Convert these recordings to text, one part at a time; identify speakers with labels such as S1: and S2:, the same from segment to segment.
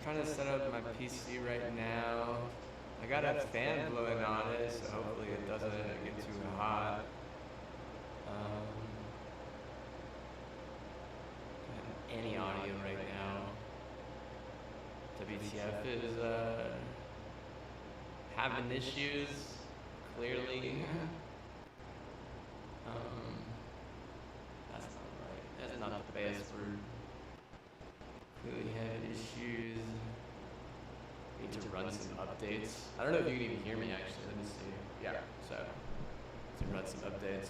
S1: trying to set up my PC right now. I got a fan blowing on it, so hopefully it doesn't get too hot. Don't have any audio right now. WTF is having issues, clearly. That's not right. That's not the best word. Clearly have issues. Need to run some updates. I don't know if you can even hear me actually. Let me see. Yeah, so to run some updates.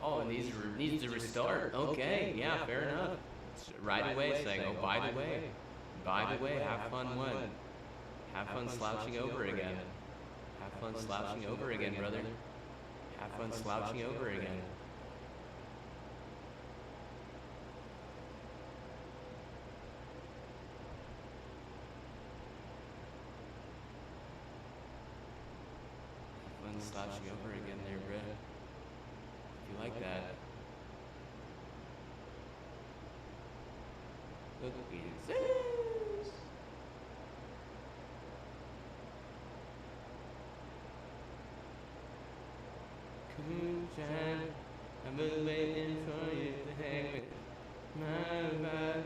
S1: Oh, it needs to restart. Okay, yeah, fair enough. Right away saying, oh, by the way, have fun what? Have fun slouching over again. Have fun slouching over again, brother. Have fun slouching over again. Have fun slouching over again there, bruh. If you like that. Look at this. Come shine. I've been waiting for you to hang with my vibe.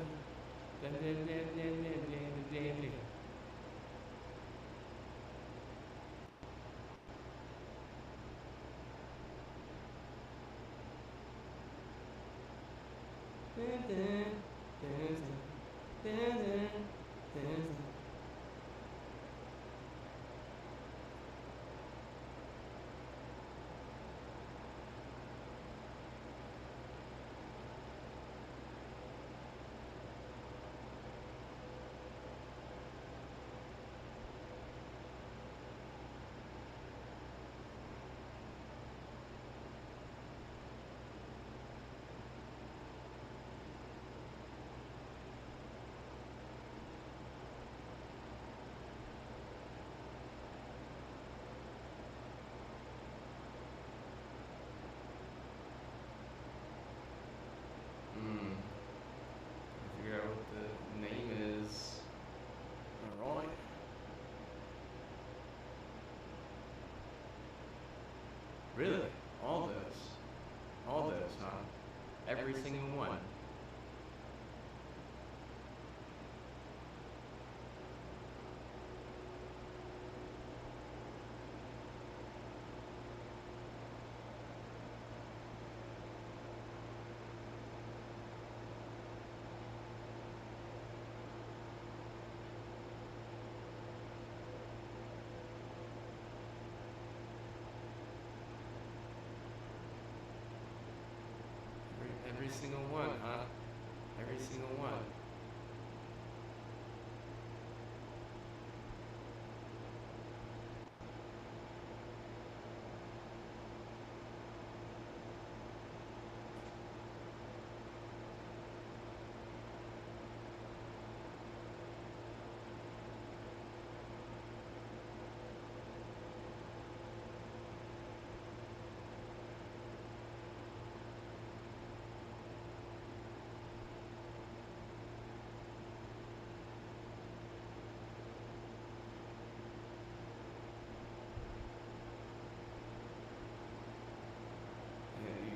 S1: Figure out what the name is. Alright. Really? All those, huh? Every single one. Every single one, huh? Every single one.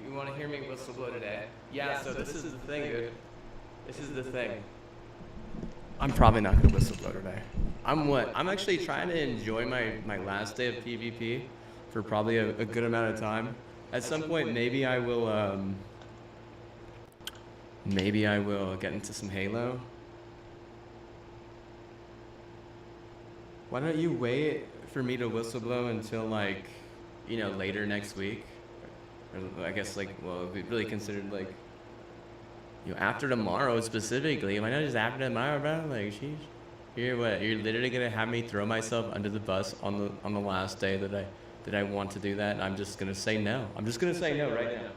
S1: You want to hear me whistle blow today? Yeah, so this is the thing, dude. This is the thing. I'm probably not gonna whistle blow today. I'm actually trying to enjoy my last day of PvP for probably a good amount of time. At some point, maybe I will get into some Halo. Why don't you wait for me to whistle blow until like, later next week? Or I guess like, well, it'd be really considered like, after tomorrow specifically. Why not just after tomorrow, bro? Like, sheesh. You're literally gonna have me throw myself under the bus on the last day that I want to do that. And I'm just gonna say no. I'm just gonna say no right now.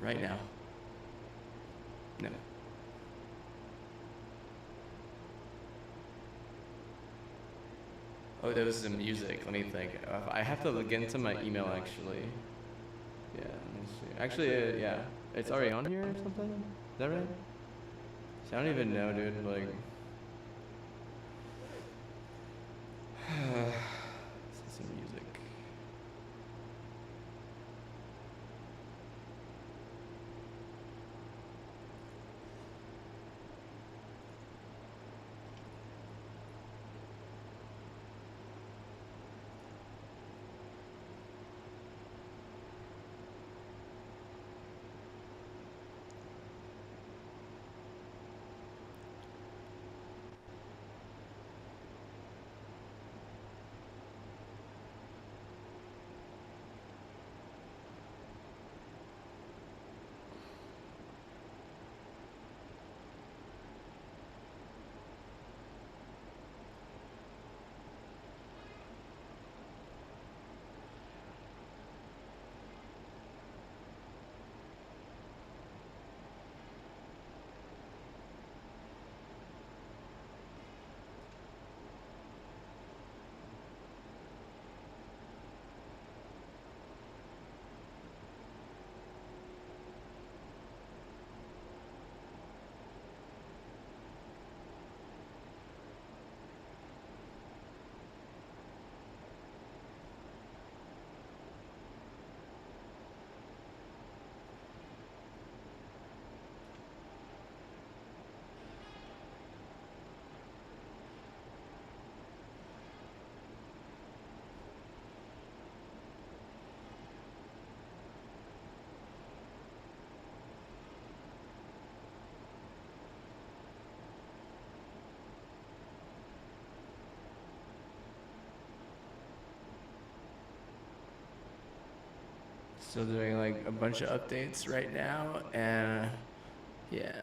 S1: right now. No. Oh, there was some music. Let me think. I have to look into my email actually. Yeah, let me see. Actually, yeah, it's already on here or something. Is that right? So I don't even know, dude. Like, some music. Still doing like a bunch of updates right now, and yeah.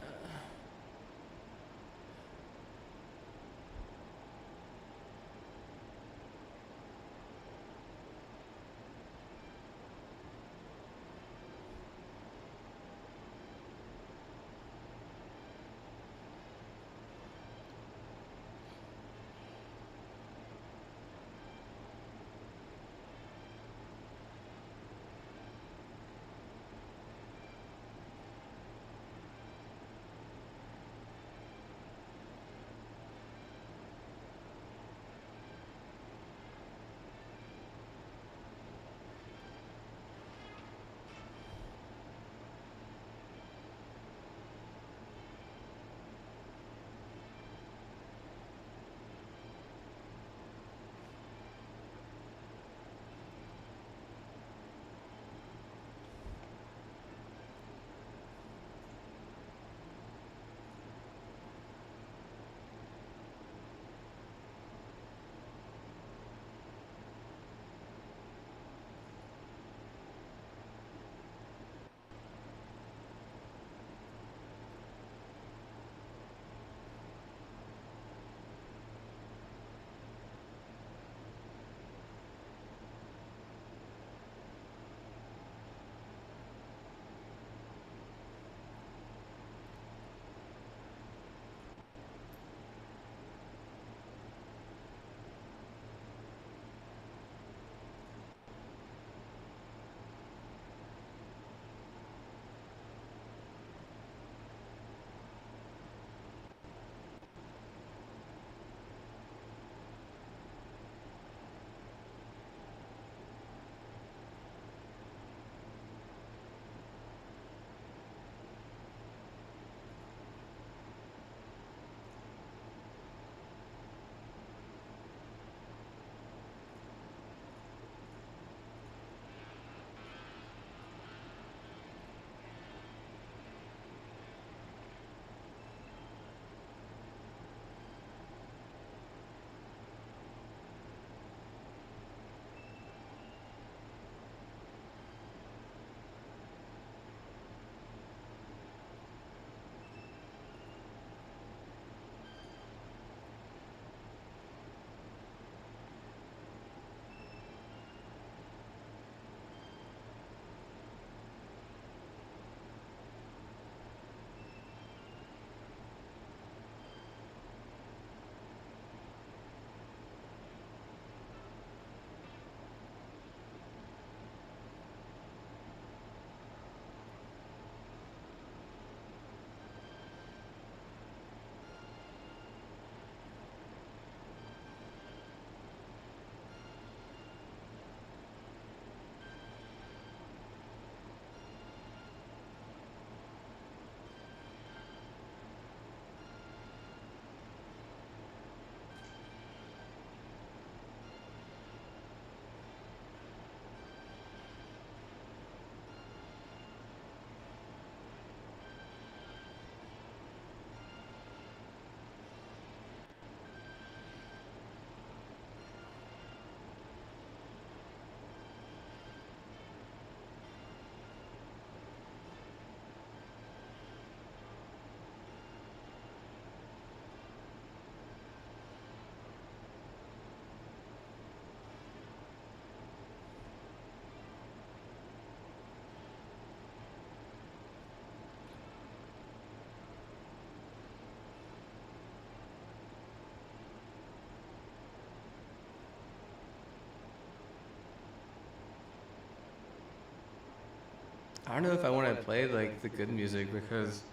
S1: I don't know if I want to play like the good music because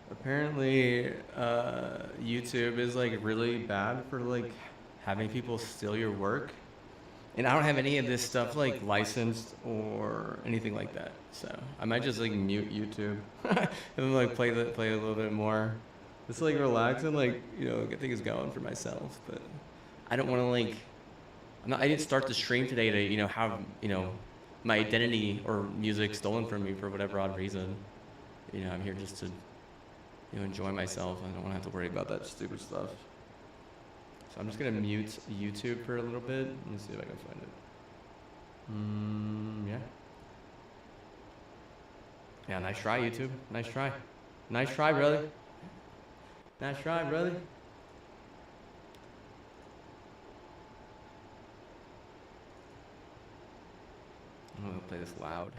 S1: apparently YouTube is like really bad for like having people steal your work. And I don't have any of this stuff like licensed or anything like that. So I might just like mute YouTube and then like play a little bit more. Just like relax and like, get things going for myself. But I don't want to like I didn't start the stream today to, have, my identity or music stolen from me for whatever odd reason. I'm here just to, enjoy myself. I don't want to have to worry about that stupid stuff. So I'm just gonna mute YouTube for a little bit. Let me see if I can find it. Yeah. Yeah, nice try, YouTube. Nice try. Nice try, brother. Nice try, brother. I'm gonna play this loud.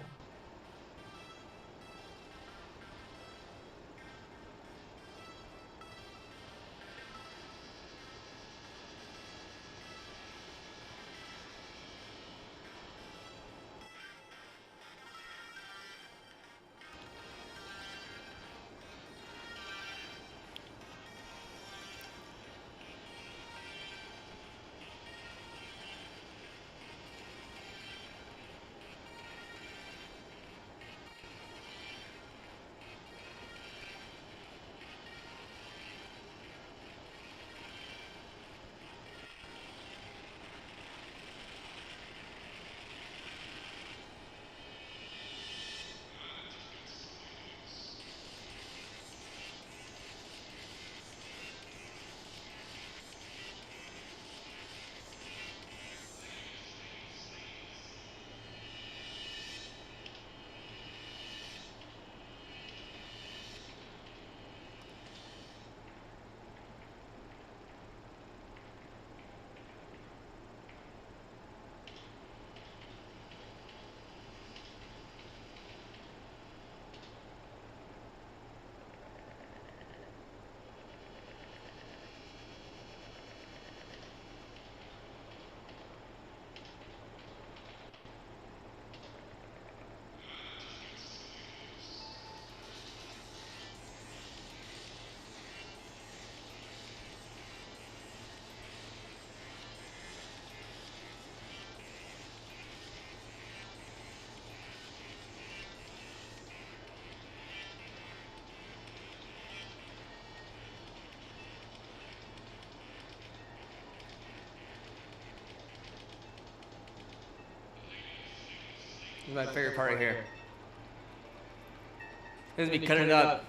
S1: This is my favorite part right here. This is me cutting it up.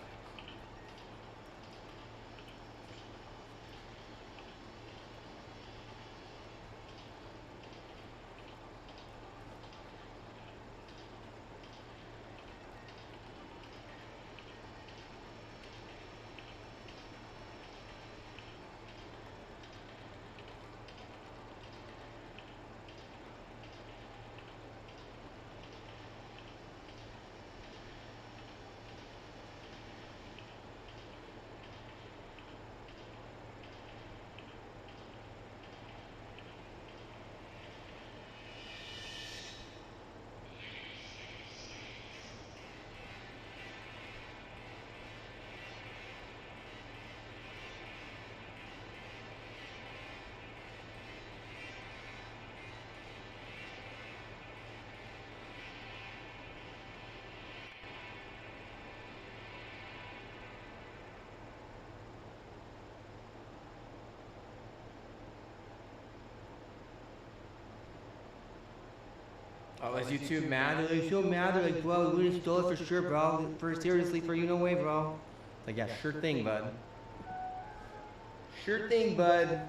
S1: Oh, is YouTube mad? They're like, so mad. They're like, bro, we would've stole it for sure, bro. For seriously, for you, no way, bro. Like, yeah, sure thing, bud. Sure thing, bud.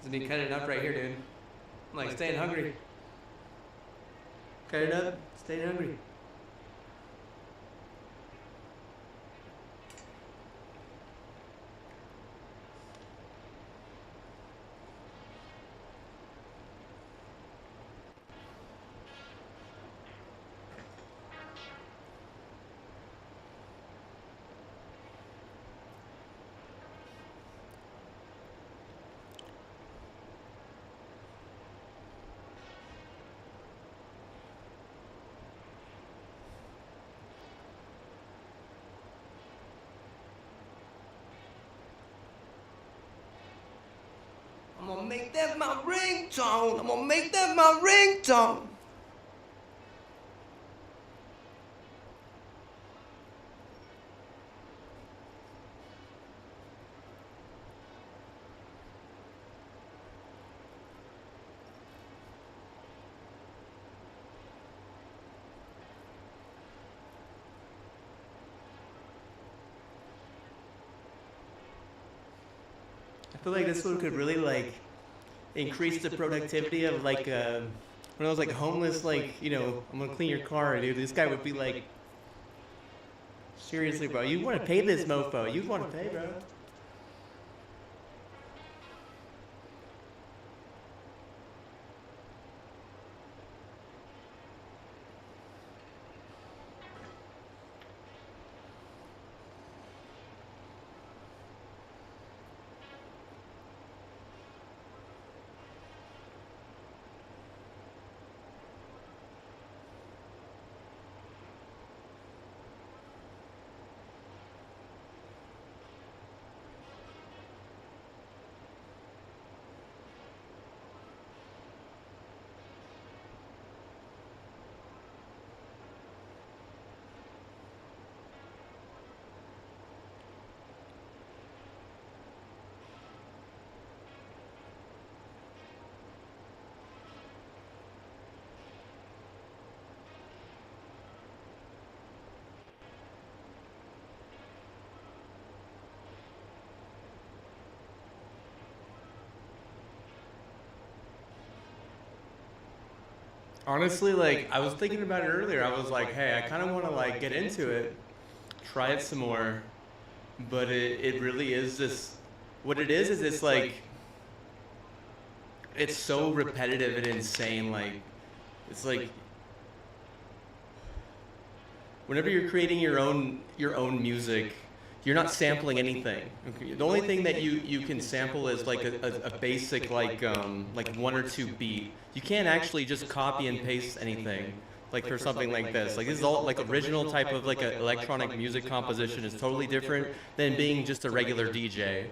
S1: Just be cutting it up right here, dude. I'm like staying hungry. Cut it up, staying hungry. I'm gonna make that my ringtone. I'm gonna make that my ringtone. I feel like this one could really like increase the productivity of like when I was like homeless, like, you know, I'm gonna clean your car, dude. This guy would be like, seriously, bro, you want to pay this mofo? You want to pay, bro? Honestly, like, I was thinking about it earlier. I was like, hey, I kind of want to like get into it, try it some more, but it really is this. What it is it's like it's so repetitive and insane. Like, it's like whenever you're creating your own music, you're not sampling anything. Okay? The only thing that you can sample is like a basic like one or two beat. You can't actually just copy and paste anything like for something like this. Like, this is all like original type of like a electronic music composition is totally different than being just a regular DJ.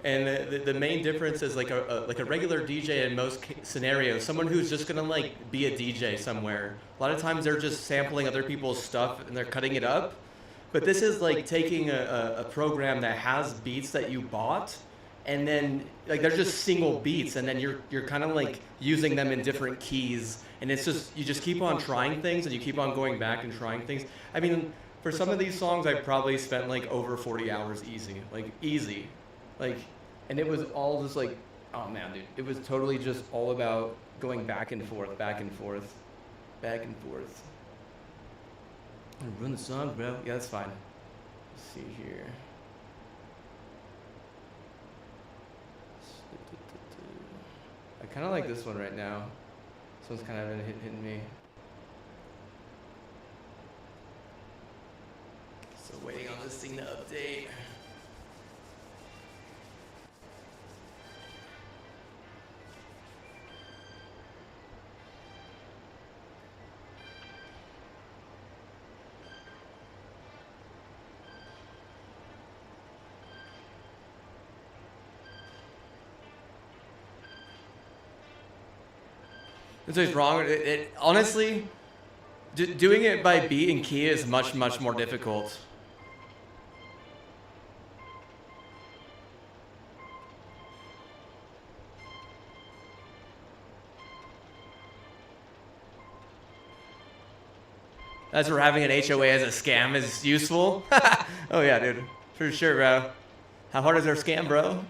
S1: And the main difference is like a regular DJ in most scenarios, someone who's just gonna like be a DJ somewhere. A lot of times they're just sampling other people's stuff and they're cutting it up. But this is like taking a program that has beats that you bought, and then like they're just single beats, and then you're kind of like using them in different keys, and it's just you just keep on trying things and you keep on going back and trying things. I mean, for some of these songs, I probably spent like over 40 hours easy, like, and it was all just like, oh man, dude, it was totally just all about going back and forth, back and forth, back and forth. Run the song, bro. Yeah, that's fine. Let's see here. I kind of like this one right now. This one's kind of been hitting me. So waiting on this thing to update. That's what's wrong. Honestly, doing it by beat and key is much more difficult. That's where having an HOA as a scam is useful. Oh yeah, dude, for sure, bro. How hard is our scam, bro?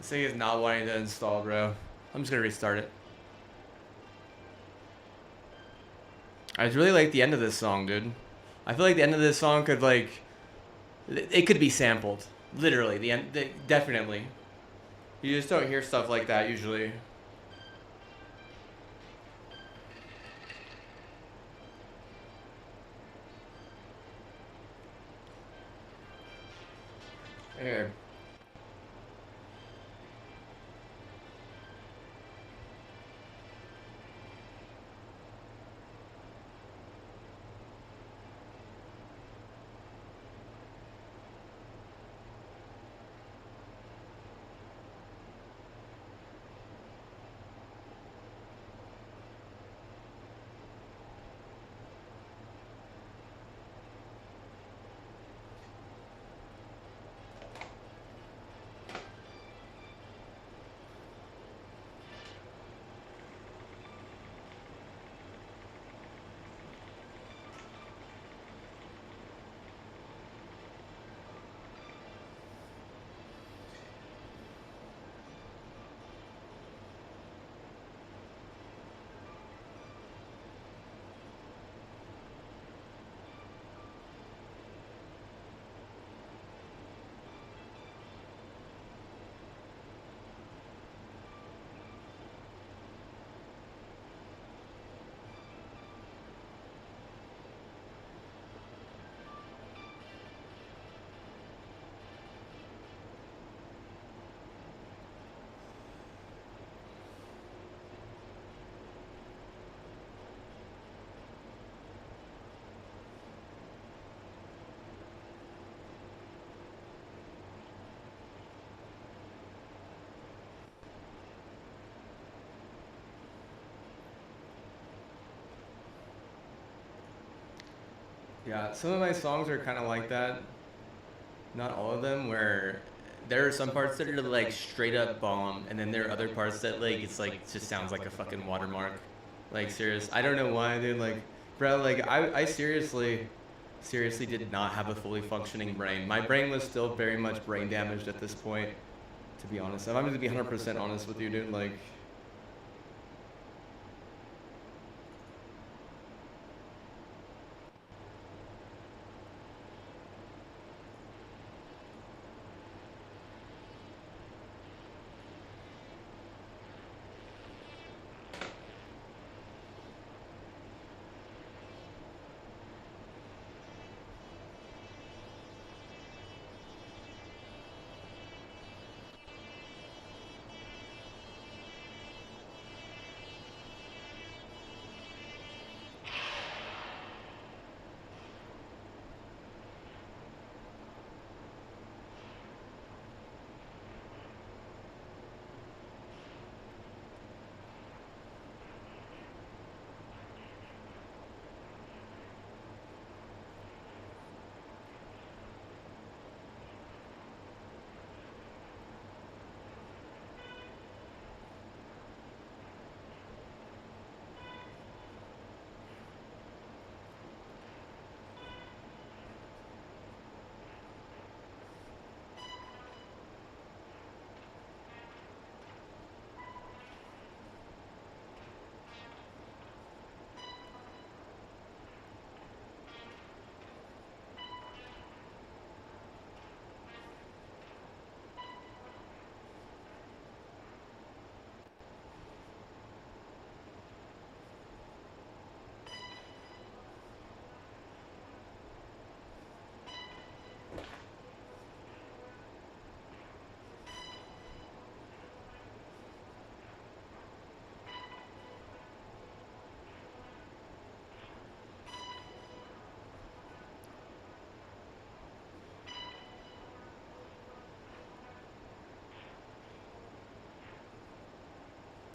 S1: This thing is not wanting to install, bro. I'm just gonna restart it. I really like the end of this song, dude. I feel like the end of this song could like, it could be sampled. Literally, the end, definitely. You just don't hear stuff like that usually. Here. Yeah, some of my songs are kind of like that. Not all of them, where there are some parts that are like straight up bomb, and then there are other parts that like it's like it just sounds like a fucking watermark. Like serious, I don't know why, dude. Like, bro, like I seriously did not have a fully functioning brain. My brain was still very much brain damaged at this point. To be honest, if I'm gonna be 100% honest with you, dude, like.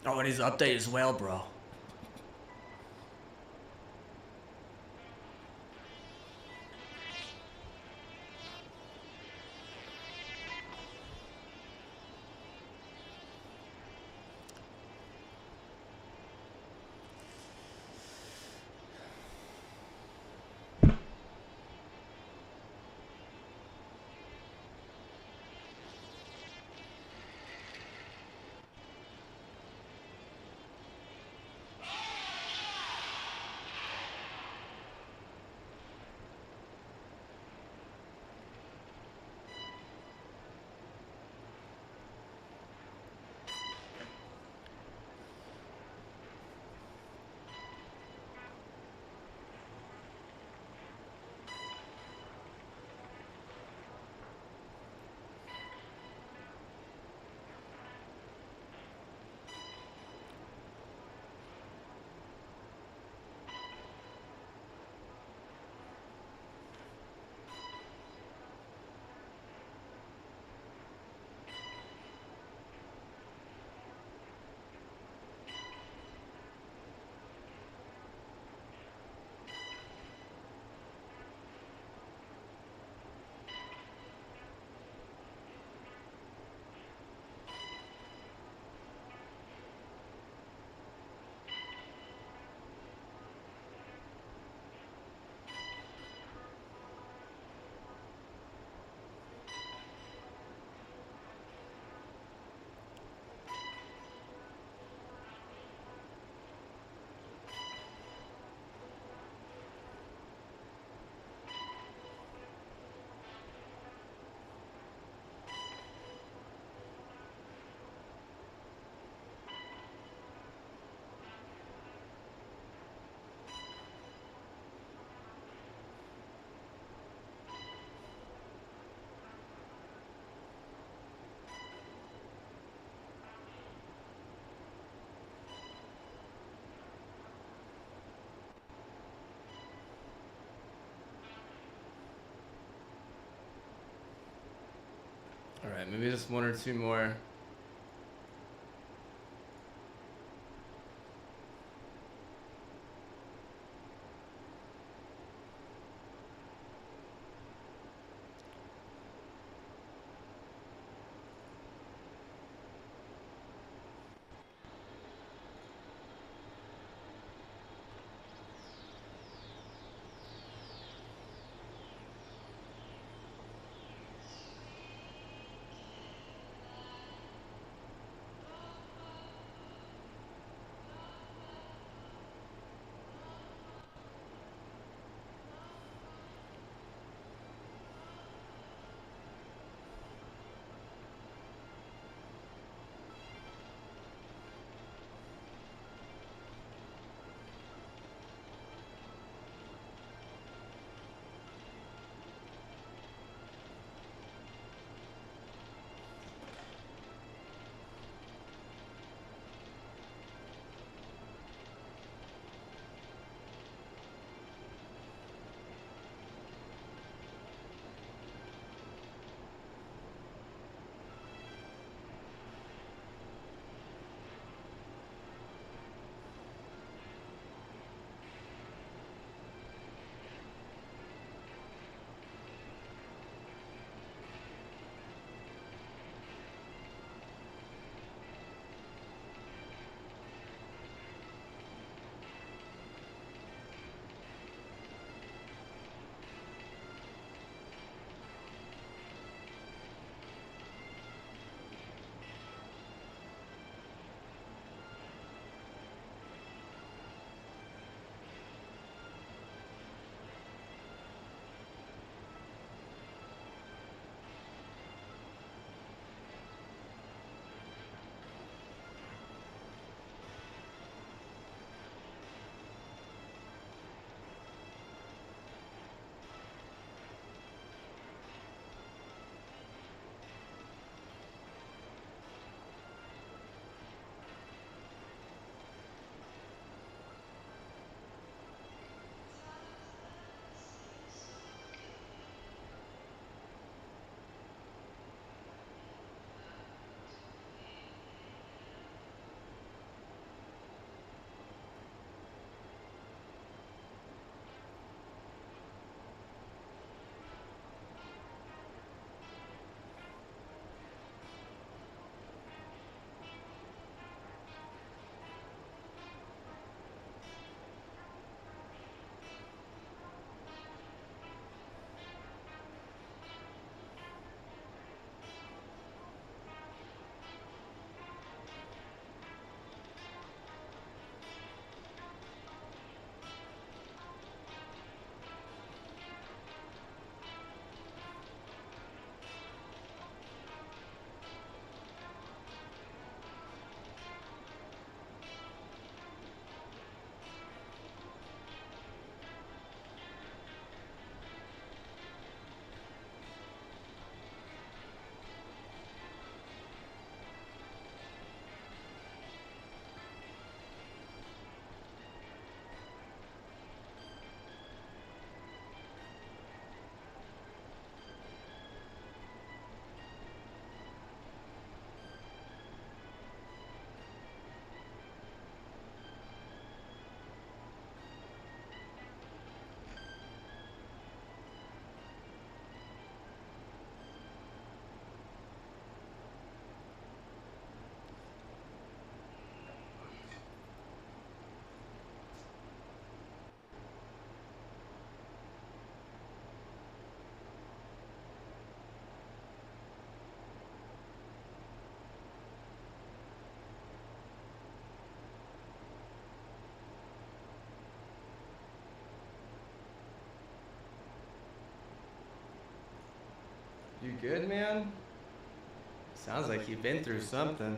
S1: Oh, and his update as well, bro. maybe just one or two more. You good, man? Sounds like you've been through something.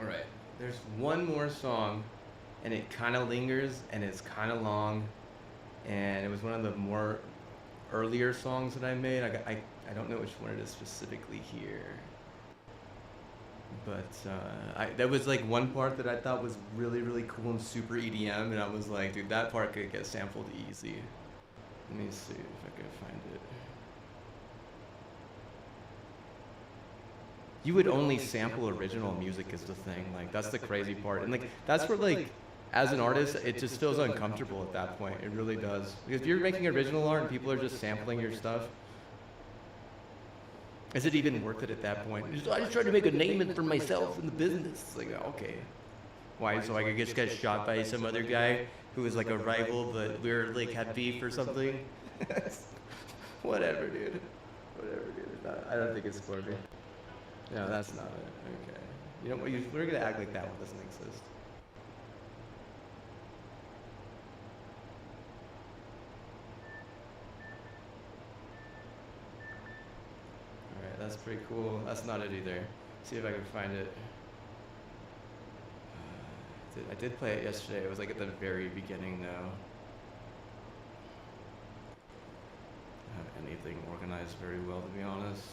S1: Alright, there's one more song, and it kind of lingers, and it's kind of long, and it was one of the more earlier songs that I made. I don't know which one it is specifically here. But there was like one part that I thought was really, really cool and super EDM, and I was like, dude, that part could get sampled easy. Let me see if I can find it. You would only sample original music is the thing. Like, that's the crazy part. And like, that's where like, as an artist, it just feels uncomfortable at that point. It really does. Because if you're making original art and people are just sampling your stuff, is it even worth it at that point? I just tried to make a name for myself in the business. It's like, okay. Why? So I could just get shot by some other guy who was like a rival, but we were like had beef or something? Whatever, dude. Whatever, dude. I don't think it's for me. No, that's not it. Okay. You know what? We're gonna act like that one doesn't exist. Alright, that's pretty cool. That's not it either. See if I can find it. I did play it yesterday. It was like at the very beginning though. I don't have anything organized very well, to be honest.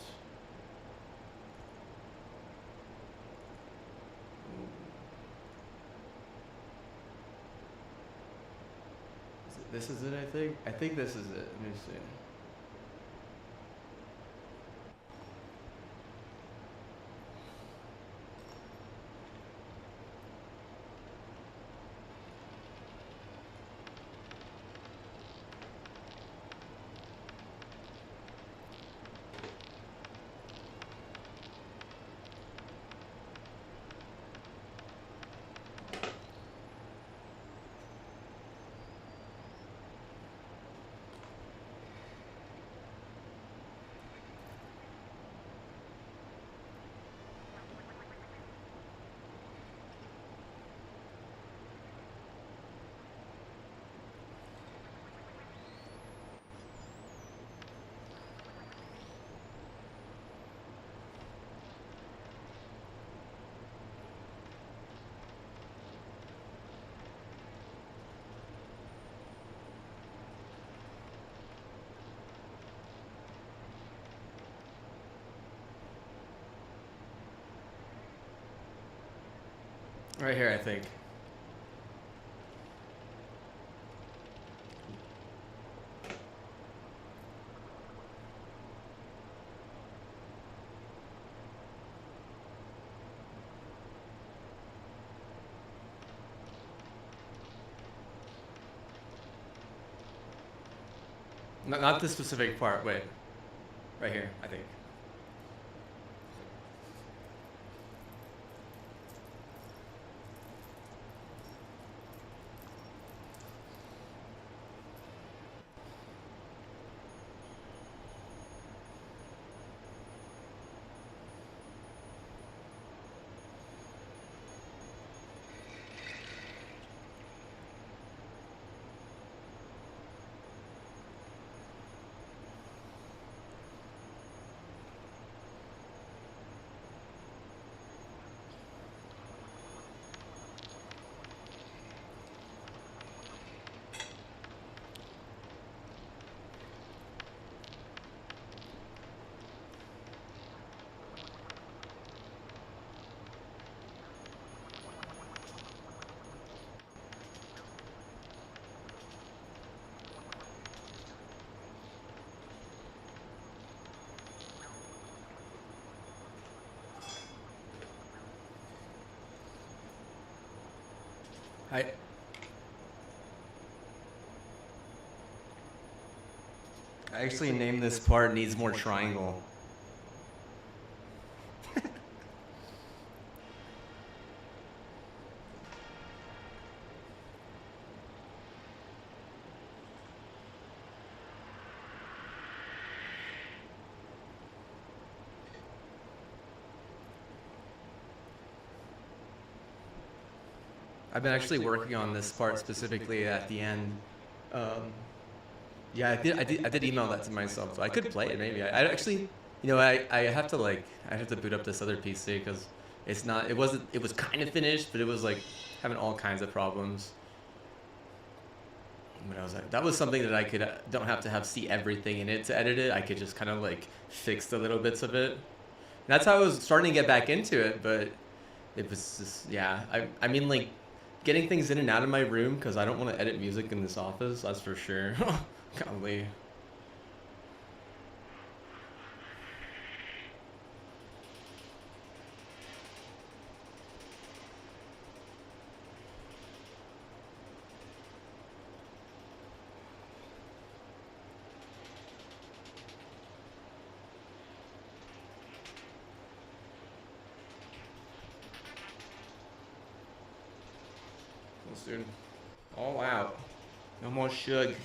S1: This is it, I think? I think this is it. Let me see. Right here, I think. Not this specific part. Wait. Right here, I think. I actually named this part needs more triangle. I've been actually working on this part specifically at the end. Yeah, I did email that to myself, so I could play it maybe. I actually, you know, I have to like, I have to boot up this other PC because It's not. It wasn't. It was kind of finished, but it was like having all kinds of problems. But I was like, that was something that I could don't have to have see everything in it to edit it. I could just kind of like fix the little bits of it. And that's how I was starting to get back into it. But it was just yeah. I mean like getting things in and out of my room because I don't want to edit music in this office. That's for sure. Golly. Dude. All out. No more Suge.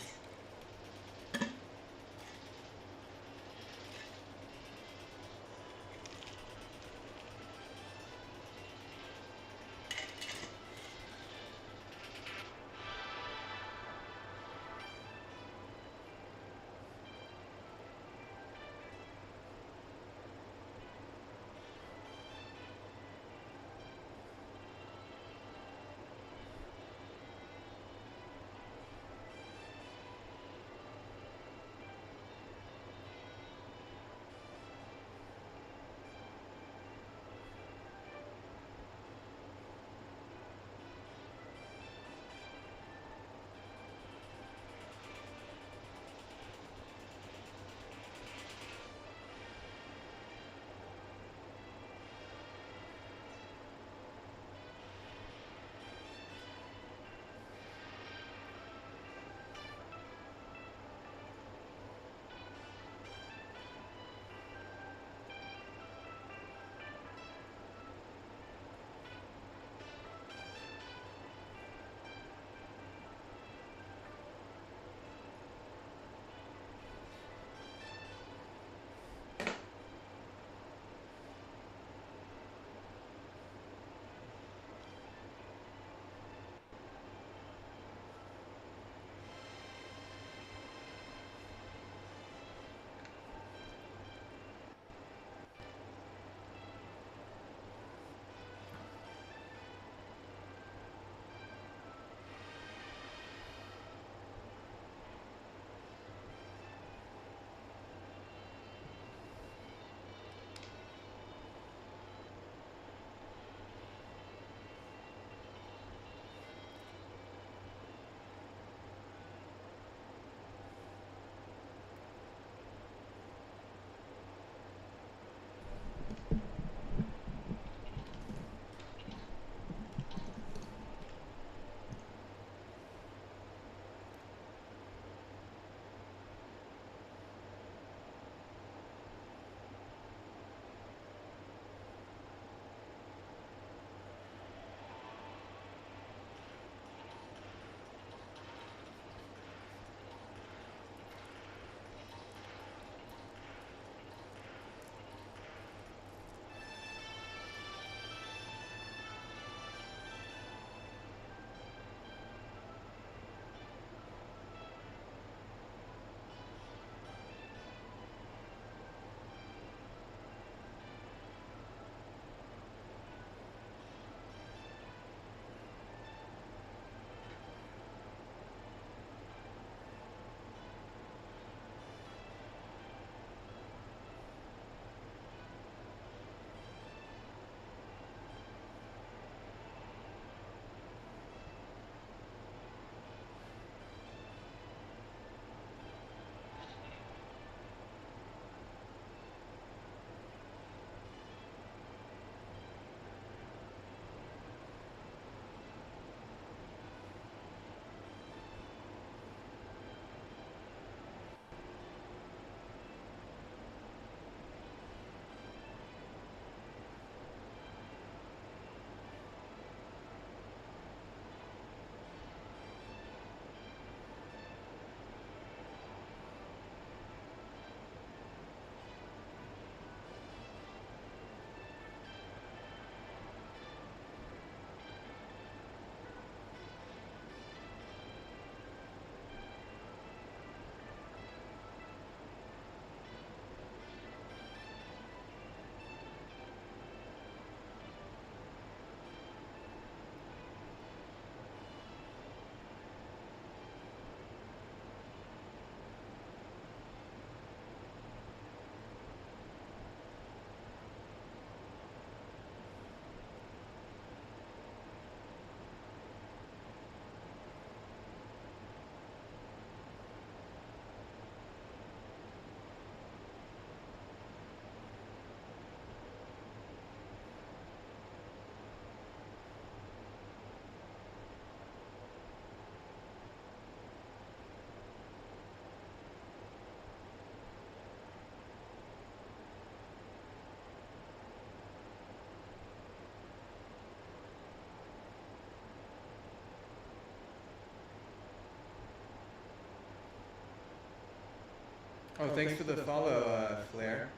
S1: Oh, thanks for the follow, Flair.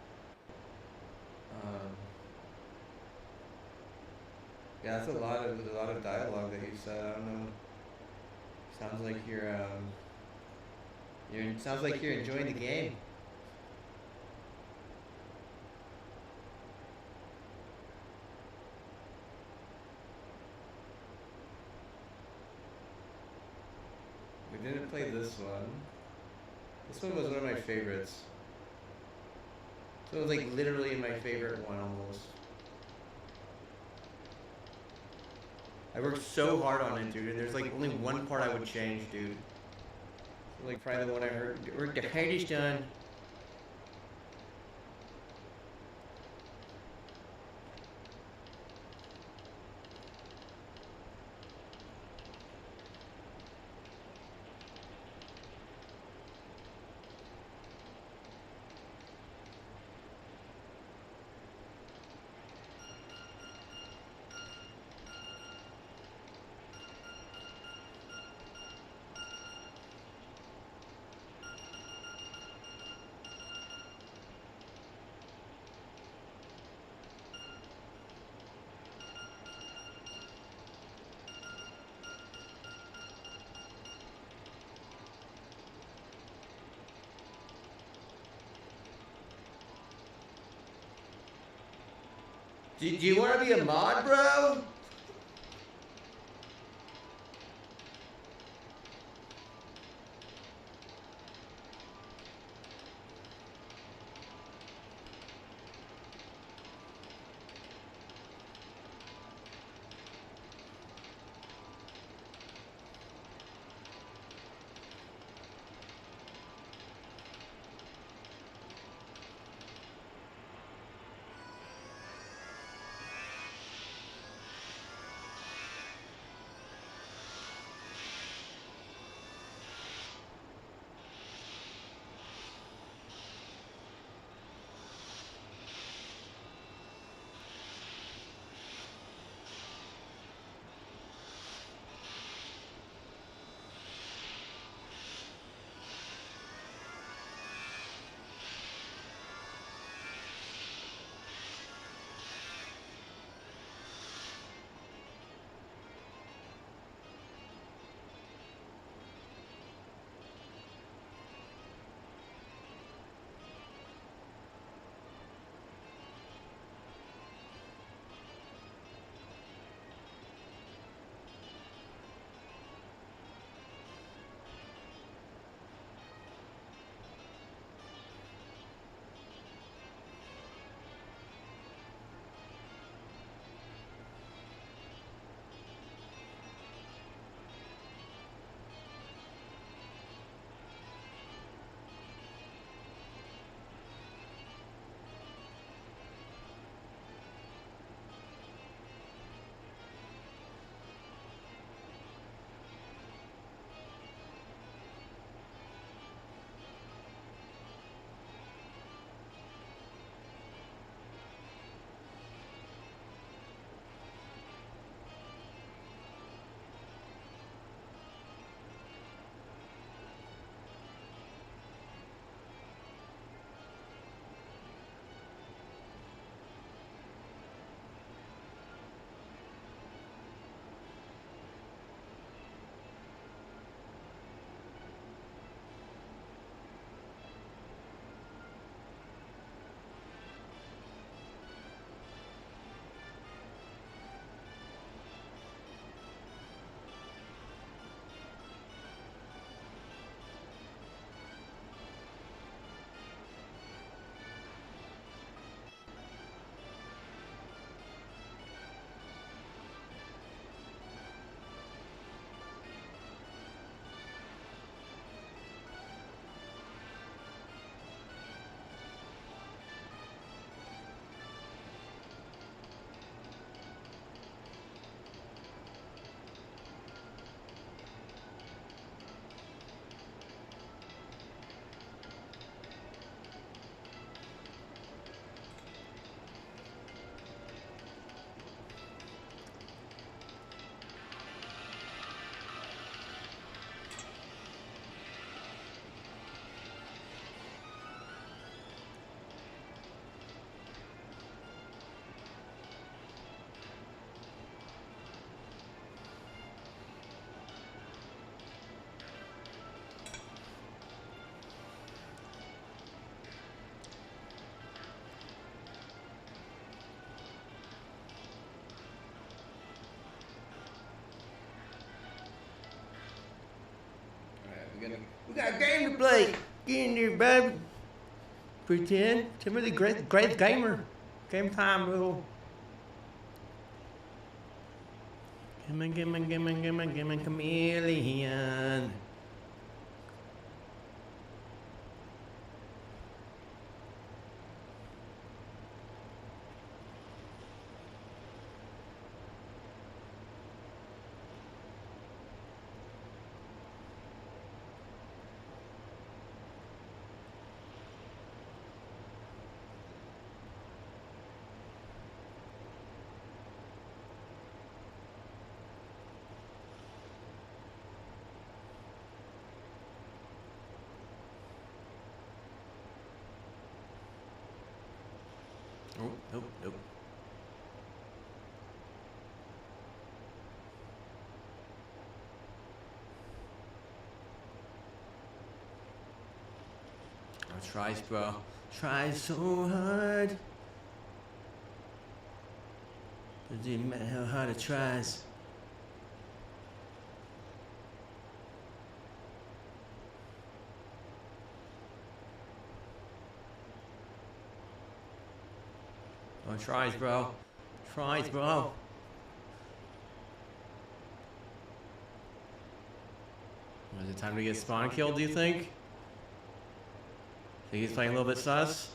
S1: Um, yeah, that's a lot of dialogue that you said. I don't know. Sounds like sounds like you're enjoying the game. We didn't play this one. This one was one of my favorites. This one was like literally my favorite one almost. I worked so hard on it, dude, and there's like only one part I would change, dude. Like probably the one I heard worked the hardest on. Do you want to be a mod, bro? play. Get in there, baby. Pretend. Timothy, great gamer. Game time, bro. Gimme, chameleon. Oh, nope. Oh, tries, bro. Try so hard. It didn't matter how hard it tries. Oh, tries, bro. Tries, bro. Is it time to get spawn killed, do you think? Think he's playing a little bit sus?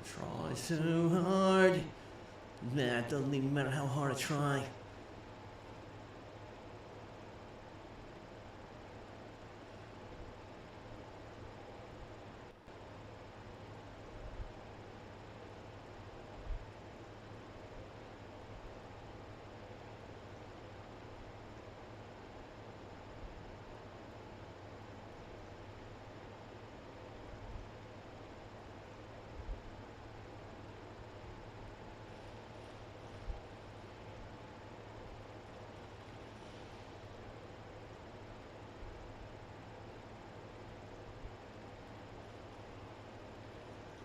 S1: Try so hard. Man, it doesn't even matter how hard I try.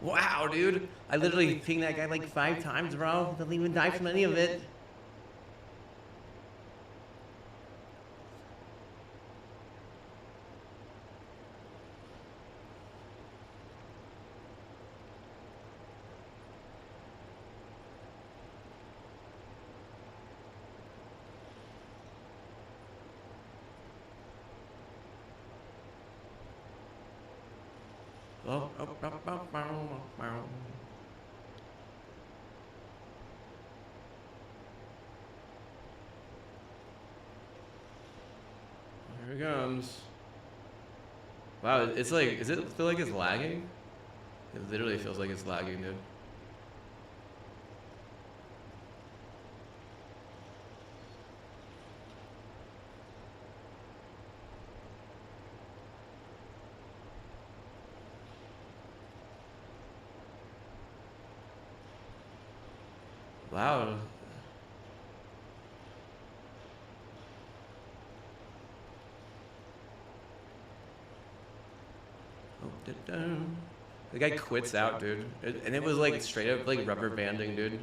S1: Wow, dude. I literally pinged that guy like 5 times, bro. Doesn't even die from any of it. Oh. Here it comes. Wow, it's like, does it feel like it's lagging? It literally feels like it's lagging, dude. Wow. The guy quits out, dude. And it was like straight up like rubber banding, dude.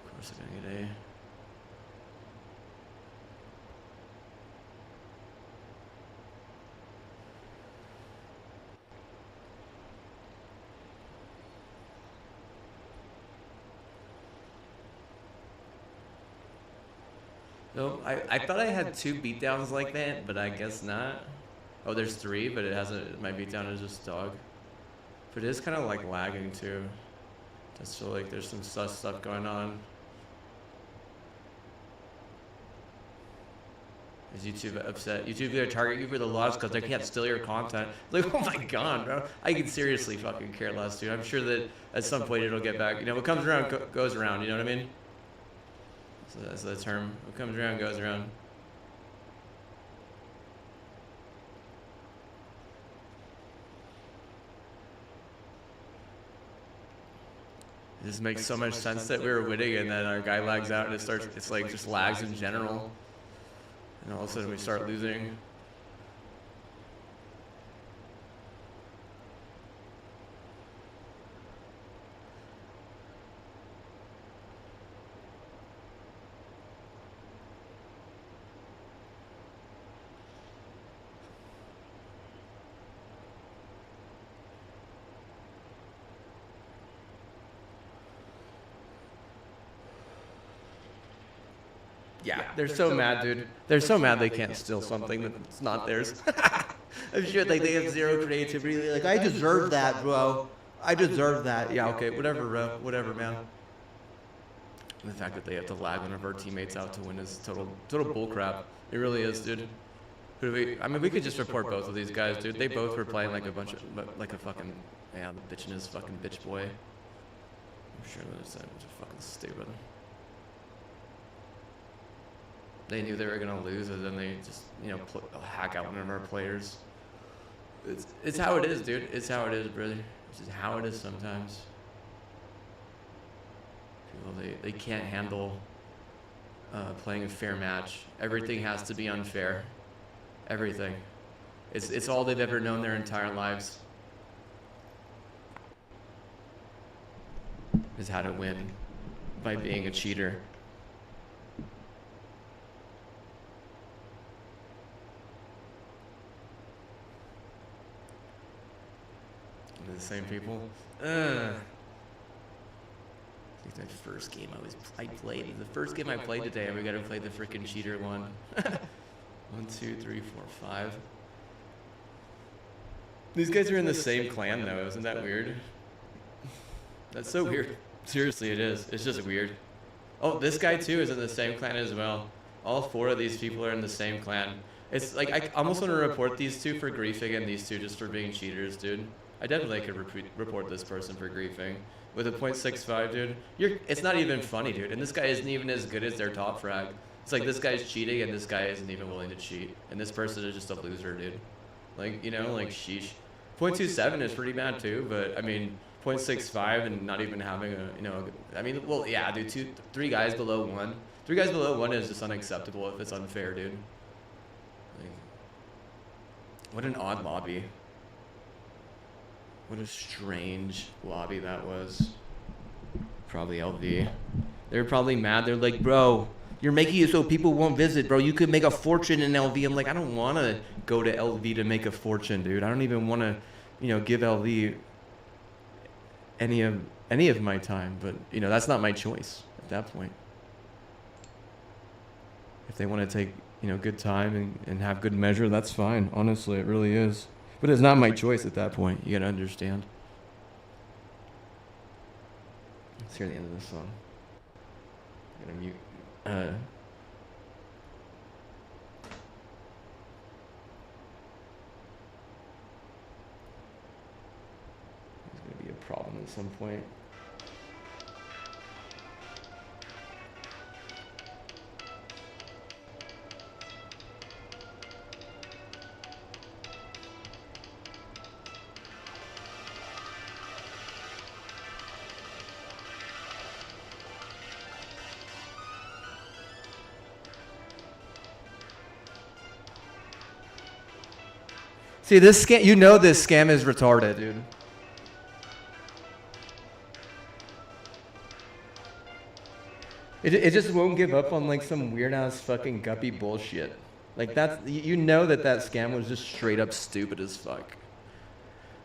S1: Of course they're gonna get A. Nope, I thought I had 2 beatdowns like that, but I guess not. Oh, there's 3, but it hasn't. My beatdown is just dog. But it is kind of like lagging too. Just feel like there's some sus stuff going on. Is YouTube upset? YouTube gonna target you for the loss because they can't steal your content. Like, oh my god, bro. I can seriously fucking care less, dude. I'm sure that at some point it'll get back. You know, what comes around goes around. You know what I mean? So that's the term. What comes around goes around. It just makes so much sense that we were winning and then our guy lags out and it's like just lags in general. And all of a sudden we start losing. Yeah, they're so mad, dude. They're so mad they can't steal something that's not theirs. I'm sure like they have zero creativity. They're like, I deserve that, bro. I deserve that. Yeah, okay, whatever, bro. Whatever, man. And the fact that they have to lag one of our teammates out to win is total bullcrap. It really is, dude. I mean, we could just report both of these guys, dude. They both were playing like a bunch of, like a fucking, yeah, the bitch in his fucking bitch boy. I'm sure that was fucking stupid. They knew they were gonna lose, and then they just, you know, hack out one of our players. It's how it is, dude. It's how it is, brother. It's just how it is sometimes. People, they can't handle playing a fair match. Everything has to be unfair. Everything. It's all they've ever known their entire lives. Is how to win by being a cheater. The same people. I think that first game I played. The first game I played today, we gotta play the freaking cheater one. 1, 2, 3, 4, 5. These guys are in the same clan though, isn't that weird? That's so weird. Seriously, it is. It's just weird. Oh, this guy too is in the same clan as well. All 4 of these people are in the same clan. It's like, I almost want to report these 2 for griefing and these 2 just for being cheaters, dude. I definitely could report this person for griefing. With a .65, dude, it's not even funny, dude. And this guy isn't even as good as their top frag. It's like this guy's cheating and this guy isn't even willing to cheat. And this person is just a loser, dude. Like, you know, like, sheesh. .27 is pretty bad too, but I mean, .65 and not even having a, you know, I mean, well, yeah, dude, 3 guys below 1. 3 guys below 1 is just unacceptable if it's unfair, dude. Like, what an odd lobby. What a strange lobby that was. Probably LV. They're probably mad. They're like, bro, you're making it so people won't visit, bro. You could make a fortune in LV. I'm like, I don't want to go to LV to make a fortune, dude. I don't even want to, you know, give LV any of my time. But, you know, that's not my choice at that point. If they want to take, you know, good time and have good measure, that's fine. Honestly, it really is. But it's not my choice at that point. You gotta understand. Let's hear the end of this song. I'm gonna mute. There's gonna be a problem at some point. See, this scam, you know this scam is retarded, dude. It just won't give up on like some weird ass fucking guppy bullshit. Like that's, you know that scam was just straight up stupid as fuck.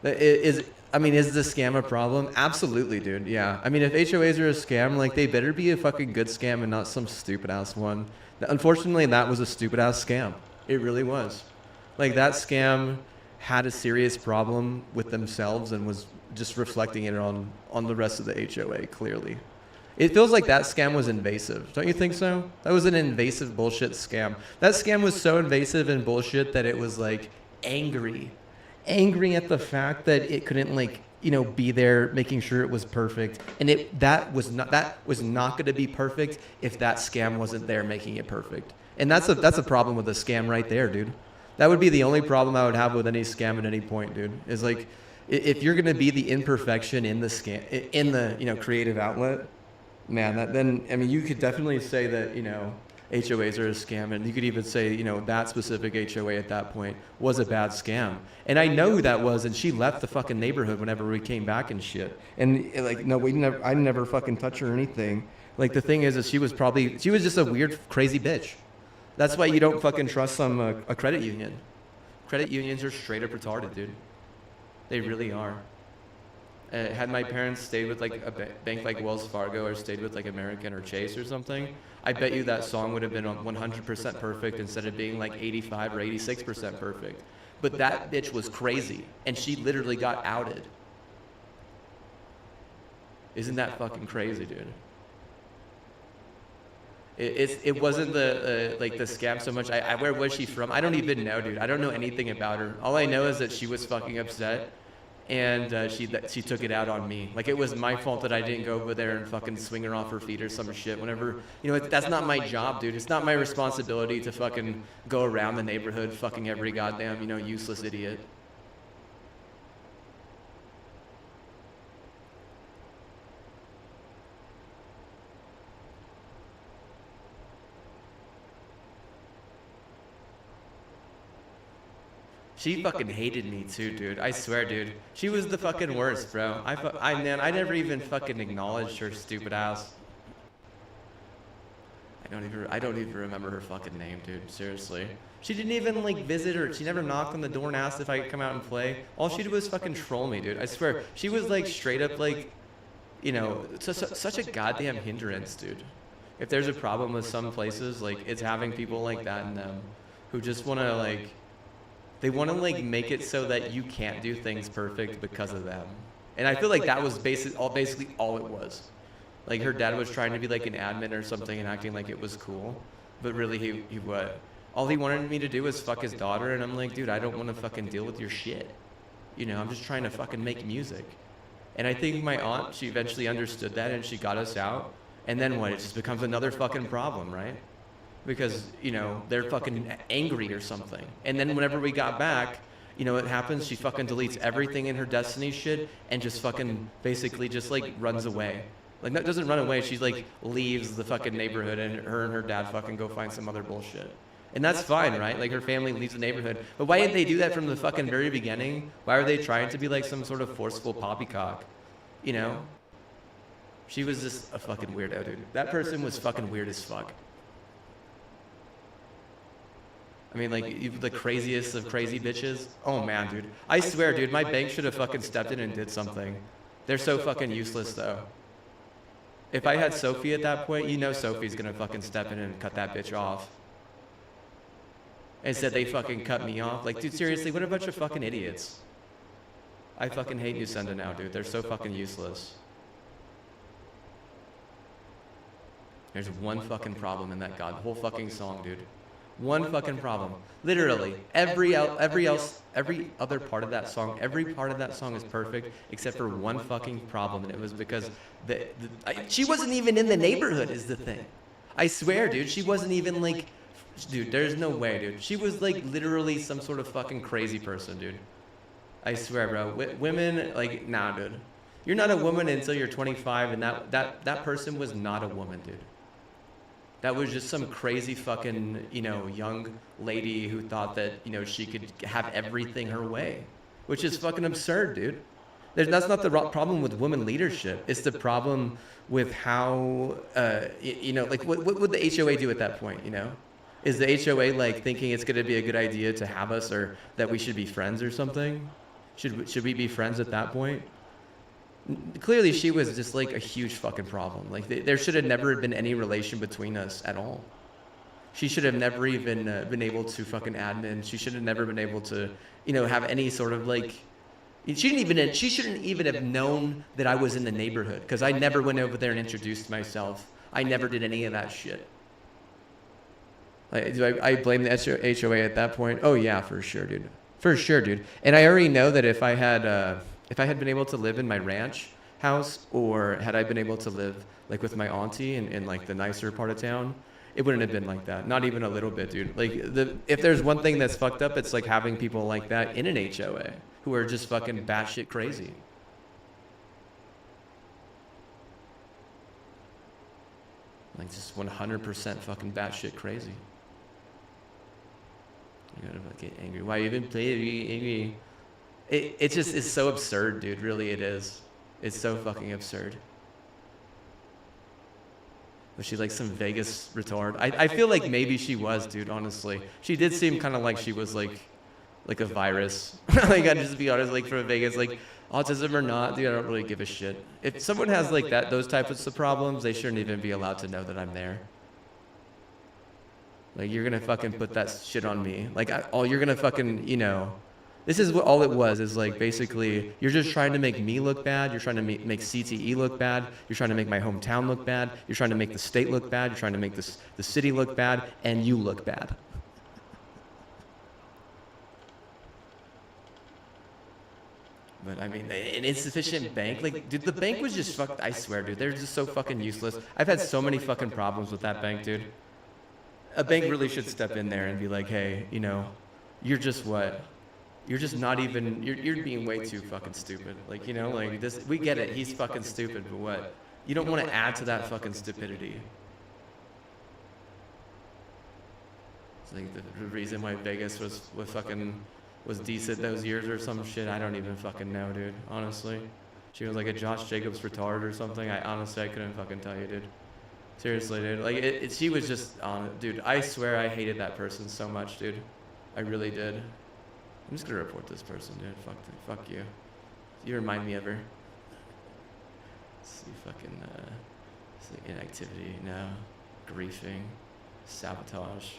S1: I mean, is the scam a problem? Absolutely, dude. Yeah. I mean, if HOAs are a scam, like they better be a fucking good scam and not some stupid ass one. Unfortunately, that was a stupid ass scam. It really was. Like that scam had a serious problem with themselves and was just reflecting it on the rest of the HOA clearly. It feels like that scam was invasive. Don't you think so? That was an invasive bullshit scam. That scam was so invasive and bullshit that it was like angry. Angry at the fact that it couldn't like, you know, be there making sure it was perfect. And that was not going to be perfect if that scam wasn't there making it perfect. And that's a problem with a scam right there, dude. That would be the only problem I would have with any scam at any point, dude. Is like if you're going to be the imperfection in the scam in the, you know, creative outlet, man, then I mean, you could definitely say that, you know, HOAs are a scam, and you could even say, you know, that specific HOA at that point was a bad scam. And I know who that was, and she left the fucking neighborhood whenever we came back and shit. And like, no, I never fucking touched her or anything. Like the thing is she was just a weird, crazy bitch. That's why you don't fucking trust a credit union. Credit unions are straight up retarded, dude. They really are. Had my parents stayed with like a bank like Wells Fargo or stayed with like American or Chase or something, I bet you that song would have been 100% perfect instead of being like 85 or 86% perfect. But that bitch was crazy, and she literally got outed. Isn't that fucking crazy, dude? It wasn't the like the scam so much. Where was she from? I don't even know, dude. I don't know anything about her. All I know is that she was fucking upset. And she took it out on me. Like, it was my fault that I didn't go over there and fucking swing her off her feet or some shit. Whenever, you know, that's not my job, dude. It's not my responsibility to fucking go around the neighborhood fucking every goddamn, you know, useless idiot. She fucking hated me too, dude. I swear, dude. She was the fucking worst, bro. I never even fucking acknowledged her stupid ass. I don't even remember her fucking name, dude. Seriously. She didn't even like visit her. She never knocked on the door and asked if I could come out and play. All she did was fucking troll me, dude. I swear. She was like straight up like, you know, such a goddamn hindrance, dude. If there's a problem with some places, like, it's having people like that in them who just want to like, they want to like make it so that you can't do things perfect because of them. And I feel like that was basically all it was. Like, her dad was trying to be like an admin or something and acting like it was cool, but really he what? All he wanted me to do was fuck his daughter, and I'm like, dude, I don't want to fucking deal with your shit. You know, I'm just trying to fucking make music. And I think my aunt, she eventually understood that and she got us out. And then what? It just becomes another fucking problem, right? Because, you know, they're fucking angry or something. And then whenever we got back, you know, it happens, she fucking deletes everything in her Destiny shit and just fucking basically just like runs away. Like, that doesn't run away, she's like leaves the fucking neighborhood, and her dad fucking go find some other bullshit. And that's fine, right? Like, her family leaves the neighborhood. But why didn't they do that from the fucking very beginning? Why are they trying to be like some sort of forceful poppycock? You know? She was just a fucking weirdo, dude. That person was fucking weird as fuck. I mean, like, the craziest of crazy bitches. Oh, man, dude. I swear, dude, my bank should have fucking stepped in and did something. They're so fucking useless, though. If I had Sophie at that point, you know Sophie's gonna fucking step in and cut that bitch off. Instead, they fucking cut me off. Like, dude, seriously, what a bunch of fucking idiots. I fucking hate Nusenda now, dude. They're so fucking useless. There's one fucking problem in that whole fucking song, dude. One fucking problem. Literally, every other part of that song, every part of that song is perfect except for one fucking problem, and it was because she wasn't even in the neighborhood is the thing. I swear, dude, she wasn't even like, dude, there's no way, dude. She was like literally some sort of fucking crazy person, dude. I swear, bro. Women, like, nah, dude. You're not a woman until you're 25, and that person was not a woman, dude. That was just some crazy fucking, you know, young lady who thought that, you know, she could have everything her way, which is fucking absurd, dude. That's not the problem with women leadership. It's the problem with how, you know, like, what would the HOA do at that point, you know? Is the HOA, like, thinking it's going to be a good idea to have us, or that we should be friends or something? Should we be friends at that point? Clearly, she was just like a huge fucking problem. Like, there should have never been any relation between us at all. She should have never even been able to fucking admin. She should have never been able to, you know, have any sort of like, She shouldn't even have known that I was in the neighborhood because I never went over there and introduced myself. I never did any of that shit. Do I blame the HOA at that point? Oh yeah, for sure, dude. For sure, dude. And I already know that if I had been able to live in my ranch house, or had I been able to live like with my auntie in like the nicer part of town, it wouldn't have been like that. Not even a little bit, dude. Like if there's one thing that's fucked up, it's like having people like that in an HOA who are just fucking batshit crazy. Like just 100% fucking batshit crazy. You gotta get angry. Why even play angry? It's just, it's so absurd, dude. Really, it is. It's so fucking absurd. Was she like some Vegas retard? I feel like maybe she was, dude, honestly. She did seem kind of like she was like a virus. Like, I'd just be honest, like from Vegas, like autism or not, dude, I don't really give a shit. If someone has like those types of problems, they shouldn't even be allowed to know that I'm there. Like, you're gonna fucking put that shit on me. Like, you're gonna fucking, you know, this is what all it was, is like basically you're just trying to make me look bad. You're trying to make CTE look bad. You're trying to make my hometown look bad. You're trying to make the state look bad. You're trying to make the city look bad, and you look bad. But I mean, an insufficient bank, like, dude, the bank was just fucked. I swear, dude, they're just so fucking useless. I've had so many fucking problems with that bank, dude. A bank really should step in there and be like, hey, you know, you're just what? You're just not even, you're being way too fucking stupid. Like, you know, like this, we get it, he's fucking stupid, but what? You don't want to add to that fucking stupidity. It's like the reason why Vegas was decent those years or some shit, I don't even fucking know, dude, honestly. She was like a Josh Jacobs retard or something. I couldn't fucking tell you, dude. Seriously, dude. Like, she was just dude, I swear I hated that person so much, dude. I really did. I'm just gonna report this person, dude. Fuck you. You remind me of her. Let's see, fucking, see, inactivity, no. Griefing. Sabotage.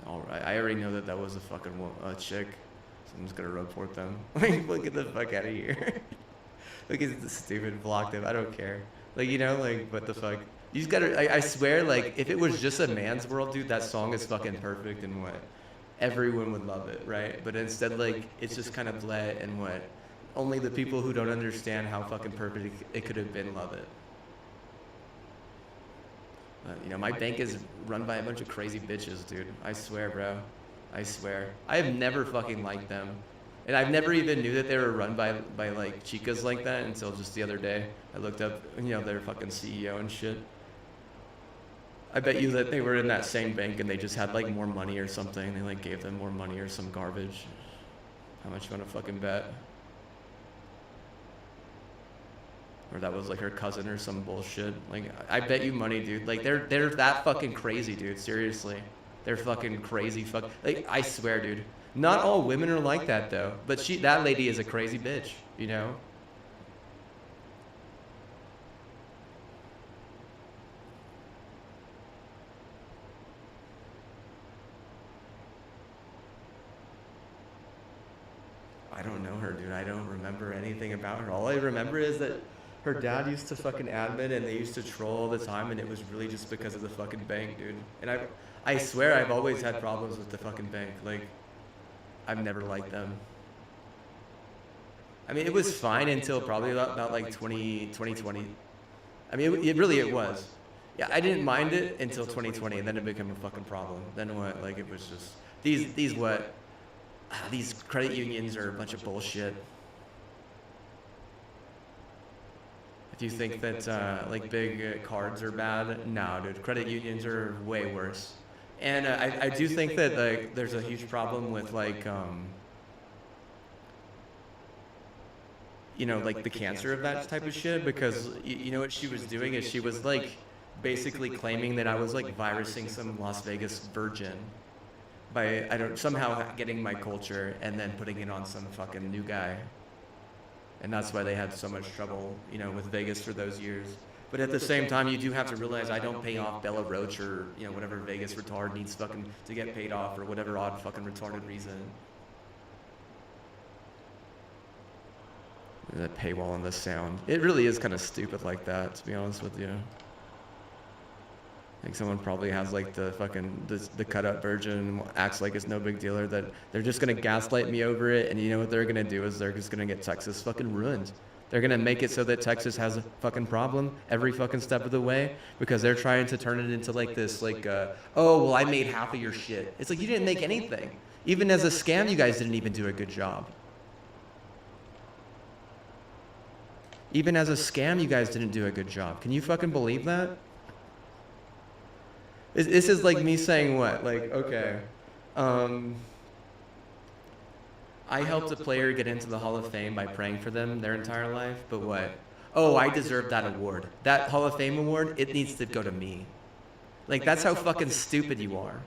S1: Alright, I already know that was a fucking chick. So I'm just gonna report them. Like, get the fuck out of here. Look at the stupid, block them. I don't care. Like, you know, like, what the fuck? You just gotta, I swear, like, if it was just a man's world, dude, that song is fucking perfect and what? Everyone would love it, right? But instead, like, it's just kind of bleh and what? Only the people who don't understand how fucking perfect it could have been love it. You know, my bank is run by a bunch of crazy bitches, dude. I swear, bro. I swear. I have never fucking liked them. And I've never even knew that they were run by like chicas like that until just the other day. I looked up, you know, their fucking CEO and shit. I bet you that they were in that same bank and they just had like more money or something. They like gave them more money or some garbage. How much you wanna fucking bet? Or that was like her cousin or some bullshit. Like, I bet you money, dude. Like, they're that fucking crazy, dude. Seriously. They're fucking crazy like, I swear, dude. Not all women are like that, though. But that lady is a crazy bitch, you know? I don't know her, dude. I don't remember anything about her. All I remember is that her dad used to fucking admin and they used to troll all the time, and it was really just because of the fucking bank, dude. And I swear I've always had problems with the fucking bank. Like, I've never liked them. I mean, it was fine until probably about like 2020. I mean, it was. Yeah, I didn't mind it until 2020, and then it became a fucking problem. Then what? Like, it was just, these what? These credit unions are a bunch of bullshit. If you think that like big cards are bad, no, dude. Credit unions are way worse. And I do think that like there's a huge problem with like you know, like the cancer of that type of shit, because you know what she was doing is she was like basically claiming that I was like virusing some Las Vegas virgin by somehow getting my culture and then putting it on some fucking new guy. And that's why they had so much trouble, you know, with Vegas for those years. But at the same time, you do have to realize I don't pay off Bella Roach or, you know, whatever Vegas retard needs fucking to get paid off for whatever odd fucking retarded reason. That paywall on the sound. It really is kind of stupid like that, to be honest with you. Like someone probably has like the fucking the cut up version and acts like it's no big deal, or that they're just gonna gaslight me over it, and you know what they're gonna do is they're just gonna get Texas fucking ruined. They're gonna make it so that Texas has a fucking problem every fucking step of the way because they're trying to turn it into like this, like, oh, well, I made half of your shit. It's like you didn't make anything. Even as a scam, you guys didn't even do a good job. Even as a scam, you guys didn't do a good job. Can you fucking believe that? This is like me saying what? Like, okay, I helped a player get into the Hall of Fame by praying for them their entire life, but what? Oh, I deserve that award. That Hall of Fame award, it needs to go to me. Like, that's how fucking stupid you are.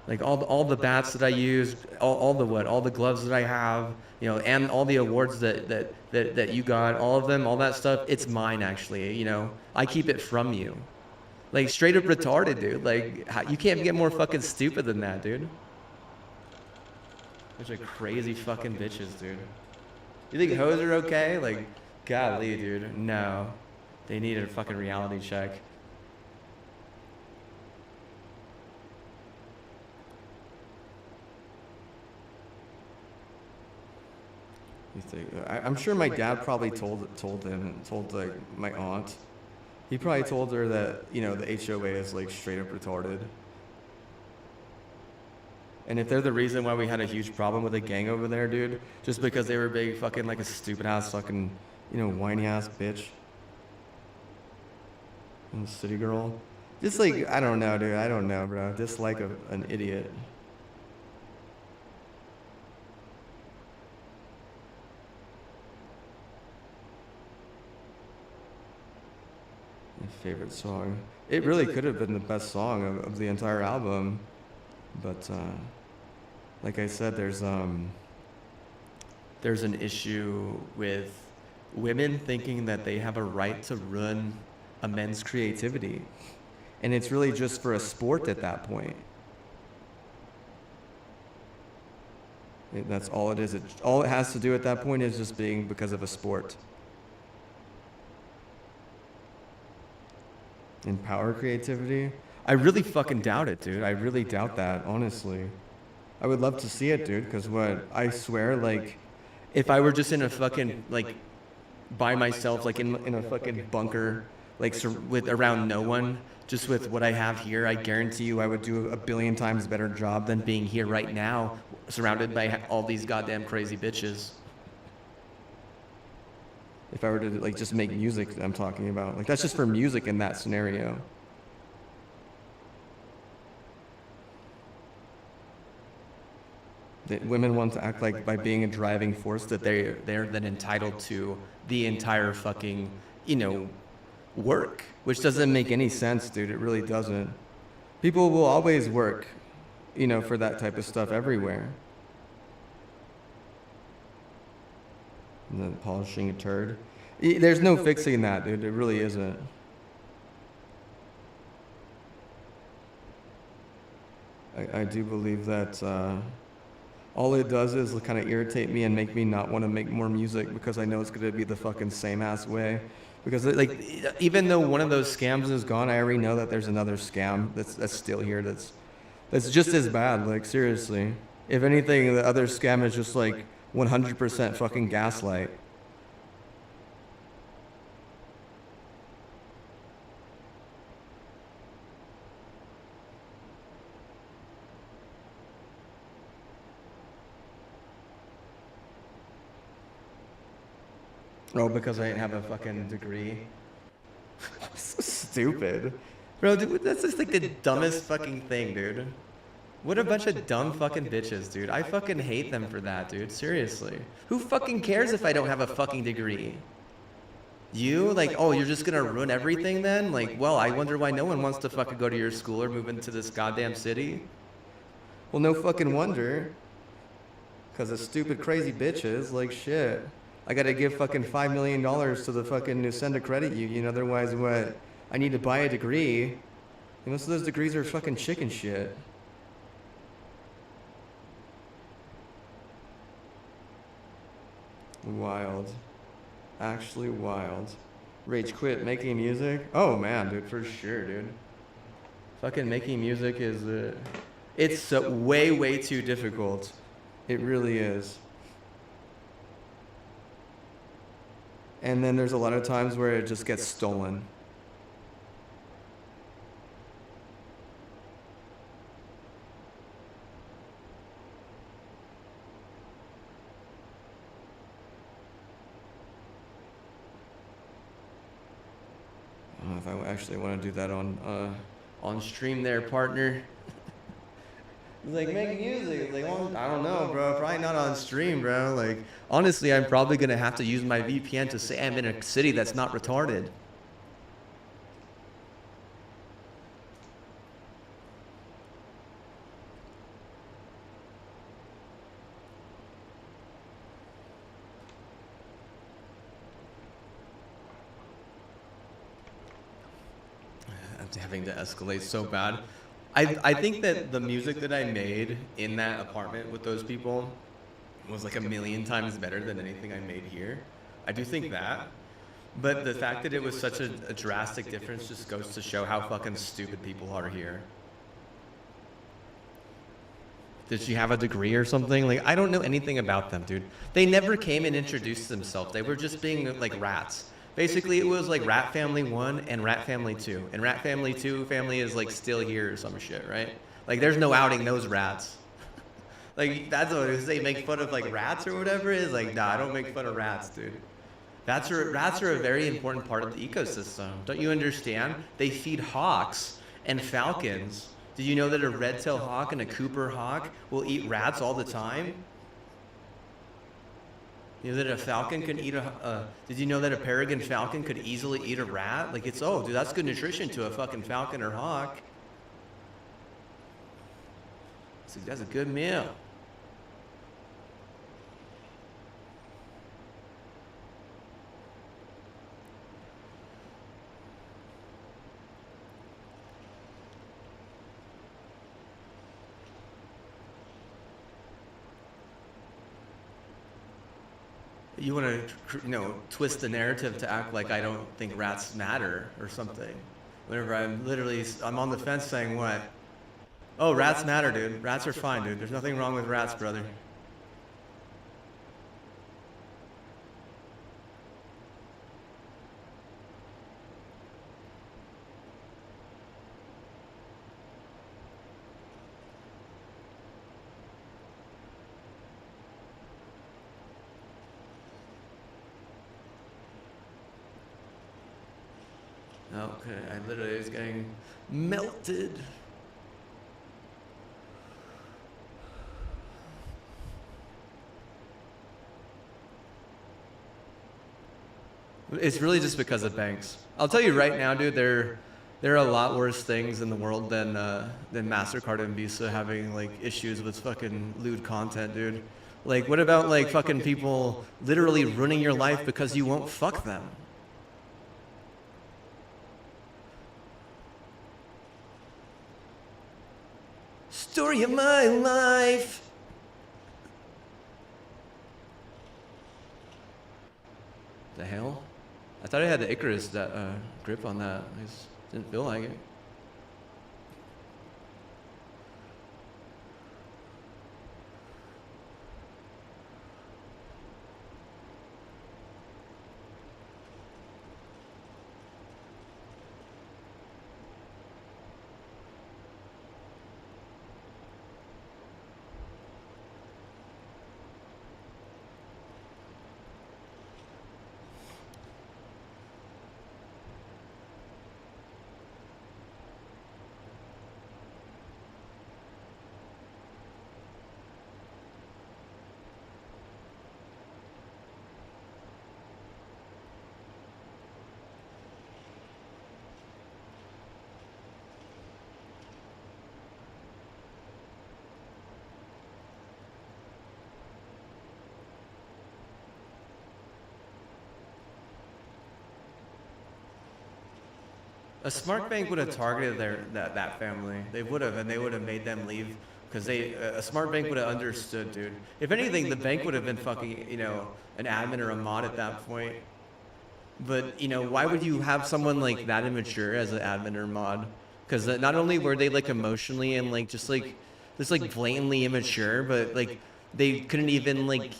S1: Like all the bats that I use, all the gloves that I have, you know, and all the awards that you got, all of them, all that stuff, it's mine actually, you know. I keep it from you. Like straight up retarded, dude. Like you can't get more fucking stupid than that, dude. Bunch of crazy fucking bitches, dude. You think hoes are okay? Like, golly, dude. No. They need a fucking reality check. I'm sure my dad probably told like my aunt. He probably told her that, you know, the HOA is like straight up retarded. And if they're the reason why we had a huge problem with a gang over there, dude, just because they were big fucking like a stupid ass fucking, you know, whiny ass bitch. And city girl. Just like, I don't know, dude. I don't know, bro. Just like an idiot. Favorite song. It really could have been the best song of the entire album, but like I said, there's an issue with women thinking that they have a right to ruin a man's creativity, and it's really just for a sport at that point. That's all it is. All it has to do at that point is just being because of a sport. Empower creativity? I really fucking doubt it, dude. I really doubt that, honestly. I would love to see it, dude, because what? I swear, like, if I were just in a fucking, like, by myself, like, in a fucking bunker, like, with around no one, just with what I have here, I guarantee you I would do a billion times better job than being here right now, surrounded by all these goddamn crazy bitches. If I were to like just make music, I'm talking about, like that's just for music in that scenario. That women want to act like by being a driving force that they're then entitled to the entire fucking, you know, work, which doesn't make any sense, dude. It really doesn't. People will always work, you know, for that type of stuff everywhere. And then polishing a turd. There's no fixing that, dude. It really isn't. I do believe that all it does is kind of irritate me and make me not want to make more music because I know it's going to be the fucking same ass way. Because like, even though one of those scams is gone, I already know that there's another scam that's still here that's just as bad. Like seriously, if anything, the other scam is just like 100% fucking gaslight. Oh, because I didn't have a fucking degree. So stupid. Bro, dude, that's just like the dumbest fucking thing, dude. What a bunch of dumb fucking bitches, dude. I fucking hate them for that, dude. Seriously. Who fucking cares if I don't have a fucking degree? You? Like, oh, you're just gonna ruin everything then? Like, well, I wonder why no one wants to fucking go to your school or move into this goddamn city. Well, no fucking wonder. Cause of stupid crazy bitches, like shit. I gotta give fucking $5 million to the fucking Nusenda credit union, otherwise what? I need to buy a degree. And most of those degrees are fucking chicken shit. Wild. Actually wild. Rage quit making music? Oh man, dude, for sure, dude. Fucking making music is, it's so way, way too difficult. It really is. And then there's a lot of times where it just gets stolen. I don't know if I actually want to do that on stream there, partner. Like, make music. Like, well, I don't know, bro. Probably not on stream, bro. Like, honestly, I'm probably gonna have to use my VPN to say I'm in a city that's not retarded. I'm having to escalate so bad. I think that the music that I made in that apartment with those people was like a million times better than anything I made here. I do think that. But the fact that it was such a drastic difference just goes to show how fucking stupid people are here. Did she have a degree or something? Like, I don't know anything about them, dude. They never came and introduced themselves. They were just being like rats. Basically, it was like Rat Family 1 and Rat Family 2. And Rat Family 2 family is like still here or some shit, right? Like, there's no outing those rats. Like, that's what it is. They make fun of like rats or whatever. Is like, nah, I don't make fun of rats, dude. Rats are a very important part of the ecosystem. Don't you understand? They feed hawks and falcons. Did you know that a red-tailed hawk and a Cooper hawk will eat rats all the time? You know that a falcon can eat did you know that a peregrine falcon could easily eat a rat? Like, it's, oh, dude, that's good nutrition to a fucking falcon or hawk. That's a good meal. You want to, twist the narrative to act like I don't think rats matter or something. Whenever I'm on the fence saying what? Oh, rats matter, dude. Rats are fine, dude. There's nothing wrong with rats, brother. Okay, I literally was getting melted. It's really just because of banks. I'll tell you right now, dude, there are a lot worse things in the world than MasterCard and Visa having like issues with fucking lewd content, dude. Like, what about like fucking people literally ruining your life because you won't fuck them? Story of my life. The hell? I thought I had the Icarus grip on that. I just didn't feel like it. A smart bank would have targeted that family. They would have, and they would have made them leave because a smart bank would have understood, dude. If anything, the bank would have been fucking, an admin or a mod at that point. But why would you have someone like that immature as an admin or mod? Because not only were they like emotionally and like just like blatantly immature, but like they couldn't even like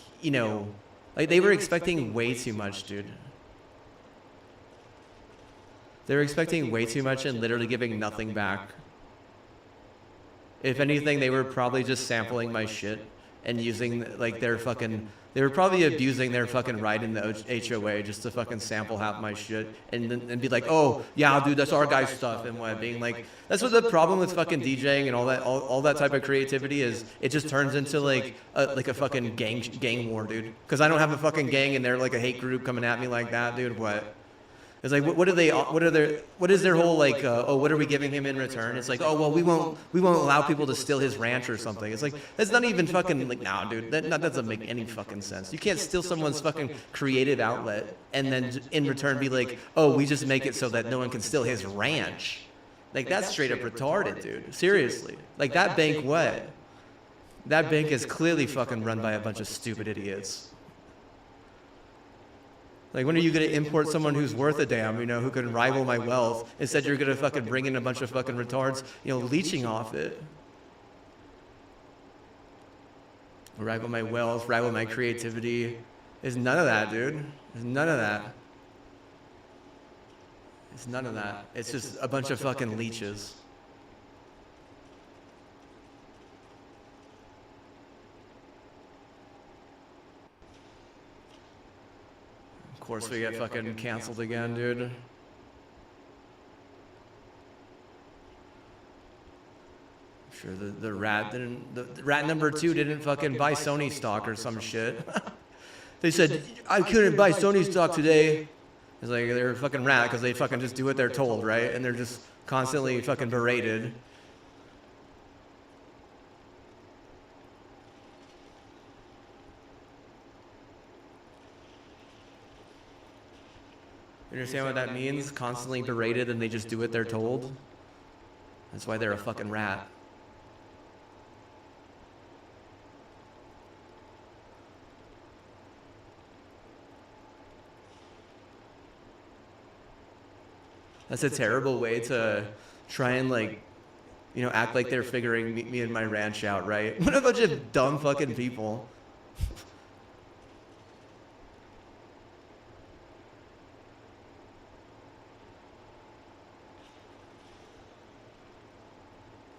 S1: like they were expecting way too much, dude. They were expecting way too much and literally giving nothing back. If anything, they were probably just sampling my shit and using like their fucking. They were probably abusing their fucking right in the HOA just to fucking sample half my shit and be like, oh yeah, dude, that's our guy's stuff, and what, being like, that's what the problem with fucking DJing and all that type of creativity is. It just turns into like a fucking gang war, dude. Because I don't have a fucking gang and they're like a hate group coming at me like that, dude. What? It's like, what is their whole like, oh, what are we giving him in return? It's like, oh, well, we won't allow people to steal his ranch or something. It's like, that's not even fucking, like, nah, dude, that doesn't make any fucking sense. You can't steal someone's fucking creative outlet and then in return be like, oh, we just make it so that no one can steal his ranch. Like, that's straight up retarded, dude. Seriously. Like, that bank, what? That bank is clearly fucking run by a bunch of stupid idiots. Like, when are you going to import someone who's worth a damn, who can rival my wealth? Instead, you're going to fucking bring in a bunch of fucking retards, leeching off it. Rival my wealth, rival my creativity. There's none of that, dude. There's none of that. It's none of that. It's just a bunch of fucking leeches. Of course we get fucking canceled again, dude. I'm sure the rat number 2 didn't fucking buy Sony stock or some shit. They said, I couldn't buy Sony stock today. It's like they're a fucking rat because they fucking just do what they're told, right? And they're just constantly fucking berated. You understand what that means? Constantly berated and they just do what they're told? That's why they're a fucking rat. That's a terrible way to try and like, act like they're figuring me and my ranch out, right? What a bunch of dumb fucking people.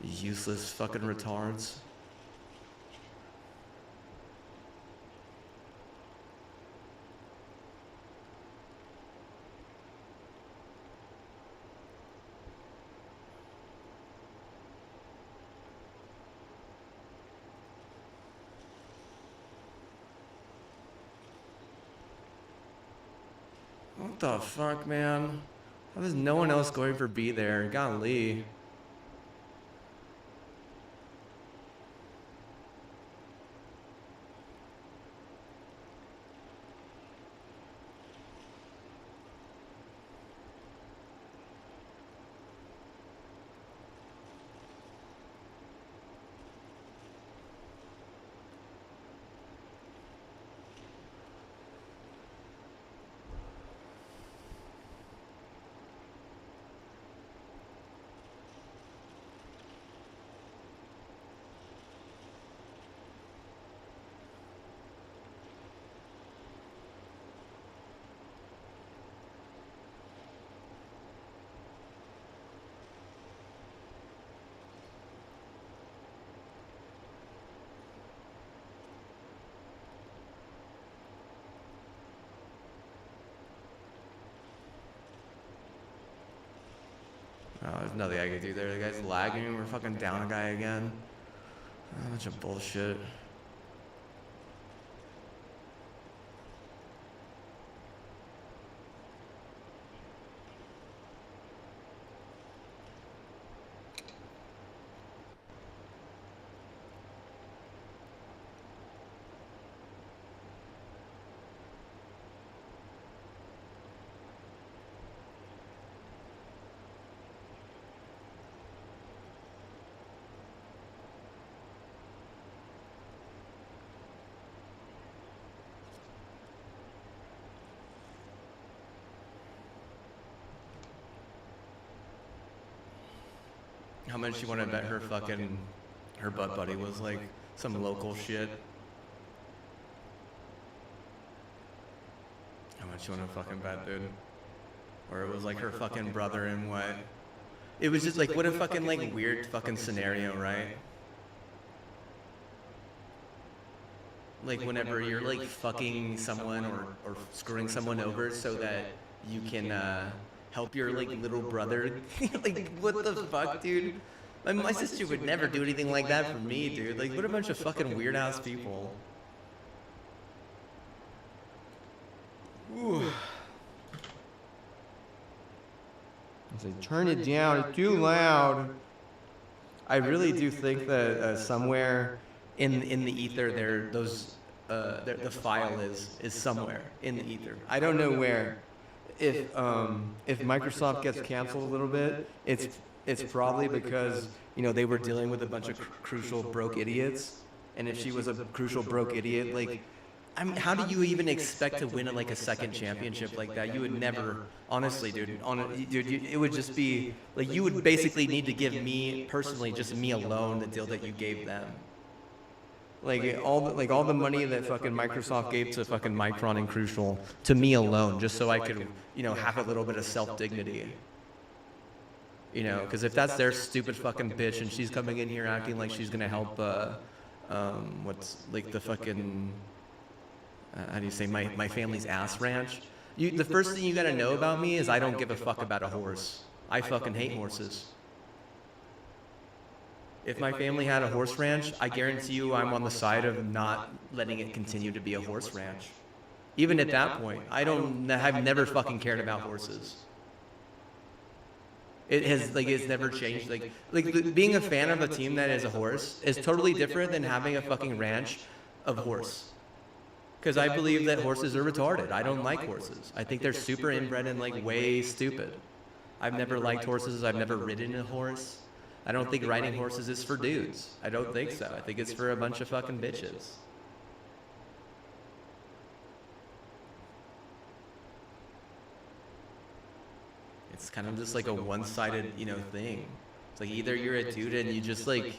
S1: Useless fucking retards. What the fuck, man? How is no one else going for B there? Golly. Oh, there's nothing I can do there. The guy's lagging. We're fucking down a guy again. A bunch of bullshit. how much you want to bet her butt buddy was like some local shit? How much you want to fucking bet, dude? Or it was like her fucking brother and what? It was just like, what a fucking like weird fucking scenario, right? Like whenever you're like fucking someone or screwing someone over so that you can help your like little brother. Like what the fuck, dude? My sister would never do anything like that for me, dude. Like what a bunch of fucking weird ass people. Ooh. I say, turn it down, it's too loud. I really do think that somewhere in the ether the file is somewhere in the ether. I don't know where. If Microsoft gets canceled a little bit, it's probably because they were dealing with a bunch of crucial broke idiots, and if she was a crucial broke idiot, like, I mean, how do you even expect to win like a second championship like that? You would never, honestly, dude. It would just be like you would basically need to give me personally, just me alone, the deal that you gave them. Like all the money that fucking Microsoft gave to fucking Micron and Crucial to me alone, just so I could have a little bit of self-dignity. Because if that's their stupid fucking bitch and she's coming in here acting like she's gonna help, what's like the fucking. How do you say, my family's ass ranch? The first thing you gotta know about me is I don't give a fuck about a horse. I fucking hate horses. If my family had a horse ranch, I guarantee you I'm on the side of not letting it continue to be a horse ranch. Even at that point, I've never fucking cared about horses. It's never changed. Like being a fan of a team that is a horse is totally different than having a fucking ranch of horse. Because I believe that horses are retarded. I don't like horses. I think they're super inbred and like way stupid. I've never liked horses. I've never ridden a horse. I don't think riding horses is for dudes. I don't think so. I think it's for a bunch of fucking bitches. It's kind of just like a one-sided, thing. It's like either you're a dude and you just like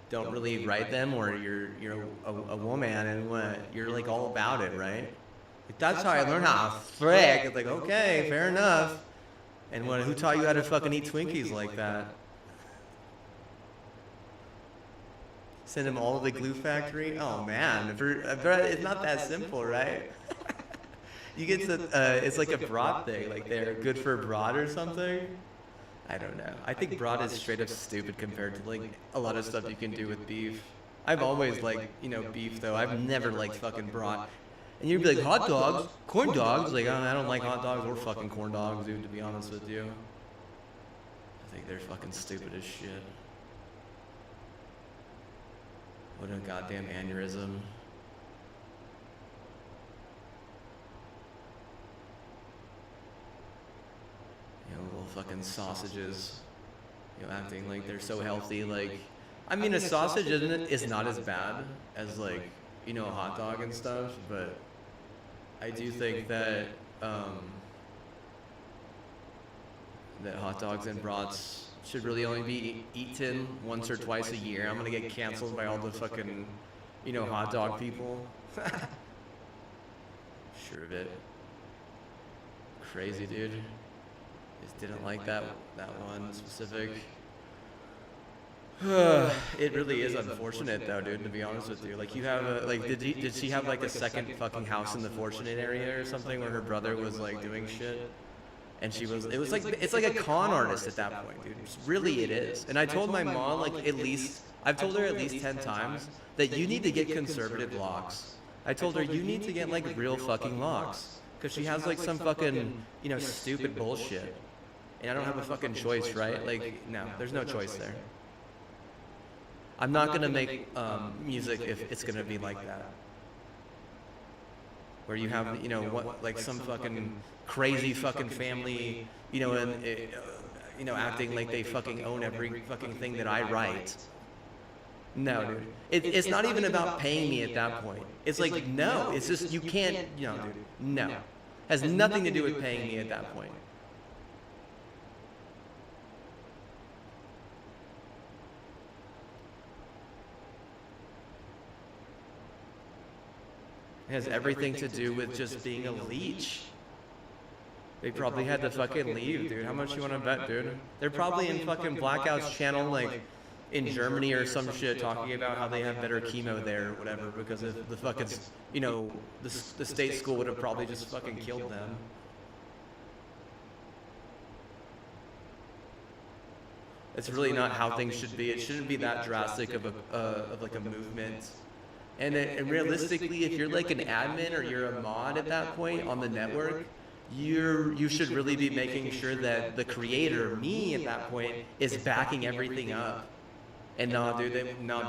S1: don't really ride them, or you're a woman and what you're like all about it, right? Like, that's how I learned how to frick. It's like, okay, fair enough. And who taught you how to fucking eat Twinkies like that? Send them all to the glue factory? Oh man, it's not that simple, right? You get to, it's like a broad thing, like they're good for broad or something. I don't know. I think broad is straight up stupid compared to like a lot of stuff you can do with beef. I've always liked, beef though. I've never liked fucking broad. And you'd be like, hot dogs, corn dogs. Like, I don't like hot dogs or fucking corn dogs, dude, to be honest with you. I think they're fucking stupid as shit. What a goddamn aneurysm. Little fucking sausages, acting like they're so healthy. Like, I mean, a sausage is not as bad as like, a hot dog and stuff, but I do think that that hot dogs and brats should really only be eaten once or twice a year. I'm gonna get canceled by all the fucking, hot dog people. Sure of it. Crazy, dude. Just didn't like that one specific. It really is unfortunate though, dude, to be honest with you. Like, you have did she have like a second fucking house in the Fortunate area or something where her brother was like doing shit? And it's like a con artist at that point, dude. Really it is. And I told my mom, like, I've told her at least 10 times that you need to get conservative locks. I told her you need to get like real fucking locks. Because she has like some fucking, stupid bullshit. And I don't have a fucking choice, right? Like, no, there's no choice there. I'm not gonna make music if it's gonna be like that. Where you have, like some fucking crazy fucking family, and, acting like they fucking own every fucking thing that I write. No, dude. It's not even about paying me at that point. It's like, no, it's just, you can't, dude, no. Has nothing to do with paying me at that point. It has everything to do with just being a leech. They probably had to fucking leave, dude. How much you want to bet, dude? They're probably in fucking Blackout's channel, like, in Germany or some shit, talking about how they have better chemo there or whatever, because if the fucking, you know, the state school would have probably just fucking killed them. It's really not how things should be. It shouldn't be that drastic of like a movement. And realistically, if you're like an admin or you're a mod at that point on the network, you should really be making sure that the creator, me at that point, is backing everything up. And no, dude,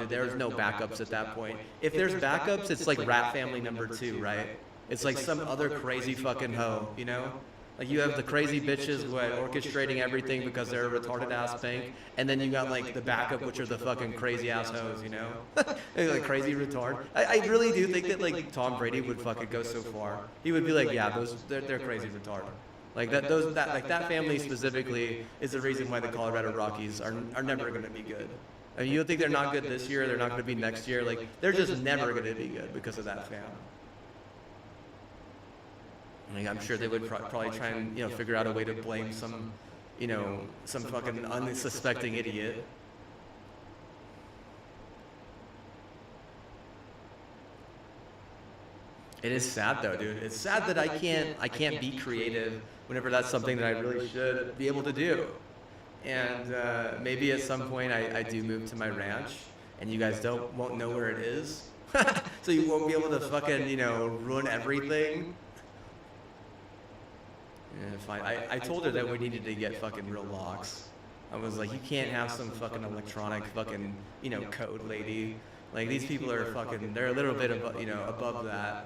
S1: there's no backups at that point. If there's backups, it's like Rat Family #2, right? It's like some other crazy fucking hoe, you know? Like you have the crazy bitches orchestrating everything because they're a retarded ass bank, and then you got like the backup, which are the fucking crazy ass hoes, you know? Like crazy retard. I really do think that like Tom Brady would fucking go so far. He would be like, yeah, they're crazy retard. Like that family specifically is the reason why the Colorado Rockies are never going to be good. I mean, you don't think they're not good this year? They're not going to be next year. Like they're just never going to be good because of that fam. Like, I'm sure they would probably try and, you know, figure out a way to blame some, you know, some fucking unsuspecting idiot. It is sad though, dude. It's sad that I can't be creative whenever that's something that I really should be able to do. And maybe at some point I do move to my ranch, and you guys won't know where it is, so you won't be able to fucking, you know, ruin everything. Yeah, fine. I told her that we needed to get fucking real locks. I was like, you can't have some fucking electronic fucking, you know, code lady. Like these people are fucking, they're a little bit above, you know, above that.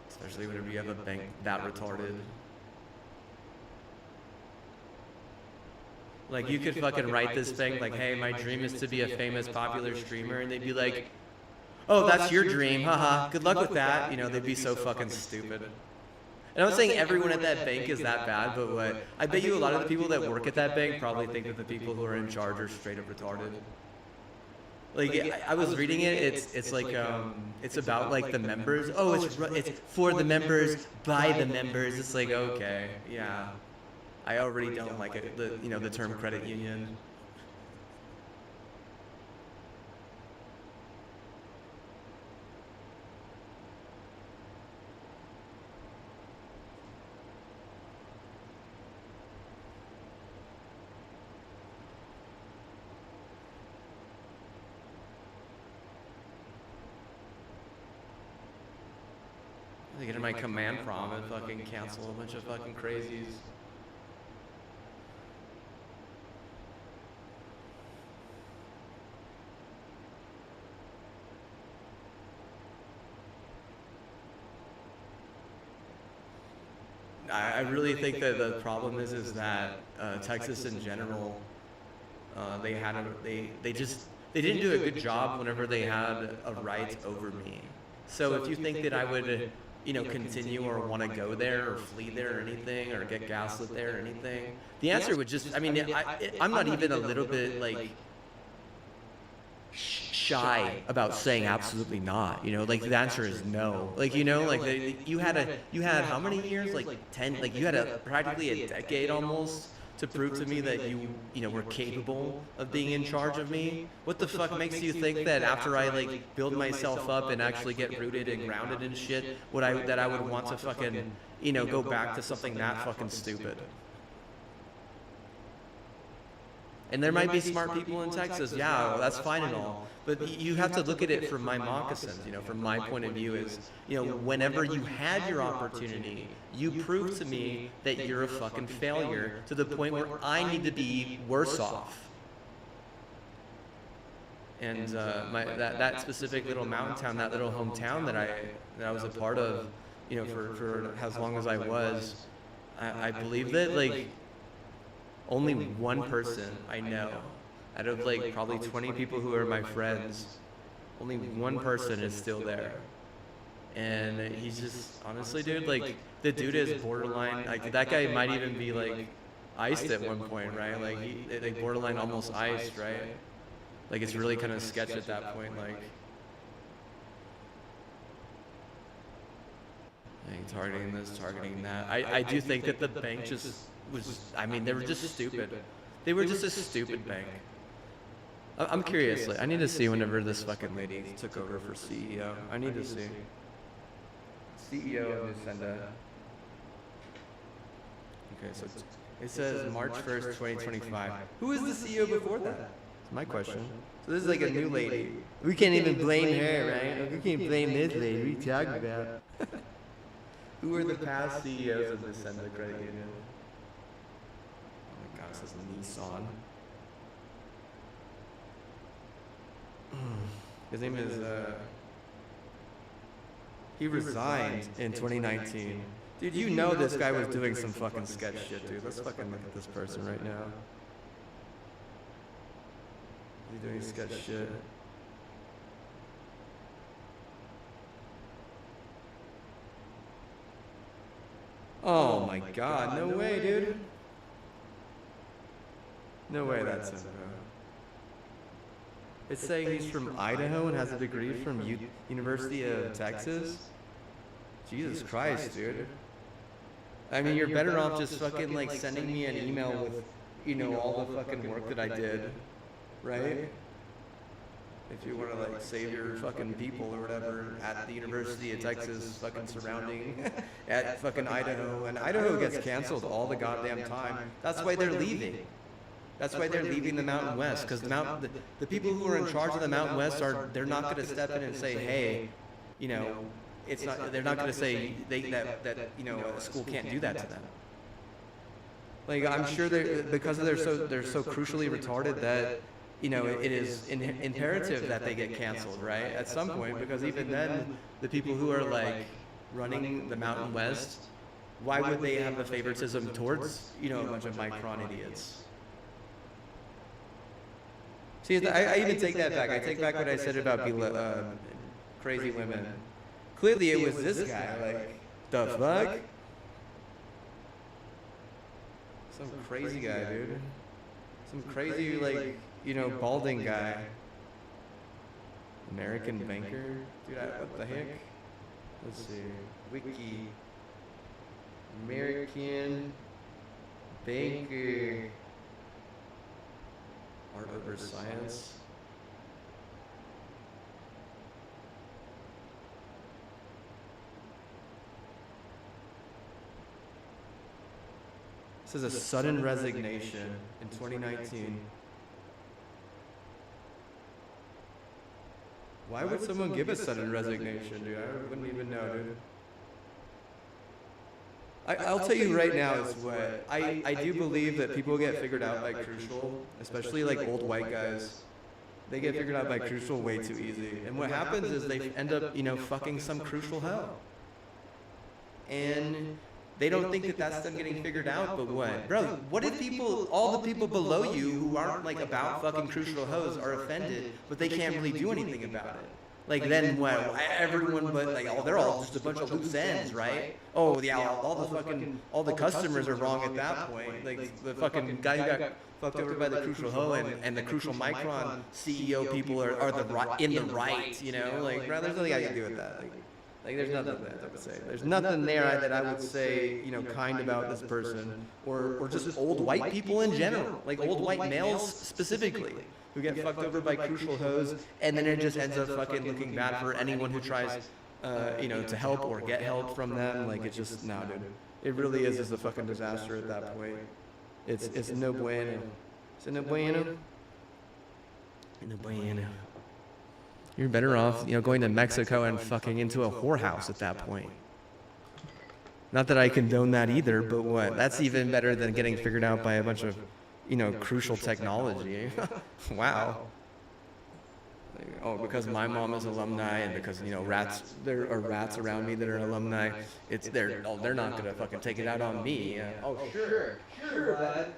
S1: Especially whenever you have a bank that retarded. Like you could fucking write this thing like, hey, my dream is to be a famous popular streamer, and they'd be like, oh, that's your dream, haha, good luck with that. You know, they'd be so fucking stupid. And I'm not saying everyone at that bank is that bad, but what I bet you a lot of the people that work at that bank probably think that the people who are in charge are straight up retarded. Like I was reading it, it's like it's about like the members. Oh, it's for the members, by the members. It's like, okay, yeah. I already don't like it, the term credit union. I get in my command prompt and fucking cancel a bunch of fucking crazies. I really think that the problem is that Texas in general, they didn't do a good job whenever they had a right over me. So if you think that I would, you know, continue or want to go there or flee there or anything or get gaslit there or anything, the answer would just, I mean, I'm not even a little bit like shy about saying absolutely not, you know, like the answer is no. Like, you know, like you had how many years? Like 10, like you had practically a decade almost to prove to me that you know, were capable of being in charge of me. What the fuck makes you think that after I like build myself up and actually get rooted and grounded and shit, that I would want to fucking, you know, go back to something that fucking stupid? And there might be smart people in Texas, yeah, well, that's fine and all. But you have to look at it from my moccasins, you know, from my point of view is, you know, whenever you had your opportunity, you proved to me that you're a fucking failure to the point where I need to be worse off. And that specific little mountain town, that little hometown that I was a part of, you know, for as long as I was, I believe that, like, only one person I know out of like probably 20 people who are my friends, only one person is still there. And he's just, honestly, dude, like the dude is borderline, like that guy might even be like iced at one point, right? Like like borderline almost iced, right? Like it's really kind of sketch at that point, like. targeting this, targeting that. I do think that the bank just was, I mean, they were just stupid. They were just a stupid bank. I'm curious. Like, I need to see whenever this fucking lady took over for CEO. I need to see. CEO of Nusenda. Okay, so it says March 1st, 2025. Who was the CEO before that? That's my question. So this is like a new lady. We can't even blame her, right? We can't blame this lady. What are you talking about? Who were the past CEOs of Nusenda Credit Union? Oh my god, it says Nissan. His name is, he resigned in 2019. Dude, you know this guy was doing some fucking sketch shit, dude. Let's fucking look at this person right now. He's doing sketch shit. Oh my god, no way, dude. No way that's him, bro. It's saying he's from Idaho and has a degree from University of Texas. Jesus Christ, dude. I mean, you're better off just fucking like sending me an email with, you know, all the fucking work that I did, right? If you want to like save your fucking people or whatever at the University of Texas, fucking surrounding, at fucking Idaho, and Idaho gets canceled all the goddamn time. That's why they're leaving. That's why they're leaving the Mountain West, because the people who are in charge of the Mountain West they're not going to step in and say, hey, you know, it's not. They're not going to say that you know a school can't do that to them. Like I'm sure because they're so crucially retarded that you know it is imperative that they get canceled, right? At some point, because even then the people who are like running the Mountain West, why would they have a favoritism towards you know a bunch of Micron idiots? See, I even take that back. I take back what I said about crazy women. Clearly, it was this guy. Like, the fuck? Some crazy guy, dude. Some crazy, like, you know, balding guy. American banker? Dude, what the heck? Let's see. Wiki. American banker. Art over science. This is a sudden resignation in 2019. Why would someone give a sudden resignation, dude? I wouldn't even know, dude. I'll tell you right now is what I do believe that people get figured out by Crucial, especially like old white guys. They get figured out by Crucial way too easy. And what happens is they end up, you know, fucking some Crucial hell. And they don't think that that's them getting figured out, but what? Bro, what if people, all the people below you who aren't like about fucking Crucial hoes are offended, but they can't really do anything about it? Like then what? Everyone but like oh they're all just a bunch of loose ends, right? Oh yeah, all the customers are wrong at that point. Like the fucking guy who got fucked over by the Crucial hoe and the Crucial Micron CEO people are in the right, you know? Like bro, there's nothing I can do with that. Like there's nothing that I would say. There's nothing there that I would say, you know, kind about this person or just old white people in general, like old white males specifically. Who get fucked over by Crucial hoes, and then it just ends up fucking looking bad for anyone who tries, you know, to help or get help from them. Like it's just no, dude. It really is just a fucking disaster at that point. It's no bueno. It's no bueno. No bueno. You're better off, you know, going to Mexico and fucking into a whorehouse at that point. Not that I condone that either, but what? That's even better than getting figured out by a bunch of you know, Crucial technology. Wow. Like, oh, because my mom is alumni, and because you know there are rats around me that are alumni. They're not gonna fucking take it out on me. Oh, sure, bud.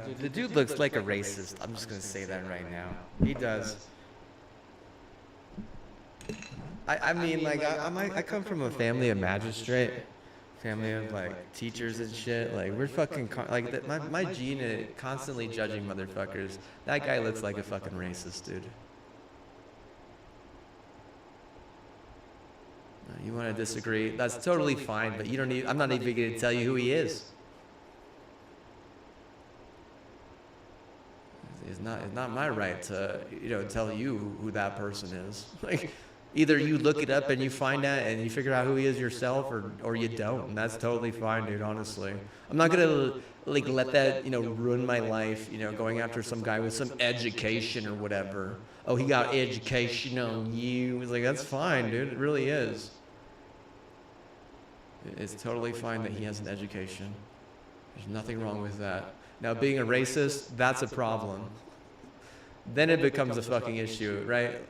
S1: dude, the dude looks like a racist. I'm just gonna say that right now. He does. I mean, like, I come from a family of magistrate, family of like teachers and shit. Like, we're fucking like my gene is constantly judging motherfuckers. That guy looks like a fucking racist, dude. You want to disagree? That's totally fine, but you don't need. I'm not even going to tell you who he is. It's not my right to tell you who that person is. Like, either you look it up and you find out and you figure out who he is yourself, or you don't, and that's totally fine, dude. Honestly, I'm not gonna like let that ruin my life. Going after some guy with some education or whatever. Oh, he got education on you. It's like, that's fine, dude. It really is. It's totally fine that he has an education. There's nothing wrong with that. Now, being a racist, that's a problem. Then it becomes a fucking issue, right?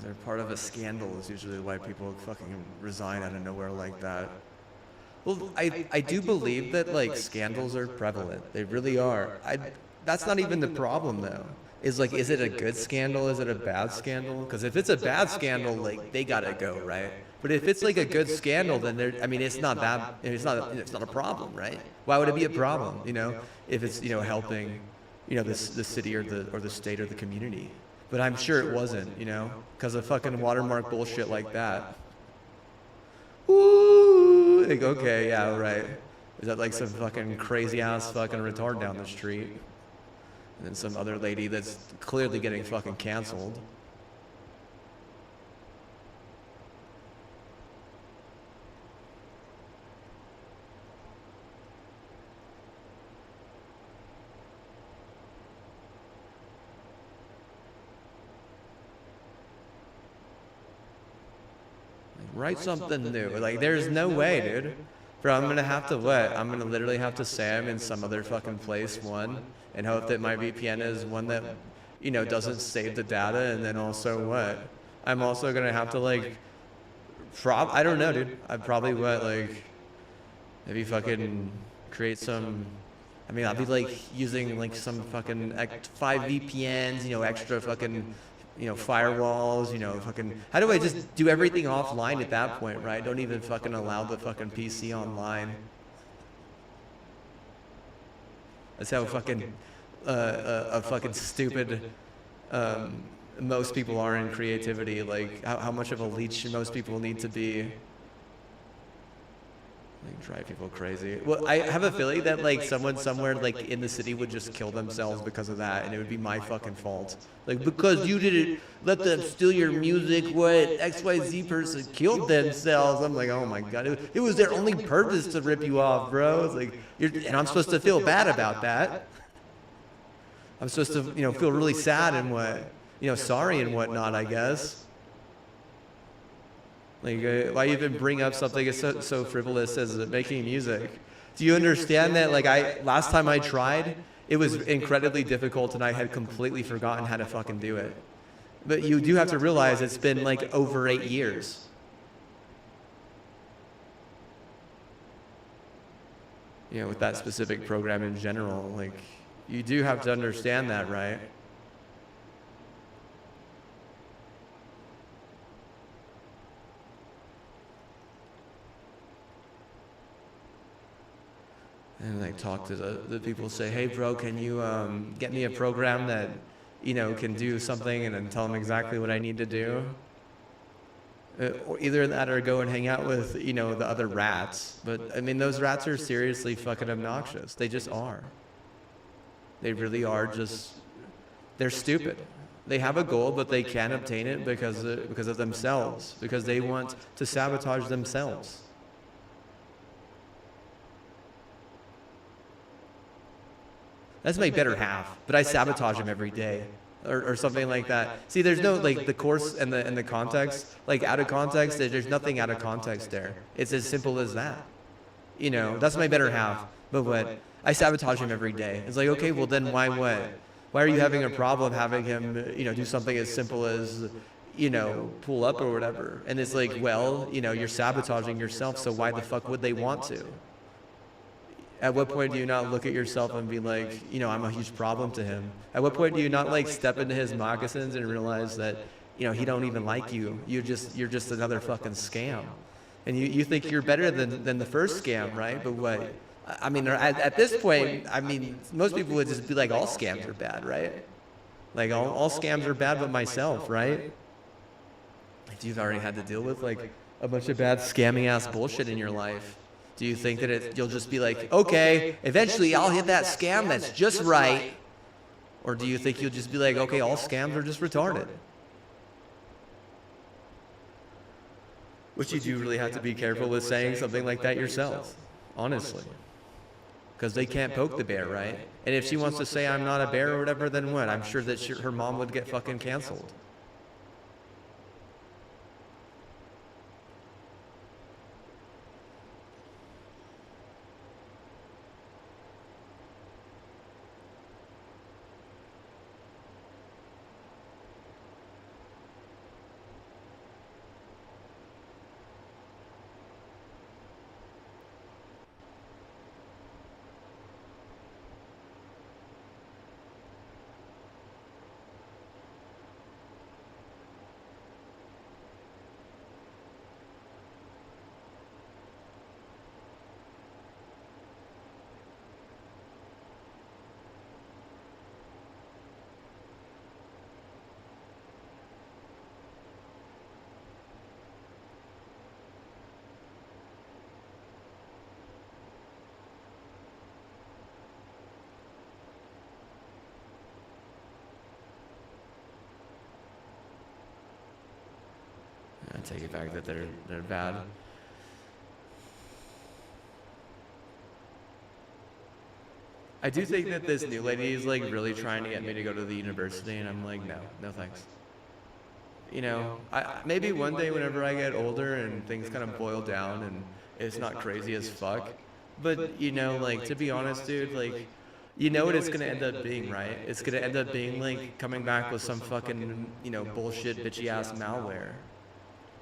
S1: They're part of a scandal is usually why people fucking resign out of nowhere like that. Well, I do believe that like scandals are prevalent. They really are. That's not even the problem though. Is it a good scandal? Is it a bad scandal? Because if it's a bad scandal, like, they gotta go, right? But if it's like a good scandal, then it's not that. It's not a problem, right? Why would it be a problem? If it's helping, the city or the state or the community. But I'm sure it wasn't, because of fucking watermark bullshit like that. Ooh, like, okay, yeah, right. Is that like some fucking crazy ass fucking retard down the street? And then some other lady that's clearly getting fucking canceled. Write something new. Like, there's no way, dude. Bro, I'm gonna have to what? I'm gonna literally have to say I'm in some other fucking place, and hope that my VPN is one that, doesn't save the data, and then also what? I'm also gonna have to like, I don't know, dude. I'd probably maybe fucking create some. I mean, I'll be like using like some fucking 5 VPNs, extra fucking, firewalls, fucking. How do I just do everything offline at that point, right? Don't even fucking allow the fucking PC online. That's how fucking a fucking stupid most people are in creativity. Like how much of a leech most people need to be. Like, drive people crazy. Well, I have a feeling that like someone somewhere like in the city would just kill themselves because of that, and it would be my fucking fault. Like, because you didn't let them steal your music, what XYZ person killed themselves. I'm like, oh my god, it was their only purpose to rip you off, bro. It's like, and I'm supposed to feel bad about that. I'm supposed to, feel really sad and sorry and whatnot, I guess. Like, why even bring up something as so frivolous as making music? Do you understand that? Like, last time I tried, it was incredibly difficult, and I had completely forgotten how to fucking do it. But you do have to realize it's been like over 8 years. With that specific program in general, like, you do have to understand that, right? and like talk to the people, say, hey bro, can you get me a program that, you know, can do something, and then tell them exactly what I need to do. Or either that or go and hang out with, you know, the other rats. But I mean, those rats are seriously fucking obnoxious. They just are. They really are just, they're stupid. They have a goal, but they can't obtain it because of themselves, because they want to sabotage themselves. That's my better half, but I sabotage him every day. Or something like that. See, there's no, like, the course and the context, like, out of context, there's nothing out of context there. It's as simple as that. You know, that's my better half. But what? I sabotage him every day. It's like, okay, well then why what? Why are you having a problem having him, you know, do something as simple as, you know, pull up or whatever? And it's like, well, you know, you're sabotaging yourself, so why the fuck would they want to? At what point do you not look at yourself and be like, you know, I'm a huge problem to him? At what point do you not, like, step into his moccasins and realize that, you know, he don't even like you? You're just another fucking scam. And you think you're better than the first scam, right? But what? I mean, at this point, I mean, most people would just be like, all scams are bad, right? Like, all scams are bad but myself, right? If you've already had to deal with, like, a bunch of bad scamming ass bullshit in your life, do you think that you'll just be like, okay, eventually I'll hit that scam that's just right? Or do you think you'll just be like, okay, all scams are just retarded? Which you do really have to be careful with saying something like that yourself, honestly. Because they can't poke the bear, right? And if she wants to say I'm not a bear or whatever, then what? I'm sure that her mom would get fucking canceled. I take it back that they're bad. I do think that this new lady is like really trying to get me to go to the university, and I'm like, no thanks. You know, maybe one day whenever I get older and things kind of boil down and it's not crazy as fuck. But you know, like, to be honest, dude, like, you know what it's gonna end up being, right? It's gonna end up being like coming back with some fucking, you know, bullshit bitchy ass malware.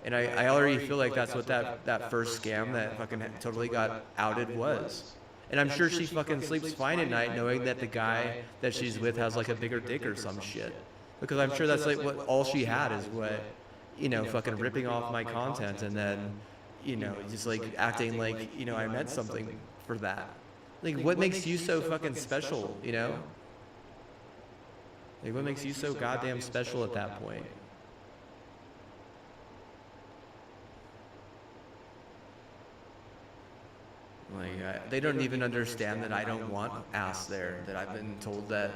S1: And I already feel like that's what that first scam that fucking totally got outed was. And I'm sure she fucking sleeps fine at night knowing that the guy that she's with has like a bigger dick or some shit. Because I'm sure that's like what all she had is what, you know, fucking ripping off my content and then, you know, just like acting like, you know, I meant something for that. Like, what makes you so fucking special, you know? Like, what makes you so goddamn special at that point? Like, they don't even understand that I don't want ass there, that I've been told that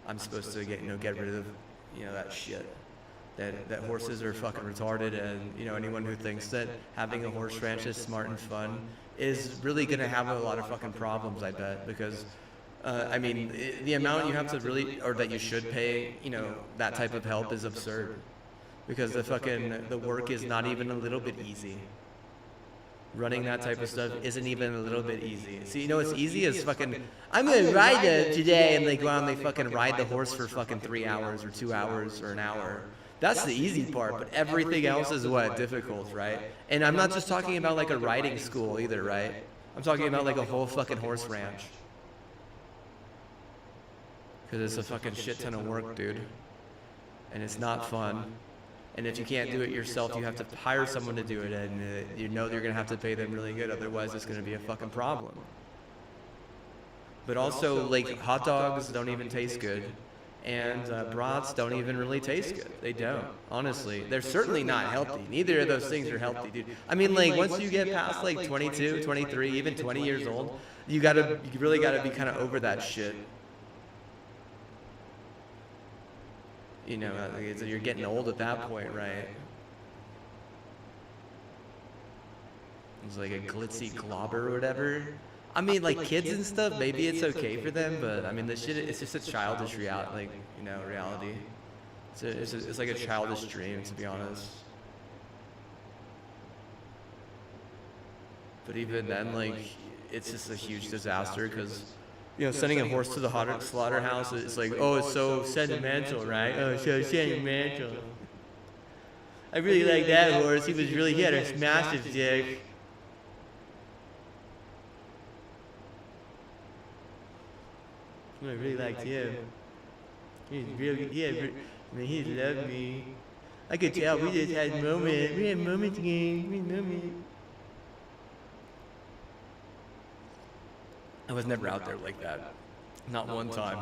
S1: I'm supposed to get rid of, you know, that shit. That horses are fucking retarded, and, you know, anyone who thinks that having a horse ranch is smart and fun is really gonna have a lot of fucking problems, I bet, because, I mean, the amount you have to really, or that you should pay, you know, that type of help is absurd. Because the work is not even a little bit easy. Running that type of stuff isn't even a little bit easy. See, you know what's easy is fucking, I'm gonna ride it today, and they go out and they fucking ride the horse for fucking 3 hours or 2 hours or an hour. That's the easy part, but everything else is what? Difficult, right? And I'm not just talking about like a riding school either, right? I'm talking about like a whole fucking horse ranch. Because it's a fucking shit ton of work, dude. And it's not fun. And if you can't do it yourself, you have to hire someone to do it, and you know you're going to have to pay them really good, otherwise it's going to be a fucking problem. But also, like, hot dogs don't even taste good, and brats don't even really taste good. They don't, honestly. They're certainly not healthy. Neither of those things are healthy, dude. I mean, like, once you get past like 22, 23, even 20 years old, you really gotta be kind of over that shit. You know, you're getting old at that point, right? It's like a glitzy clobber or whatever. I mean, like kids and stuff, maybe it's okay for them, but I mean, this shit, it's just a childish reality, like, you know, reality. It's like a childish dream, to be honest. But even then, like, it's just a huge disaster because, you know, sending a horse to the slaughterhouse, it's like, oh, it's so sentimental, right? Oh, so sentimental. I really like that horse. He had a massive dick. I really liked him. He loved me. I could tell we just had moments. We had moments again. I was never out there like that. Not one time.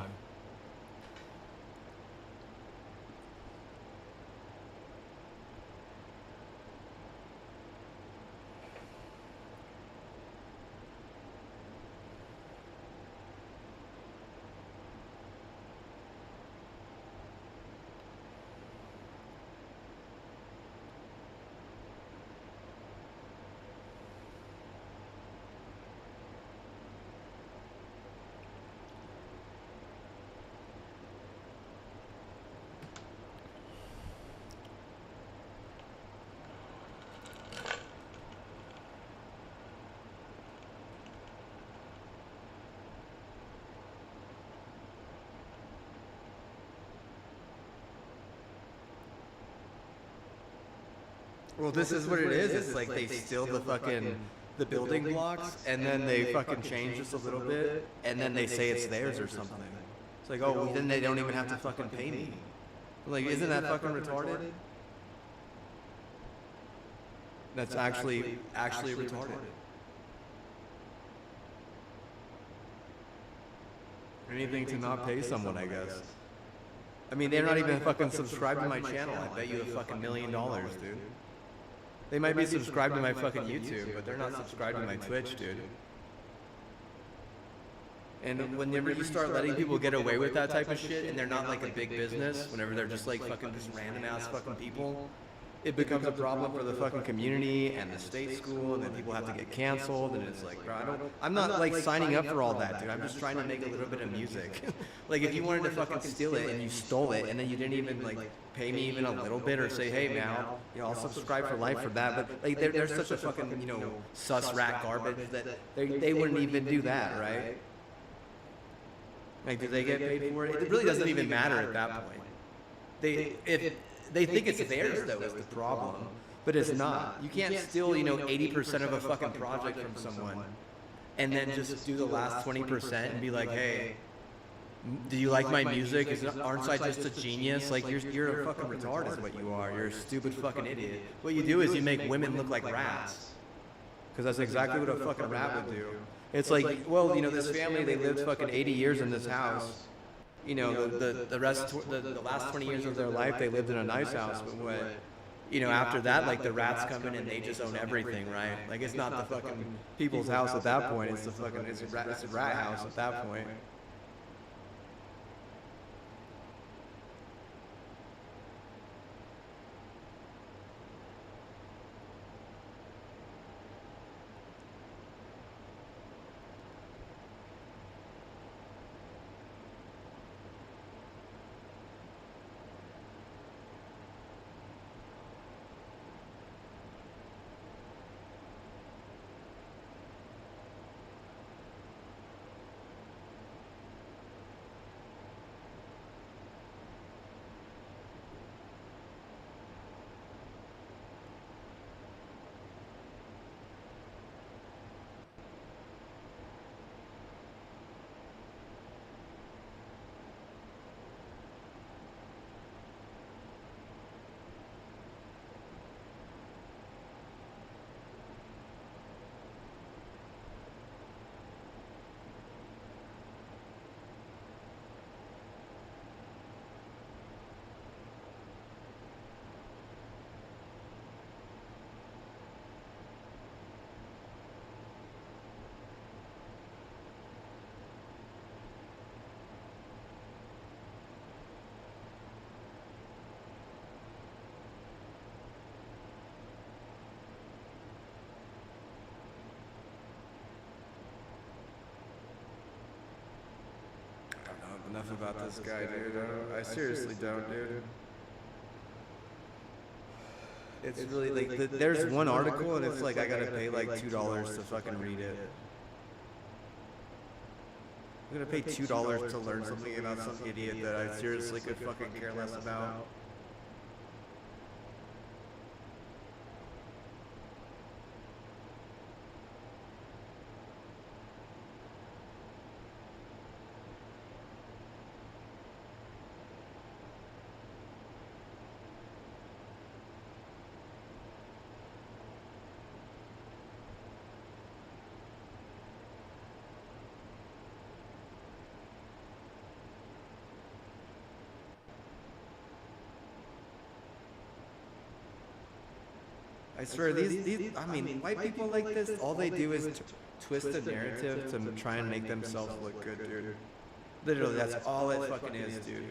S1: Well, this is what it is. It's like they steal the building blocks, and then they fucking change just a little bit, and then they say it's theirs or something. It's like, oh, well, then they don't even have to fucking pay me. Like, isn't that fucking retarded? That's actually retarded. Anything to not pay someone, I guess. I mean, they're not even fucking subscribed to my channel. I bet you a fucking $1 million, dude. They might be subscribed to my fucking YouTube, but they're not subscribed to my Twitch, dude. And whenever you start letting people get away with that type of shit, and they're not like a big business, whenever they're just like fucking just random ass fucking people, it becomes a problem for the fucking community and the state school, and then people have to get canceled, and it's like, bro, I'm not like signing up for all that, dude. I'm just trying to make a little bit of music. Like, if you wanted to fucking steal it and you stole it, and then you didn't even like pay me even a little bit, or say, hey, man, you know, I'll subscribe for life for that, but like they're such a fucking, you know, sus rat garbage that they wouldn't even do that, right? Like, do they get paid for it? It really doesn't even matter at that point. They think it's theirs, though, is the problem. But it's not. You can't steal, you know, 80% of a fucking project from someone and then just do the last 20% and be like, hey, do you like my music? Aren't I just a genius? Like, you're a fucking retard is what you are. You're a stupid fucking idiot. What you do is you make women look like rats. Because that's exactly what a fucking rat would do. It's like, well, you know, this family, they lived fucking 80 years in this house. You know, the last 20 years of their life, they lived in a nice house, but what, you know, after that, like, the rats come in and they just own everything, right? Like, it's not the fucking people's house at that point, it's a rat house at that point. Enough about this guy, dude. I seriously don't, dude. It's really like there's one article and it's like I gotta pay like $2 to fucking read it. I'm gonna pay $2 to learn something about some idiot that I seriously could fucking care less about. I swear, I mean, white people like this, all they do is twist the narrative to try and make themselves look good, dude. Literally, that's all it fucking is, dude.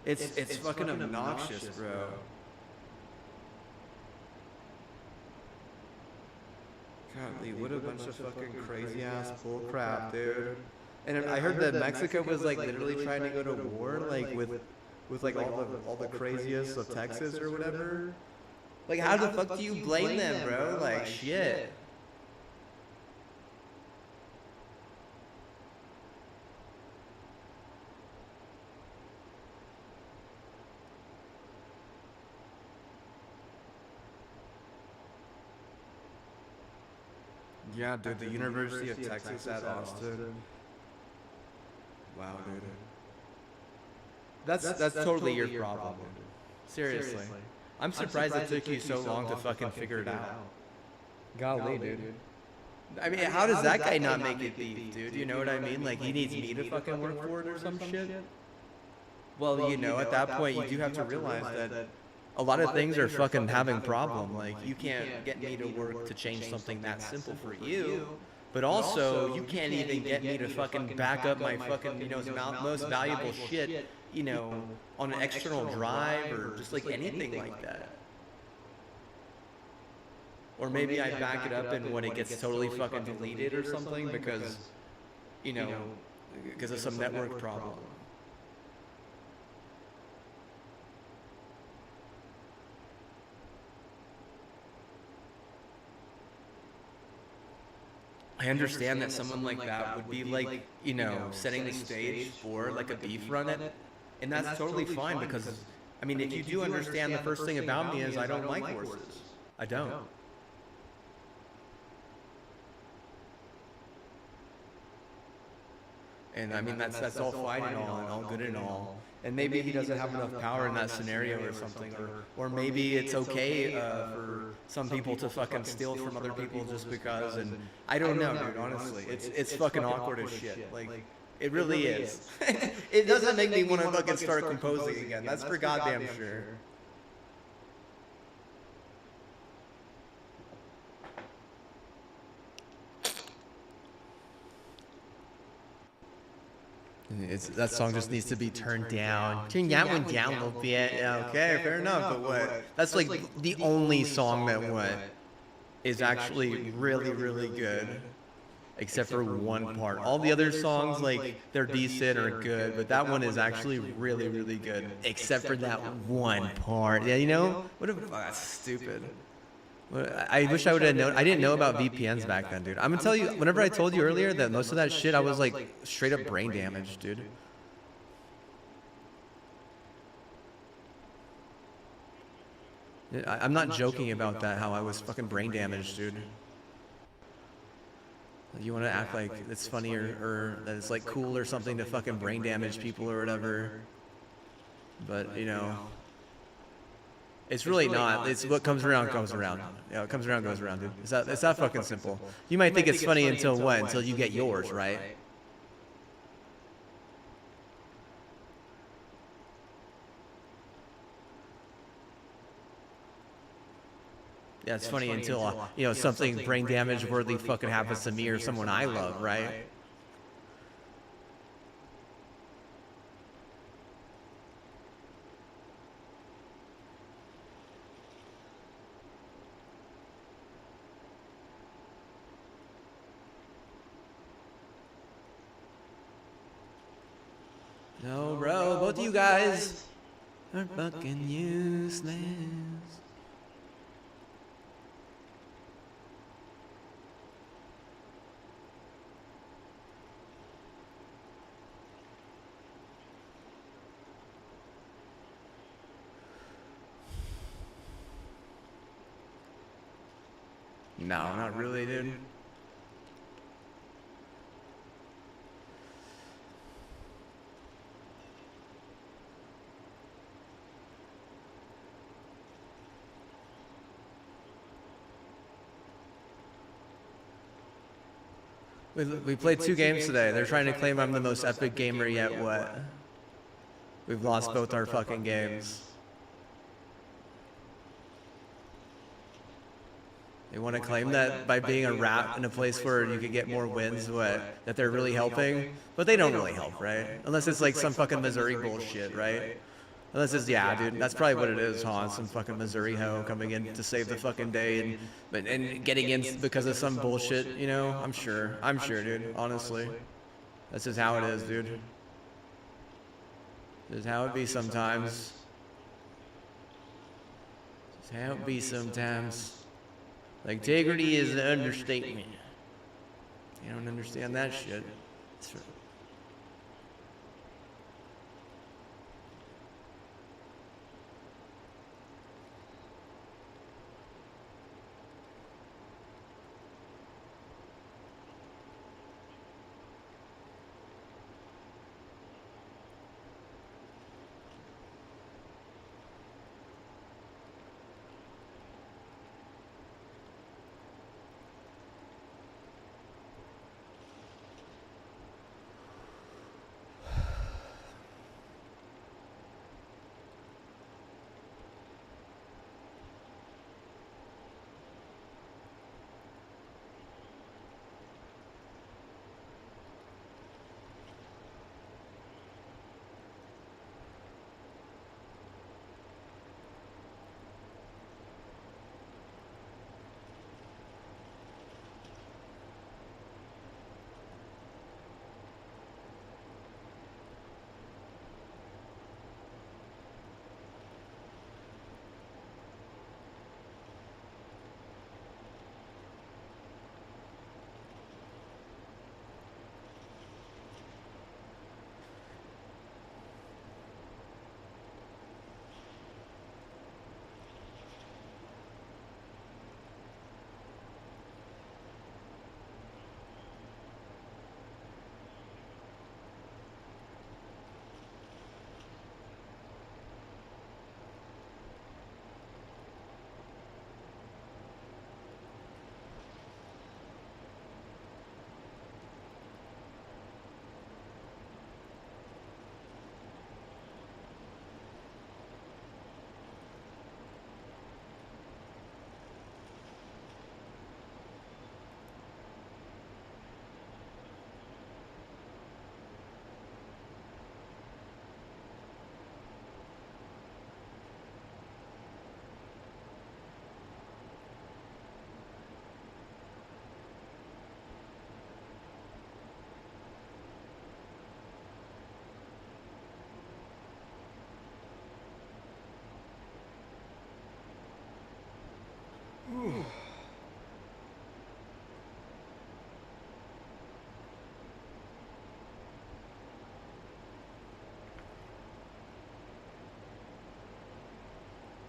S1: It's fucking obnoxious, bro. Golly, what a bunch of fucking crazy ass bull crap, dude. And I heard that Mexico was like literally trying to go to war, like with like all the craziest of Texas or whatever. Like, how the fuck do you blame them, bro? Like, shit. Yeah, dude, the University of Texas at Austin. Wow, dude. That's totally your problem, dude. Seriously. I'm surprised it took you so long to fucking figure it out. Golly, dude. I mean, how does that guy not make it beef, dude? You know what I mean? Like, he needs me to fucking work for it or some shit? Well, you know, at that point, you do have to realize that a lot of things are fucking having problem. Like, you can't get me to work to change something that simple for you. But also, you can't even get me to fucking back up my fucking, you know, most valuable shit, you know, on an external drive or just like anything like that. Or maybe I back it up and when it gets totally fucking deleted or something because, you know, because of some network problem. I understand that someone like that would be like, you know, setting the stage for like a beef run at it. And that's totally fine because, I mean, if you do understand the first thing about me is I don't like horses. I don't. And I mean, that's all fine and all good and all. And maybe he doesn't have enough power in that scenario or something. Or maybe it's okay for some people to fucking steal from other people just because. And I don't know, dude, honestly. It's fucking awkward as shit. Like, it really is. It doesn't make me want to fucking start composing again. That's for goddamn sure. That song just needs to be turned down. Turn that one down a little bit. Okay, fair enough. But what? That's like the only song that what is actually really, really good. Except for one part. All the other songs, like, they're decent or good, but that one is actually really, really good. Except for that one part. Yeah, you know? What a, that's stupid. I wish I would have known. I didn't know about VPNs back then, dude. I'm gonna tell you, whenever I told you earlier that most of that shit, I was like straight up brain damaged, dude. I'm not joking about that, how I was fucking brain damaged, dude. You want to act like it's funny or that it's like cool or something to fucking brain damage people or whatever. But, you know, it's really not. It's what comes around comes around. Yeah, what comes around goes around, dude. It's that fucking simple. You might think it's funny until what? Until you get yours, right? Yeah, it's funny until, you know, something brain damage worthy fucking happens to me or someone I love, right? No, bro, both of you guys are fucking useless. No, not really, dude. We played 2 games today. They're trying to claim I'm the most epic gamer yet. What? We've lost both our fucking games. They want to claim that by being a rat in a place where you could get more wins, what? That they're really helping? But they don't really help, right? Unless it's like some fucking Missouri bullshit, right? Unless it's, yeah, dude, that's probably what it is, huh? Some fucking Missouri hoe coming in to save the fucking day and getting in because of some bullshit, you know? I'm sure, dude, honestly. That's just how it is, dude. This is how it be sometimes. This is how it be sometimes. Like, integrity is an understatement. You don't understand that shit. It's true.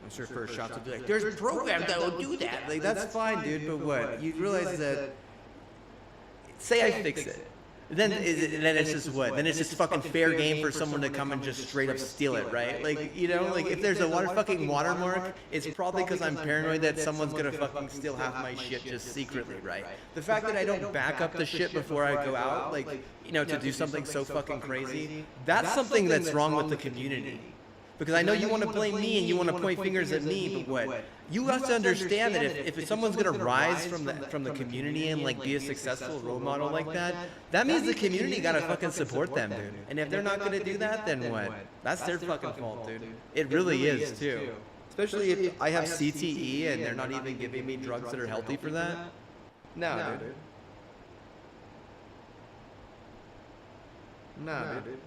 S1: I'm sure first shots would be like, there's programs that will do that. Like, that's fine, dude, but what? You realize that, say I fix it. Then it's just what? Then it's just fucking fair game for someone to come and just straight up steal it, right? Like, you know, like if there's a fucking watermark, it's probably because I'm paranoid that someone's gonna fucking steal half my shit just secretly, right? The fact that I don't back up the shit before I go out, like, you know, to do something so fucking crazy, that's something that's wrong with the community. Because I know you want to blame me and you want to point fingers at me, but what? You have to understand that if someone's gonna rise from the community and like be a successful role model like that, that means the community gotta fucking support them, dude. And if they're not gonna do that, then what? That's their fucking fault, dude. It really is too. Especially if I have CTE and they're not even giving me drugs that are healthy for that. No, dude. No, dude.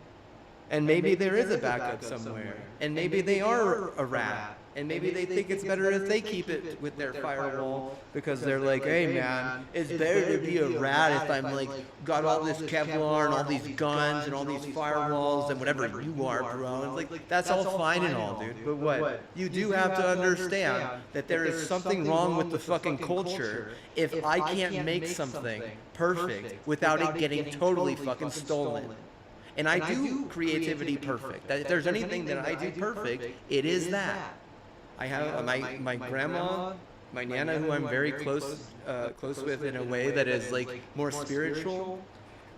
S1: And maybe there is a backup somewhere. And maybe they are a rat. And maybe they think it's better if they keep it with their firewall because they're like, hey man, it's better to be a rat if I'm like got all this Kevlar and all these guns and all these firewalls and whatever you are, bro. It's like that's all fine and all, dude. But what? You do have to understand that there is something wrong with the fucking culture if I can't make something perfect without it getting totally fucking stolen. And I do creativity perfect. If there's anything that I do perfect, it is that. I have my grandma, my nana, who I'm very close with in a way that is like more spiritual.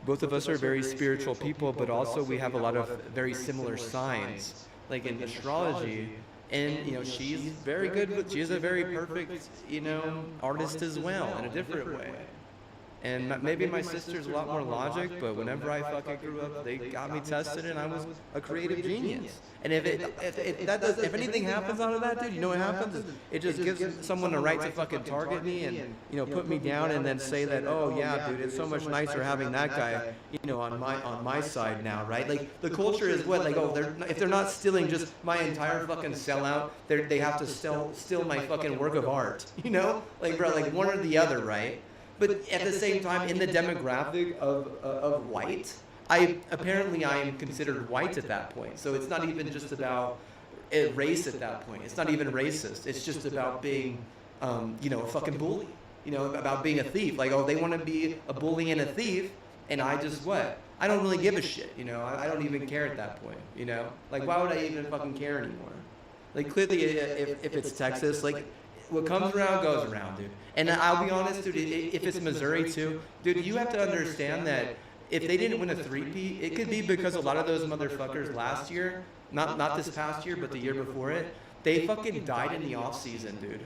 S1: Both of us are very spiritual people, but also we have a lot of very similar signs, like in astrology. And she's very good, but she's a very perfect artist as well in a different way. And maybe my sister's a lot more logic, but whenever I fucking grew up, they got me tested, and I was a creative genius. And if anything happens out of that, dude, you know what happens? It just gives someone the right to fucking target me and put me down, and then say that, oh yeah, dude, it's so much nicer having that guy, on my side now, right? Like the culture is what, like, oh, if they're not stealing just my entire fucking sellout, they have to steal my fucking work of art, like bro, like one or the other, right? But at the same time, in the demographic of white, I am considered white at that point. So it's not even just about race at that point. It's not even racist. It's just about being, a fucking bully. About being a thief. Like, oh, they want to be a bully and a thief, and I just what? I don't really give a shit. I don't even care at that point. Like, why would I even fucking care anymore? Like, clearly, if it's Texas, like, what comes around goes around, dude. And I'll be honest, dude, if it's Missouri too, dude, you have to understand that if they didn't win a three-peat, it could be because a lot of those motherfuckers last year, not this past year, but the year before it, they fucking died in the off-season, dude.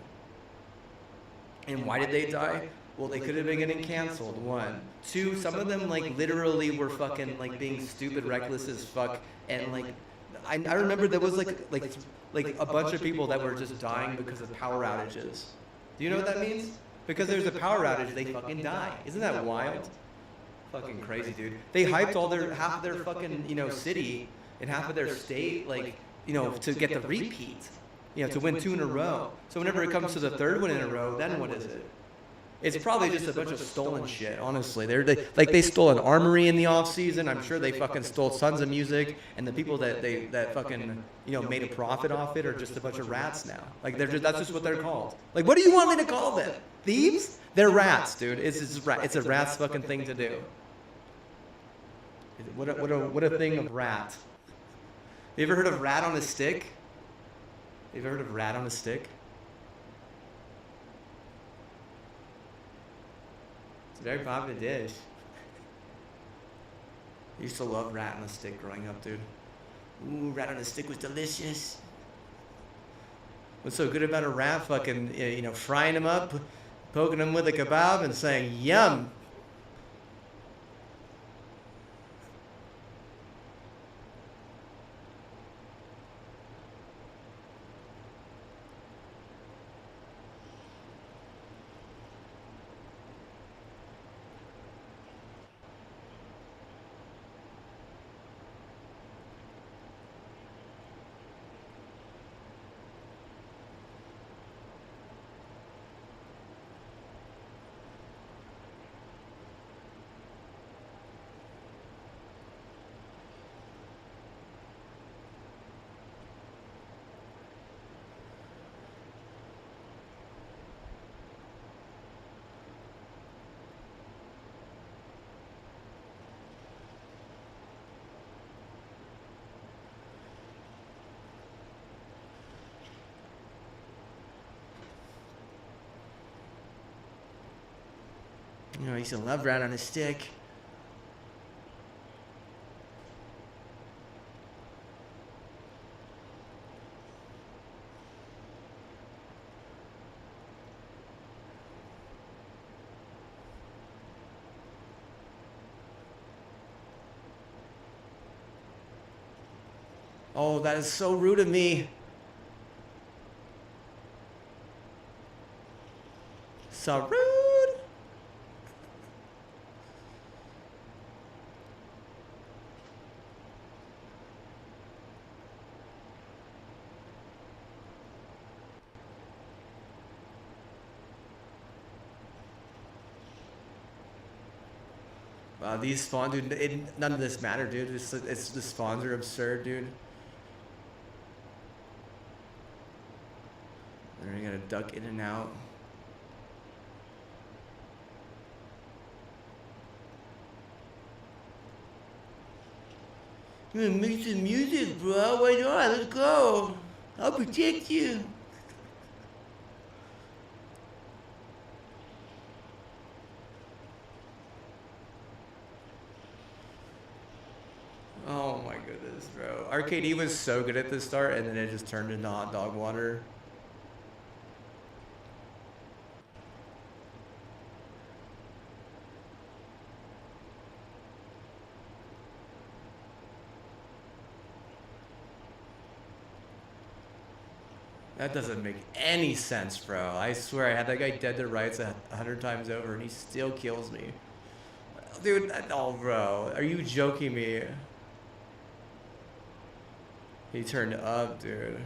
S1: And why did they die? Well, they could have been getting canceled, one. Two, some of them, like, literally were fucking, like, being stupid, reckless as fuck, and, like, I remember there was like a bunch of people that were just dying because of power outages. Do you know what that means? Because there's a power outage, they fucking die. Isn't that wild? Fucking crazy, dude. They hyped half of their fucking city and half of their state, like, to get the repeat, to win 2 in a row. So whenever it comes to the third one in a row, then what is it? It's probably just a bunch of stolen shit, honestly. They stole an armory in the off season. I'm sure they fucking stole tons of music, and the people that fucking made a profit off it are just a bunch of rats now. Like that's just what they're called. Like, what do you want me to call them? Thieves? They're rats, dude. It's a rat's fucking thing to do. What a thing of rat. You ever heard of rat on a stick? You ever heard of rat on a stick? It's a very popular dish. I used to love rat on a stick growing up, dude. Ooh, rat on a stick was delicious. What's so good about a rat? Fucking, frying them up, poking them with a kebab and saying, yum. I used to love rat on a stick. Oh, that is so rude of me. So rude. These spawns, dude, none of this matter, dude. It's the spawns are absurd, dude. They're gonna duck in and out. I'm gonna make some music, bro. Why not? Let's go. I'll protect you. Oh my goodness, bro. RKD was so good at the start, and then it just turned into hot dog water. That doesn't make any sense, bro. I swear I had that guy dead to rights 100 times over, and he still kills me. Dude, oh, bro. Are you joking me? He turned up, dude.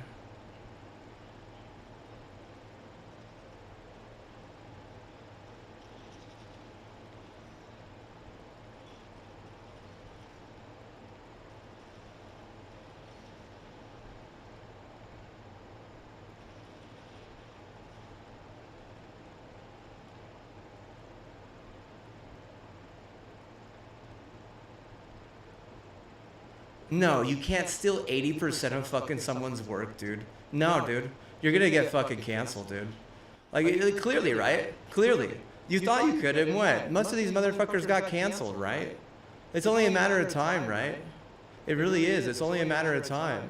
S1: No, you can't steal 80% of fucking someone's work, dude. No, dude. You're gonna get fucking canceled, dude. Like, clearly, right? Clearly. You thought you could, and what? Most of these motherfuckers got canceled, right? It's only a matter of time, right? It really is. It's only a matter of time.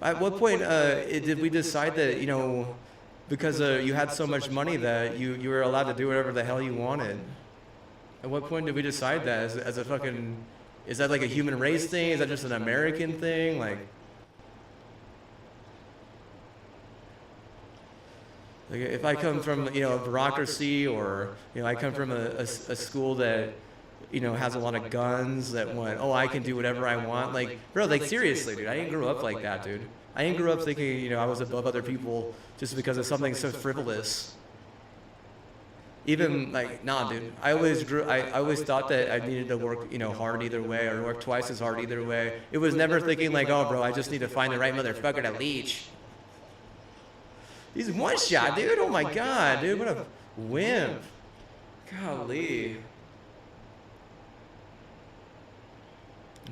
S1: At what point did we decide that, you know, because you had so much money that you were allowed to do whatever the hell you wanted? At what point did we decide that as a fucking, is that like a human race thing? Is that just an American thing? Like if I come from, you know, a bureaucracy, or, you know, I come from a school that, you know, has a lot of guns that went, oh, I can do whatever I want. Like, bro, like seriously, dude, I didn't grow up like that, dude. I didn't grow up thinking, you know, I was above other people just because of something so frivolous. Even like, nah, dude. I always thought that I needed to work, you know, hard either way, or work twice as hard either way. It was never thinking like, oh, bro, I just need to find the right motherfucker to leech. He's one shot, dude. Oh my god, dude. What a wimp. Golly.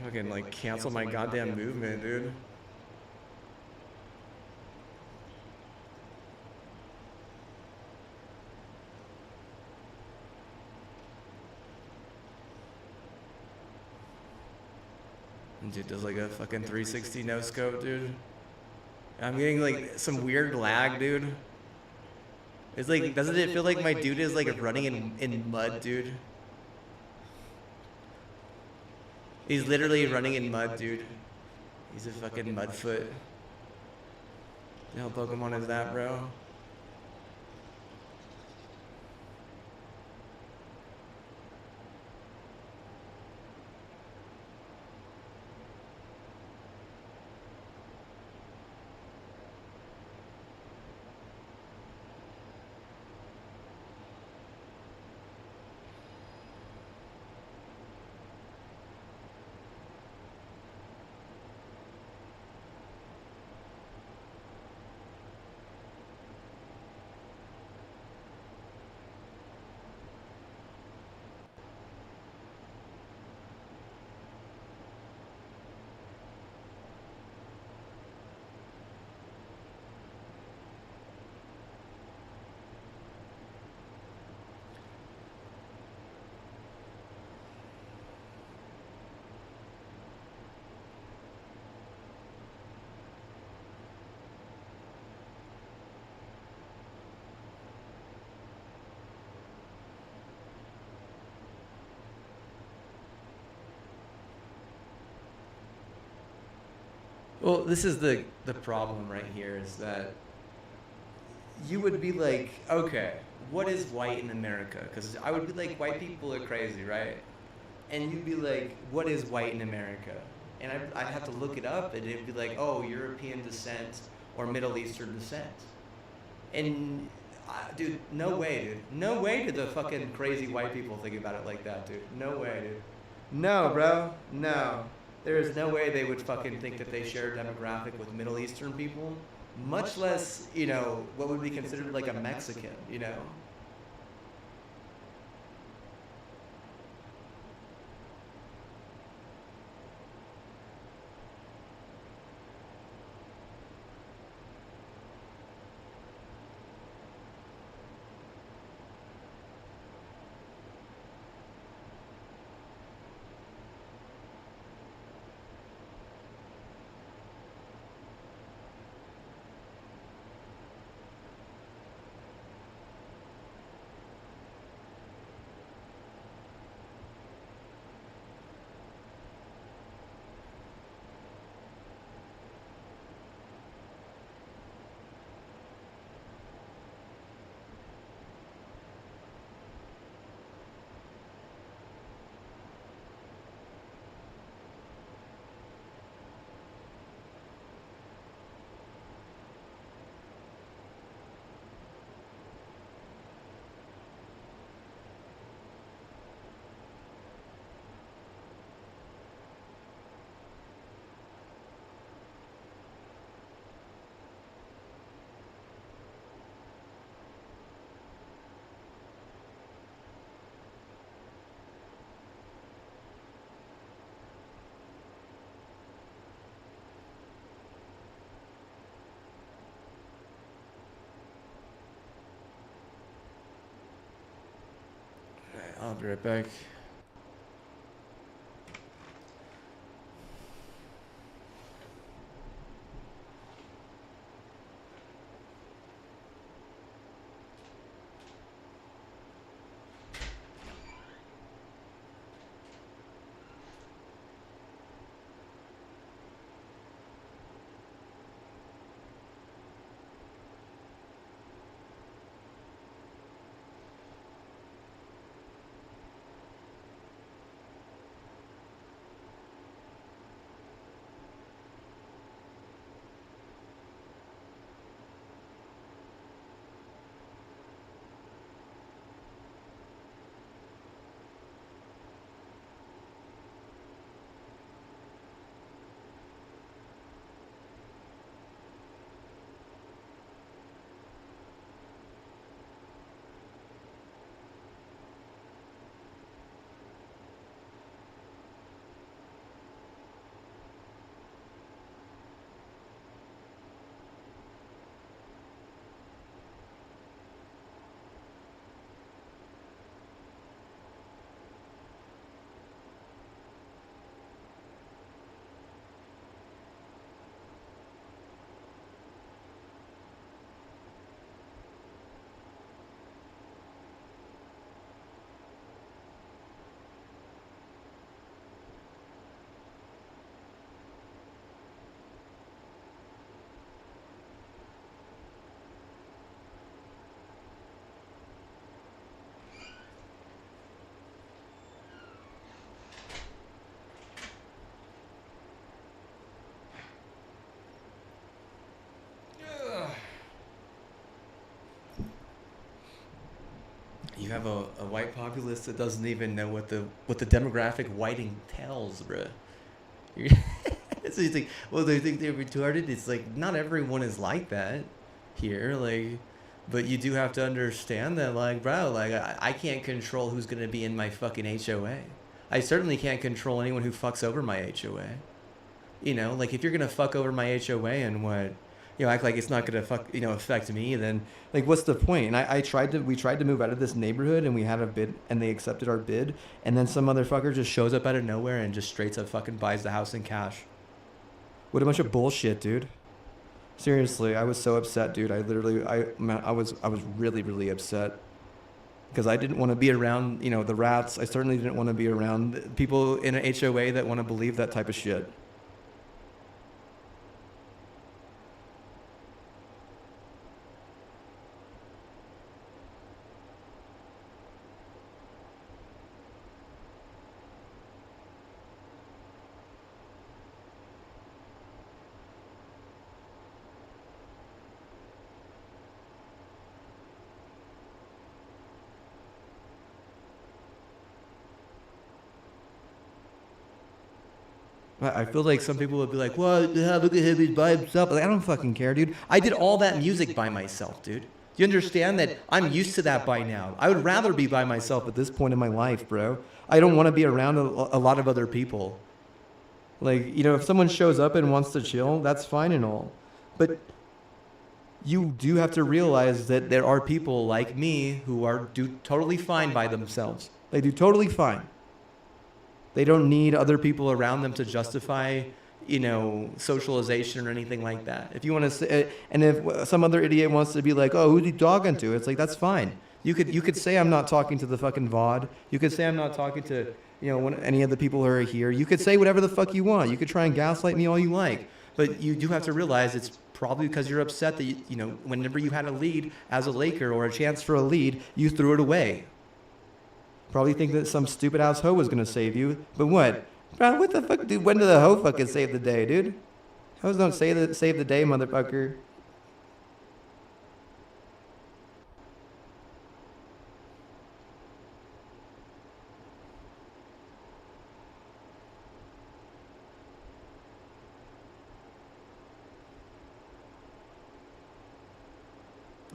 S1: I can like cancel my goddamn movement, dude. Dude does like a fucking 360 no scope, dude. I'm getting like some weird lag, dude. It's like, doesn't it feel like my dude is like running in mud, dude? He's literally running in mud, dude. He's a fucking mudfoot. What Pokemon is that, bro? Well, this is the problem right here, is that you would be like, okay, what is white in America? Because I would be like, white people are crazy, right? And you'd be like, what is white in America? And I'd have to look it up, and it'd be like, oh, European descent or Middle Eastern descent. And dude, no way, dude. No way did the fucking crazy white people think about it like that, dude. No way, dude. No, bro. No. There is no way they would fucking think that they share a demographic with Middle Eastern people, much less, what would be considered like a Mexican, I'll be right back. You have a white populace that doesn't even know what the demographic whiting tells, bruh. So you think, well, they think they're retarded. It's like not everyone is like that here, like, but you do have to understand that, like, bro, like I can't control who's gonna be in my fucking HOA. I certainly can't control anyone who fucks over my HOA. Like if you're gonna fuck over my HOA and what, act like it's not gonna affect me, then like what's the point? And we tried to move out of this neighborhood and we had a bid and they accepted our bid, and then some motherfucker just shows up out of nowhere and just straight up fucking buys the house in cash. What a bunch of bullshit, dude. Seriously, I was so upset, dude. I was really, really upset because I didn't want to be around, the rats. I certainly didn't want to be around people in an HOA that want to believe that type of shit. I feel like some people would be like, well, yeah, look at him, he's by himself. Like, I don't fucking care, dude. I did all that music by myself, dude. You understand that I'm used to that by now? I would rather be by myself at this point in my life, bro. I don't want to be around a lot of other people. Like, you know, if someone shows up and wants to chill, that's fine and all. But you do have to realize that there are people like me who do totally fine by themselves. They do totally fine. They don't need other people around them to justify, you know, socialization or anything like that. If you want to say, and if some other idiot wants to be like, oh, who's he talking to? It's like, that's fine. You could say I'm not talking to the fucking VOD. You could say I'm not talking to, you know, any of the people who are here. You could say whatever the fuck you want. You could try and gaslight me all you like. But you do have to realize it's probably because you're upset that, you know, whenever you had a lead as a Laker or a chance for a lead, you threw it away. Probably think that some stupid ass hoe was going to save you. But what? Bro, what the fuck, dude? When did the hoe fucking save the day, dude? Hoes don't save the day, motherfucker.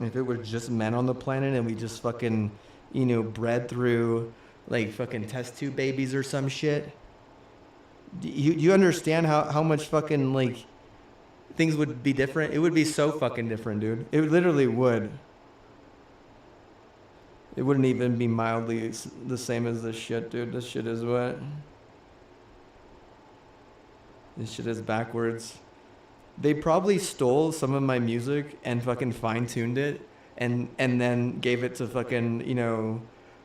S1: If it were just men on the planet and we just fucking, you know, bred through like fucking test tube babies or some shit, you understand how much fucking like things would be different? It would be so fucking different, dude. It literally would. It wouldn't even be mildly the same as this shit, dude. This shit is what? This shit is backwards. They probably stole some of my music and fucking fine-tuned it and then gave it to fucking, you know,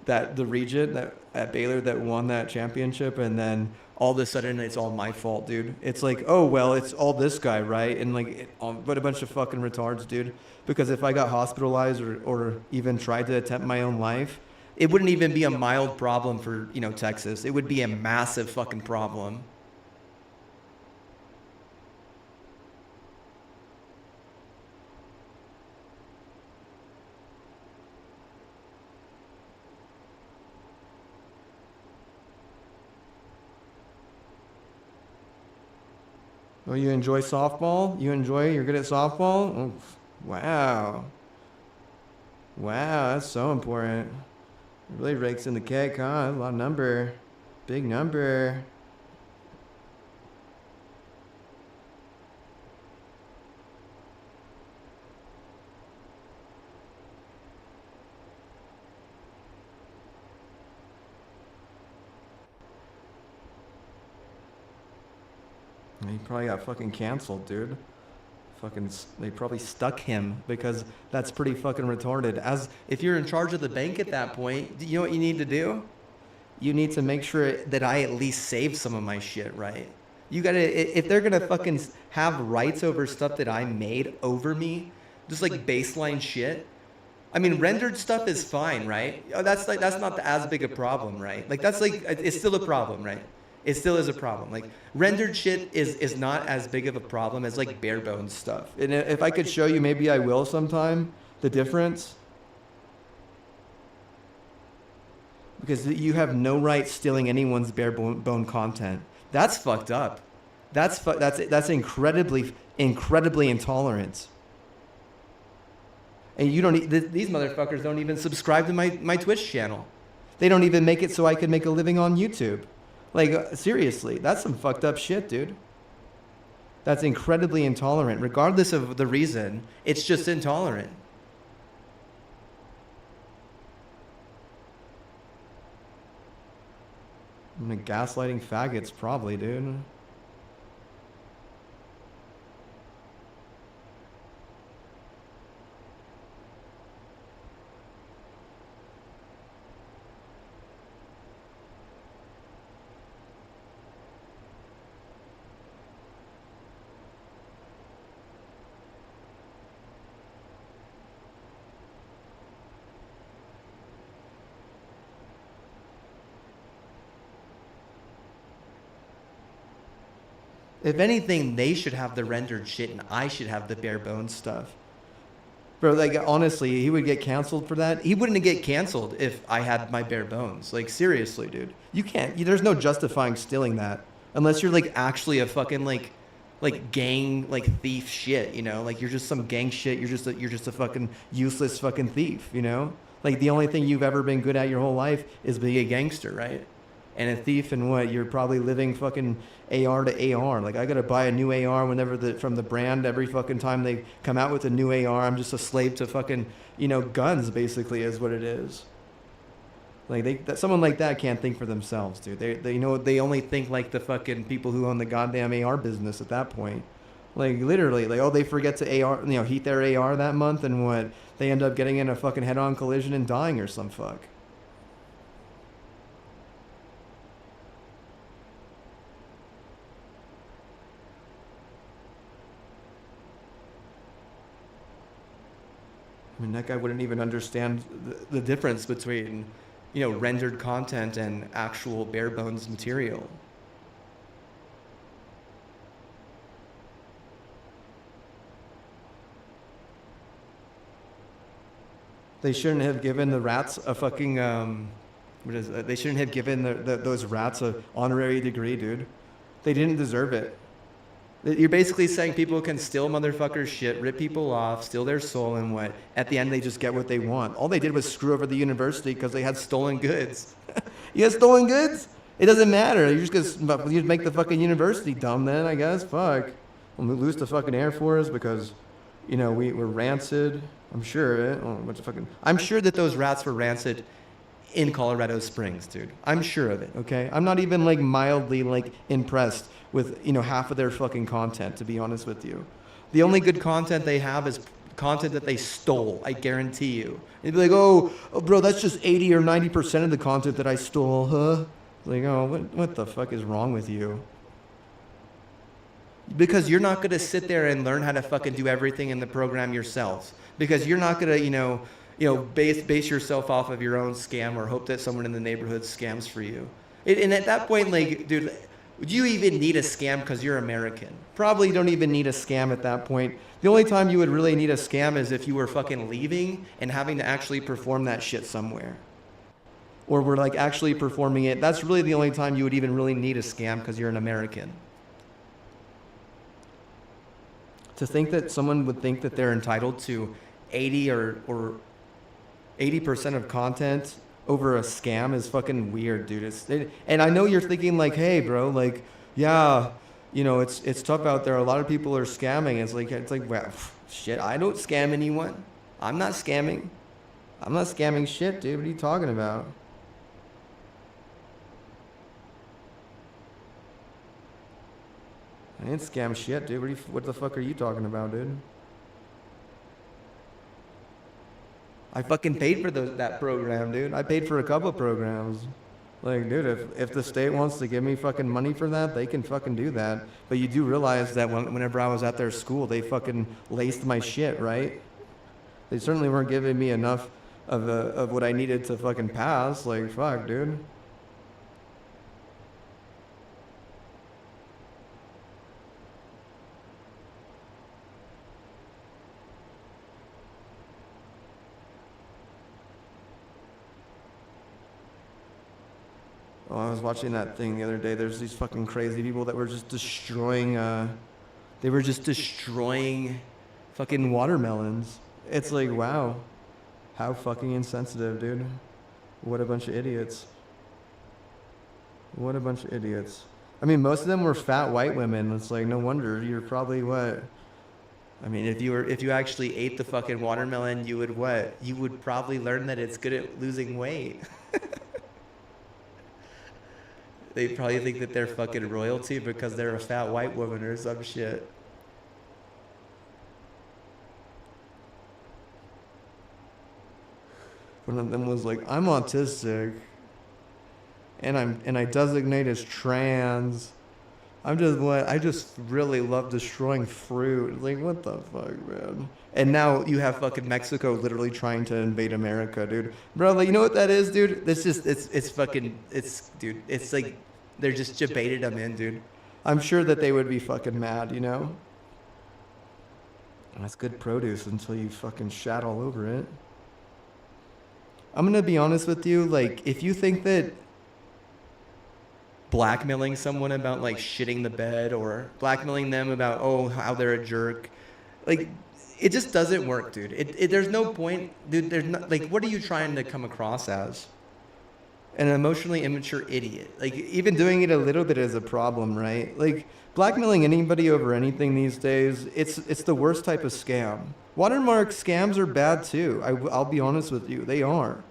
S1: the regent that at Baylor that won that championship, and then all of a sudden it's all my fault, dude. It's like, oh well, it's all this guy, right? And like, what a bunch of fucking retards, dude. Because if I got hospitalized or even tried to attempt my own life, it wouldn't even be a mild problem for, you know, Texas. It would be a massive fucking problem. Oh, you enjoy softball? You're good at softball? Oh, wow. Wow, that's so important. It really rakes in the cake, huh? A lot of number. Big number. He probably got fucking canceled, dude. They probably stuck him because that's pretty fucking retarded. As if you're in charge of the bank at that point, you know what you need to do? You need to make sure that I at least save some of my shit, right? You gotta, if they're gonna fucking have rights over stuff that I made over me, just like baseline shit. I mean, rendered stuff is fine, right? That's not as big a problem, right? Like that's like, it's still a problem, right? It still is a problem. Like rendered shit is not as big of a problem as like bare bones stuff. And if I could show you, maybe I will sometime, the difference. Because you have no right stealing anyone's bare bone content. That's fucked up. That's incredibly intolerant. And you don't. These motherfuckers don't even subscribe to my Twitch channel. They don't even make it so I can make a living on YouTube. Like, seriously, that's some fucked up shit, dude. That's incredibly intolerant. Regardless of the reason, it's just intolerant. I'm mean, gaslighting faggots, probably, dude. If anything, they should have the rendered shit and I should have the bare bones stuff. Bro, like, honestly, he would get canceled for that. He wouldn't get canceled if I had my bare bones. Like, seriously, dude. You can't, there's no justifying stealing that. Unless you're like actually a fucking like gang like thief shit, you know? Like you're just some gang shit. You're just a fucking useless fucking thief, you know? Like the only thing you've ever been good at your whole life is being a gangster, right? And a thief and what? You're probably living fucking AR to AR. Like I gotta buy a new AR whenever from the brand every fucking time they come out with a new AR. I'm just a slave to fucking, guns basically is what it is. Like someone like that can't think for themselves, dude. They only think like the fucking people who own the goddamn AR business at that point. Like literally, like they forget to heat their AR that month, and what they end up getting in a fucking head-on collision and dying or some fuck. I mean, that guy wouldn't even understand the difference between, rendered content and actual bare bones material. They shouldn't have given the rats a fucking they shouldn't have given those rats a honorary degree, dude. They didn't deserve it. You're basically saying people can steal motherfuckers' shit, rip people off, steal their soul, and what? At the end, they just get what they want. All they did was screw over the university because they had stolen goods. You had stolen goods? It doesn't matter. You just make the fucking university dumb then, I guess. Fuck. We'll lose the fucking Air Force because, we're rancid. I'm sure of it. I'm sure that those rats were rancid in Colorado Springs, dude. I'm sure of it, okay? I'm not even like mildly like impressed with, half of their fucking content, to be honest with you. The only good content they have is content that they stole, I guarantee you. They'd be like, oh, bro, that's just 80 or 90% of the content that I stole, huh? Like, oh, what the fuck is wrong with you? Because you're not going to sit there and learn how to fucking do everything in the program yourself. Because you're not going to, base yourself off of your own scam or hope that someone in the neighborhood scams for you. And at that point, like, dude, would you even need a scam because you're American? Probably don't even need a scam at that point. The only time you would really need a scam is if you were fucking leaving and having to actually perform that shit somewhere. Or were like actually performing it. That's really the only time you would even really need a scam because you're an American. To think that someone would think that they're entitled to 80 or 80% of content over a scam is fucking weird, dude. And I know you're thinking like, hey, bro, like, yeah, it's tough out there. A lot of people are scamming. It's like, well, shit, I don't scam anyone. I'm not scamming. I'm not scamming shit, dude. What are you talking about? I didn't scam shit, dude. What the fuck are you talking about, dude? I fucking paid for that program, dude. I paid for a couple programs. Like, dude, if the state wants to give me fucking money for that, they can fucking do that. But you do realize that whenever I was at their school, they fucking laced my shit, right? They certainly weren't giving me enough of what I needed to fucking pass. Like, fuck, dude. Oh, I was watching that thing the other day. There's these fucking crazy people that were just destroying. They were just destroying fucking watermelons. It's like, wow, how fucking insensitive, dude. What a bunch of idiots. What a bunch of idiots. I mean, most of them were fat white women. It's like, no wonder. You're probably what? I mean, if you actually ate the fucking watermelon, you would what? You would probably learn that it's good at losing weight. They probably think that they're fucking royalty because they're a fat white woman or some shit. One of them was like, I'm autistic and I designate as trans. I just really love destroying fruit. Like, what the fuck, man? And now you have fucking Mexico literally trying to invade America, dude. Bro, like, you know what that is, dude? Dude, it's like they're just debated them in, dude. I'm sure that they would be fucking mad, That's good produce until you fucking shat all over it. I'm gonna be honest with you, like, if you think that blackmailing someone about like shitting the bed or blackmailing them about how they're a jerk. Like it just doesn't work, dude. There's no point, dude. There's not like what are you trying to come across as? An emotionally immature idiot. Like even doing it a little bit is a problem, right? Like blackmailing anybody over anything these days, it's the worst type of scam. Watermark scams are bad too. I'll be honest with you, they are.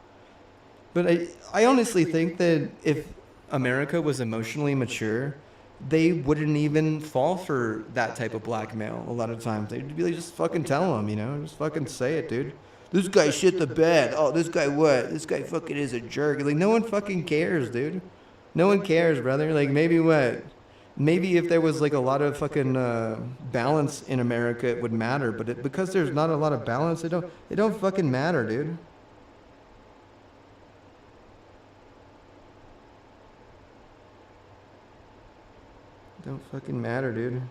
S1: But I honestly think that if America was emotionally mature, they wouldn't even fall for that type of blackmail a lot of times. They'd be like, just fucking tell them, just fucking say it, dude. This guy shit the bed. Oh, this guy what? This guy fucking is a jerk. Like, no one fucking cares, dude. No one cares, brother. Like, maybe what? Maybe if there was like a lot of fucking balance in America, it would matter. But because there's not a lot of balance, it don't fucking matter, dude. Don't fucking matter, dude.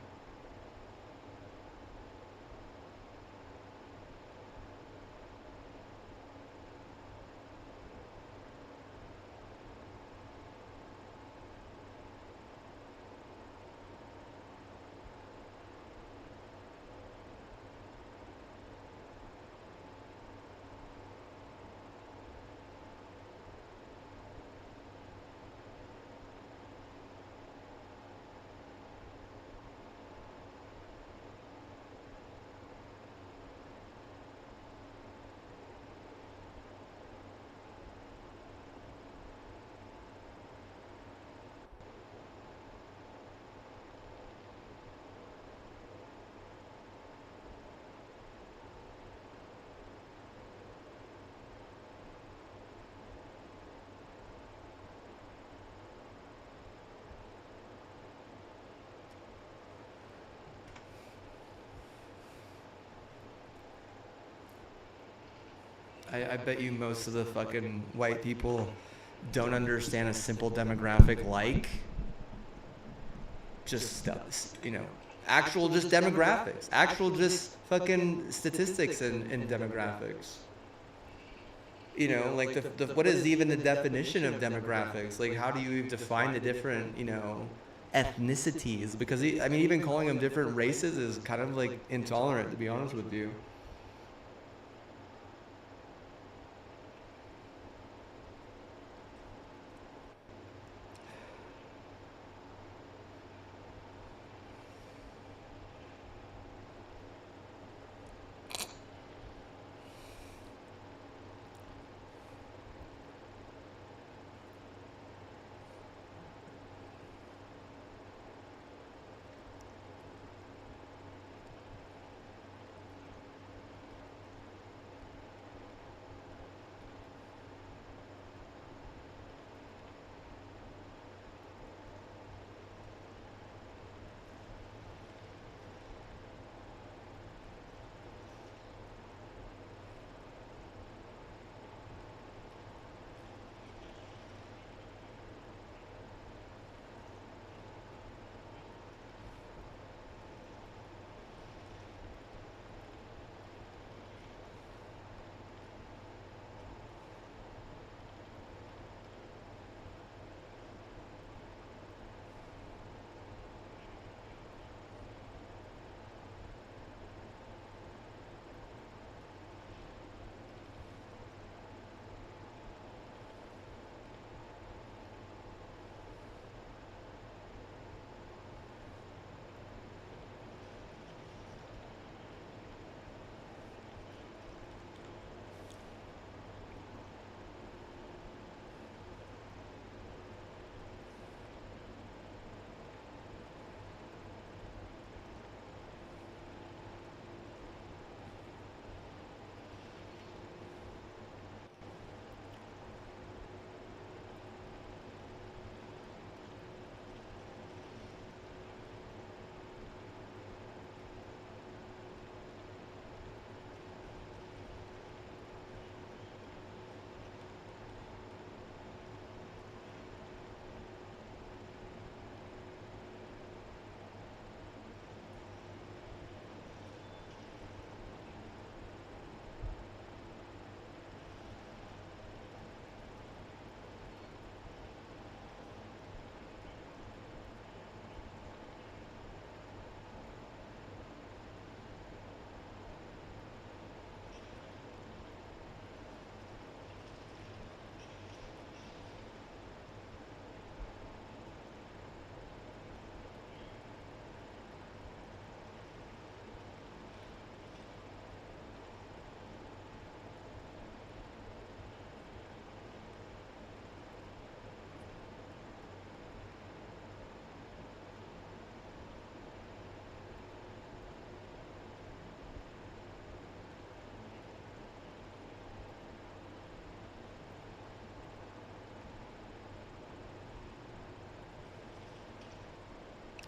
S1: I bet you most of the fucking white people don't understand a simple demographic like just stuff, actual just demographics, actual just fucking statistics and demographics. Like what is even the definition of demographics? Like, how do you define the different, ethnicities? Because I mean, even calling them different races is kind of like intolerant, to be honest with you.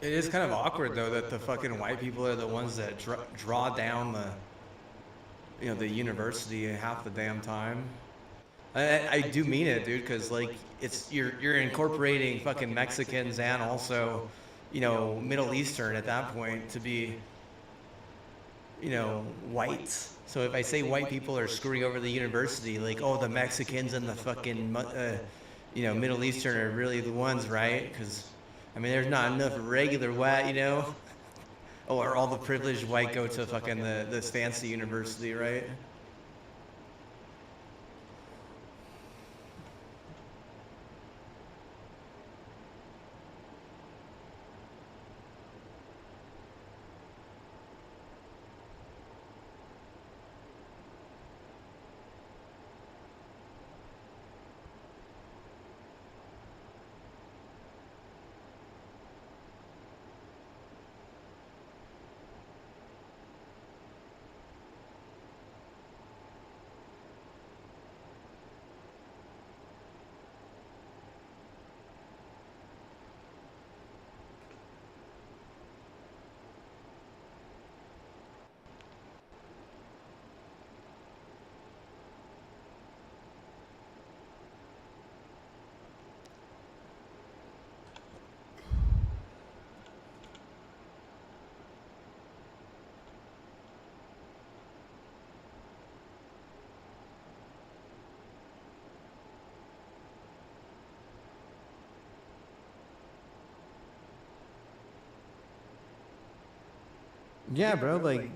S1: It is kind of awkward though that the fucking white people are the ones that draw down the, the university half the damn time. I do mean it, dude, because like it's you're incorporating fucking Mexicans and also, Middle Eastern at that point to be, white. So if I say white people are screwing over the university, like, oh, the Mexicans and the fucking, Middle Eastern are really the ones, right? Because, I mean, there's not enough regular white, or all the privileged white go to fucking this fancy university, right? Yeah, bro. Like,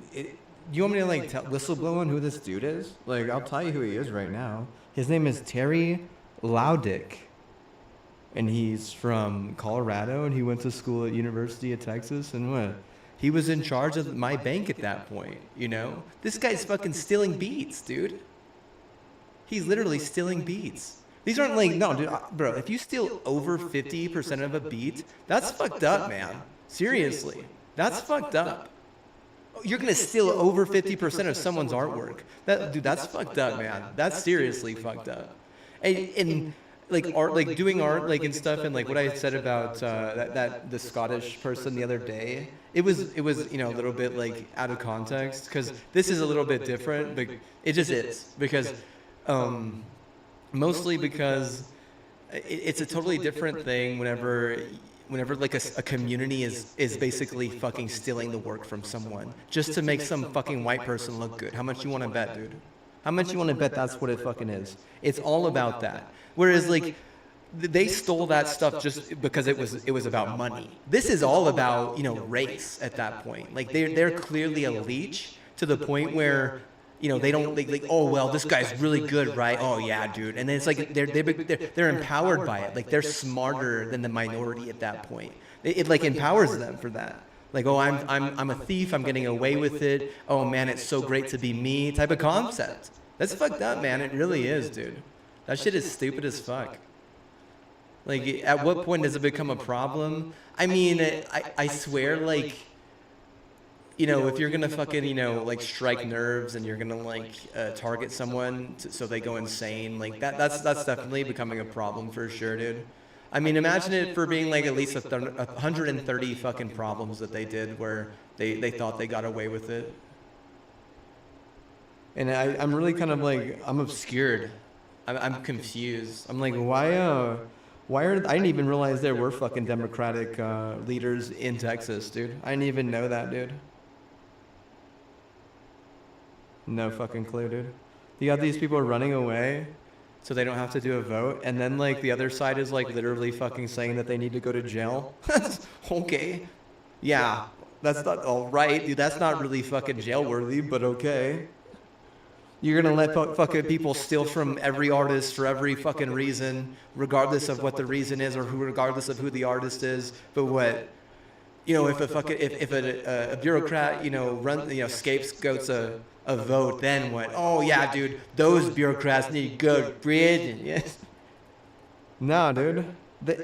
S1: you want me to like whistleblow on who this dude is? Like, I'll tell you who he is right now. His name is Terry Laudick, and he's from Colorado, and he went to school at University of Texas, and what? He was in charge of my bank at that point. This guy's fucking stealing beats, dude. He's literally stealing beats. These aren't like, no, dude, bro. If you steal over 50% of a beat, that's fucked up, man. Seriously, that's fucked up. You're gonna steal over 50% of someone's artwork. Dude, that's fucked up, man. That's seriously fucked up. And like art, like doing art, like and stuff, and like what I said about that the Scottish person the other day. It was a little bit like out of context because this is a little bit different, but it just is because mostly because it's a totally different thing whenever like a community is basically fucking stealing the work from someone just to make some fucking white person look good. How much you want to bet, dude? How much you want to bet that's what it fucking is? It's all about that. Whereas like they stole that stuff just because it was about money. This is all about, race at that point. Like they're clearly a leech to the point where they don't like, oh well, this guy's really good, right? Oh yeah, dude. And then it's like they're empowered by it. Like they're smarter than the minority at that point. It like empowers them for that. Like, oh, I'm a thief. I'm getting away with it. Oh man, it's so great to be me. Type of concept. That's fucked up, man. It really is, dude. That shit is stupid as fuck. Like, at what point does it become a problem? I mean, I swear, like, if you're gonna fucking, like strike nerves and you're gonna like target someone so they go insane, like that's definitely becoming a problem for sure, dude. I mean, imagine it for being like at least 130 fucking problems that they did where they thought they got away with it. And I'm really kind of like, I'm obscured. I'm confused. I'm like, why are, I didn't even realize there were fucking Democratic leaders in Texas, dude. I didn't even know that, dude. No fucking clue, dude. You got these people running away so they don't have to do a vote, and then like the other side is like literally fucking saying that they need to go to jail. Okay. Yeah, that's not all right, dude. That's not really fucking jail worthy, but okay. You're gonna let fucking people steal from every artist for every fucking reason, regardless of what the reason is, or regardless of who the artist is. But what, if a fucking if a bureaucrat, scapegoats a vote, then what? Oh yeah, dude, those bureaucrats need good bridge. Yes. No, dude.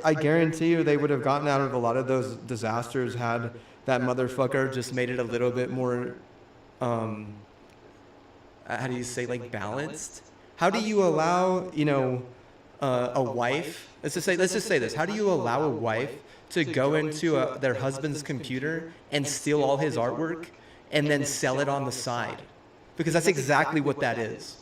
S1: I guarantee you, they would have gotten out of a lot of those disasters had that motherfucker just made it a little bit more. How do you say, like, balanced? How do you allow, a wife? Let's just say this. How do you allow a wife to go into their husband's computer and steal all his artwork and then sell it on the side? Because that's exactly what that is.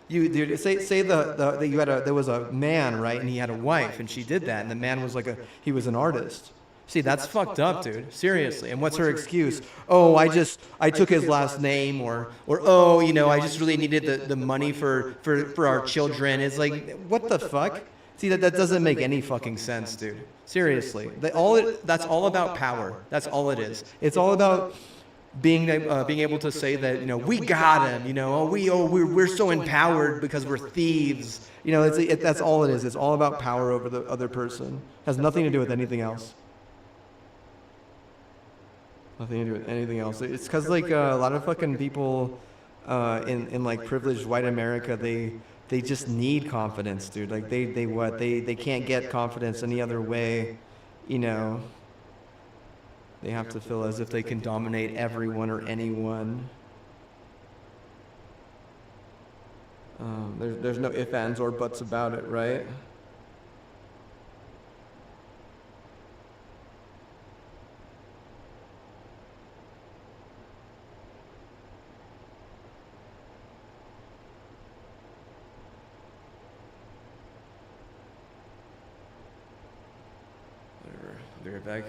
S1: You dude, say there was a man, right, and he had a wife, and she did that, and the man was he was an artist. See, that's fucked up, dude. Seriously. And what's her excuse? Oh, I took his last name, or oh, I just really needed the money for our children. It's like, what the fuck? See, that doesn't make any fucking sense, dude. Seriously. That's all about power. That's all it is. It's all about being able to say that, we got him, we're so empowered because we're thieves. That's all it is. It's all about power over the other person. Has nothing to do with anything else. Nothing to do with anything else. It's because a lot of fucking people in privileged white America, they just need confidence, dude. They can't get confidence any other way, They have to feel as if they can dominate everyone or anyone. There's no ifs, ands, or buts about it, right? Whatever. I'll be right back.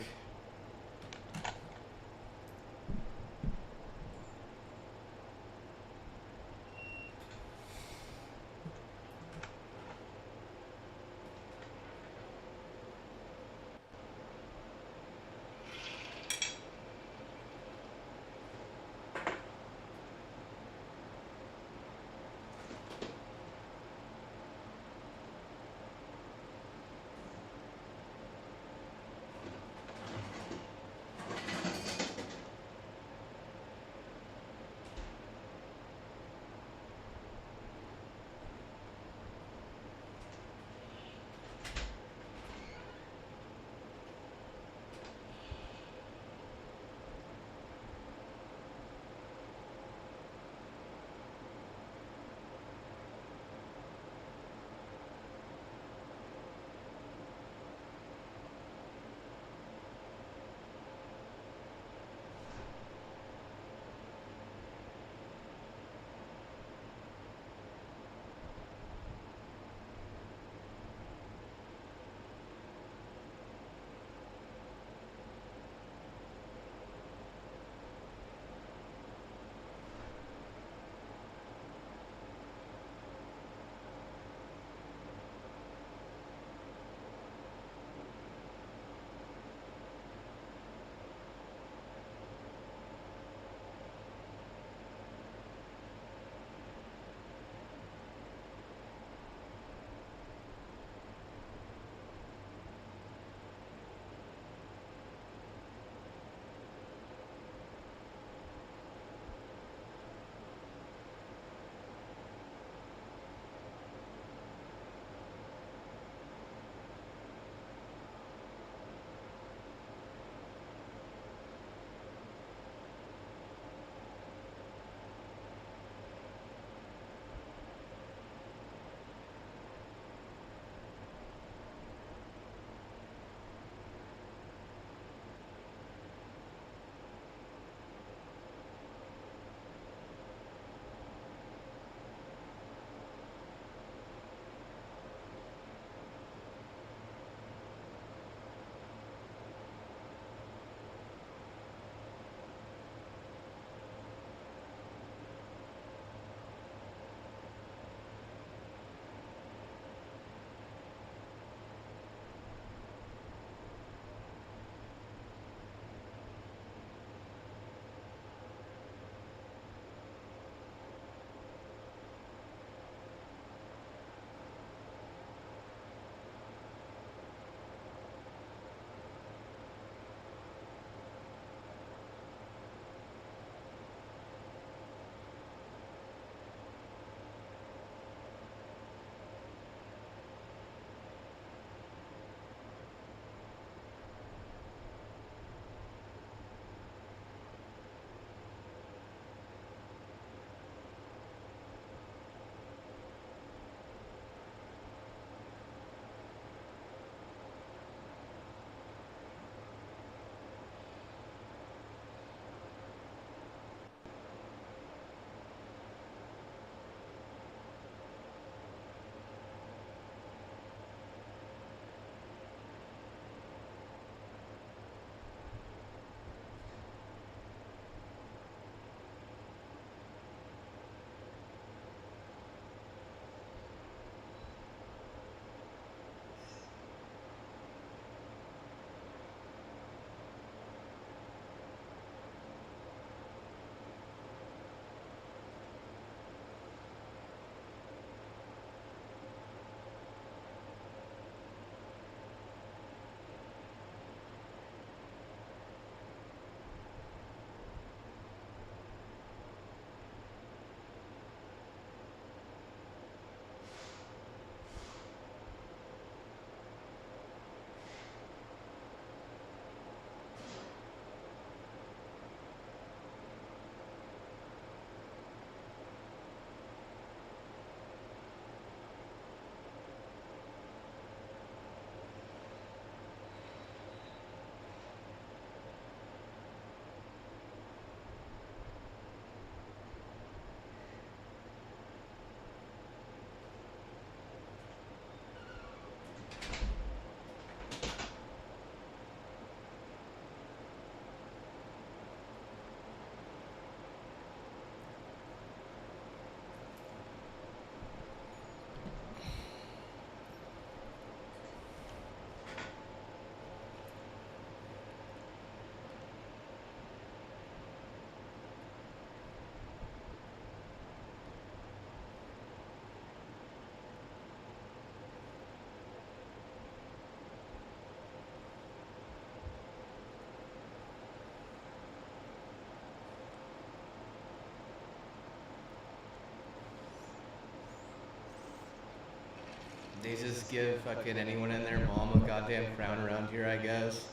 S1: they just give fucking anyone and their mom a goddamn crown around here, I guess.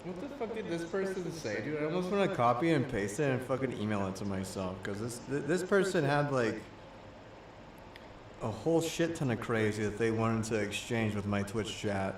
S1: What the fuck did this person say, dude? I almost want to copy and paste it and fucking email it to myself, because this person had like a whole shit ton of crazy that they wanted to exchange with my Twitch chat.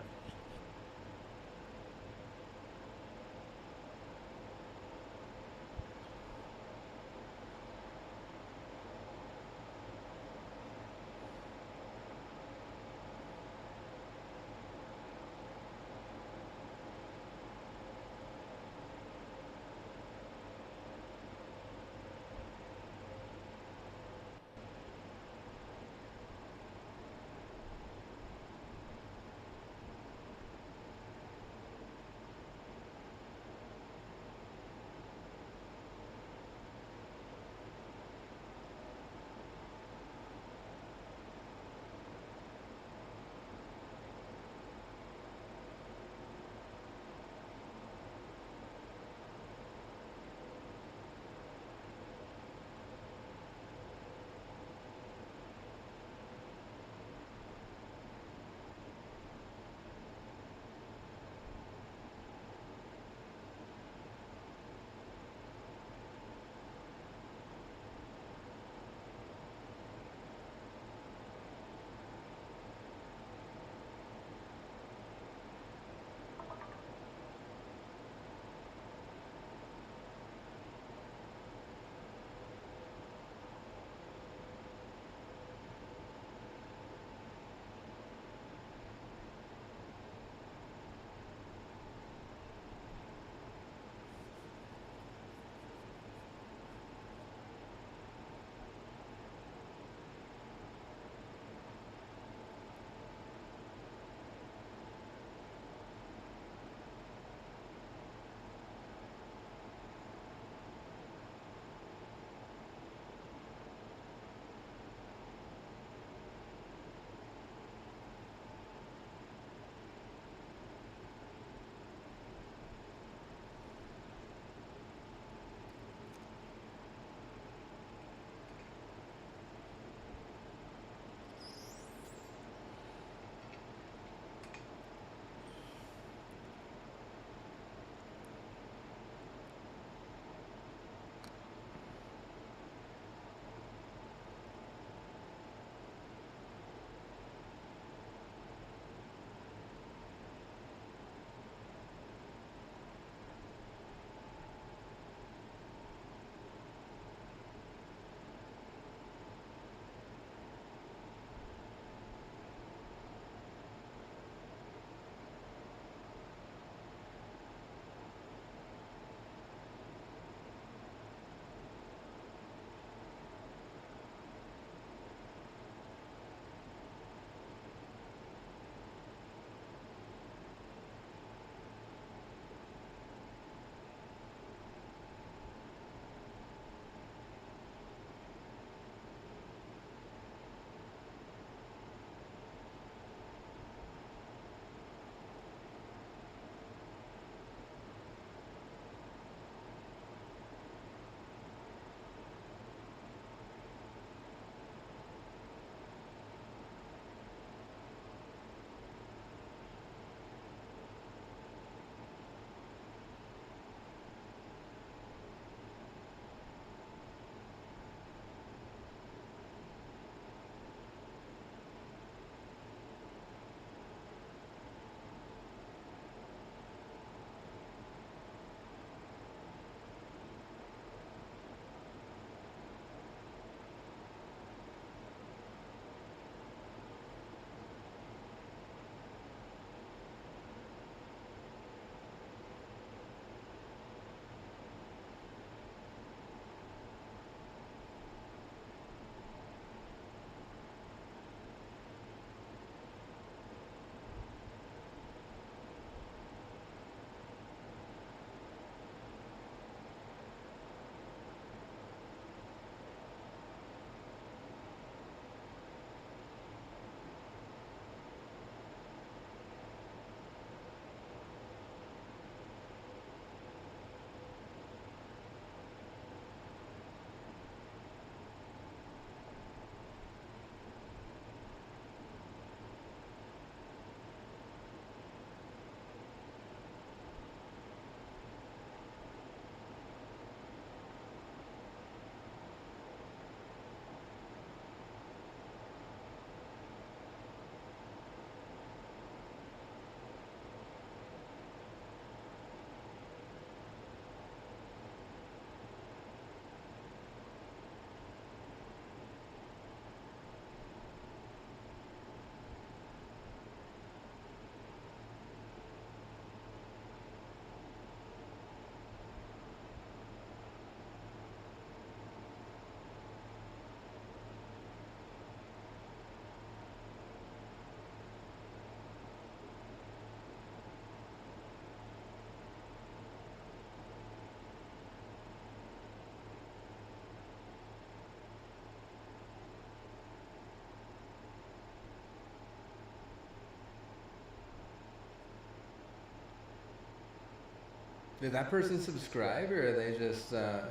S1: Did that person subscribe, or are they just are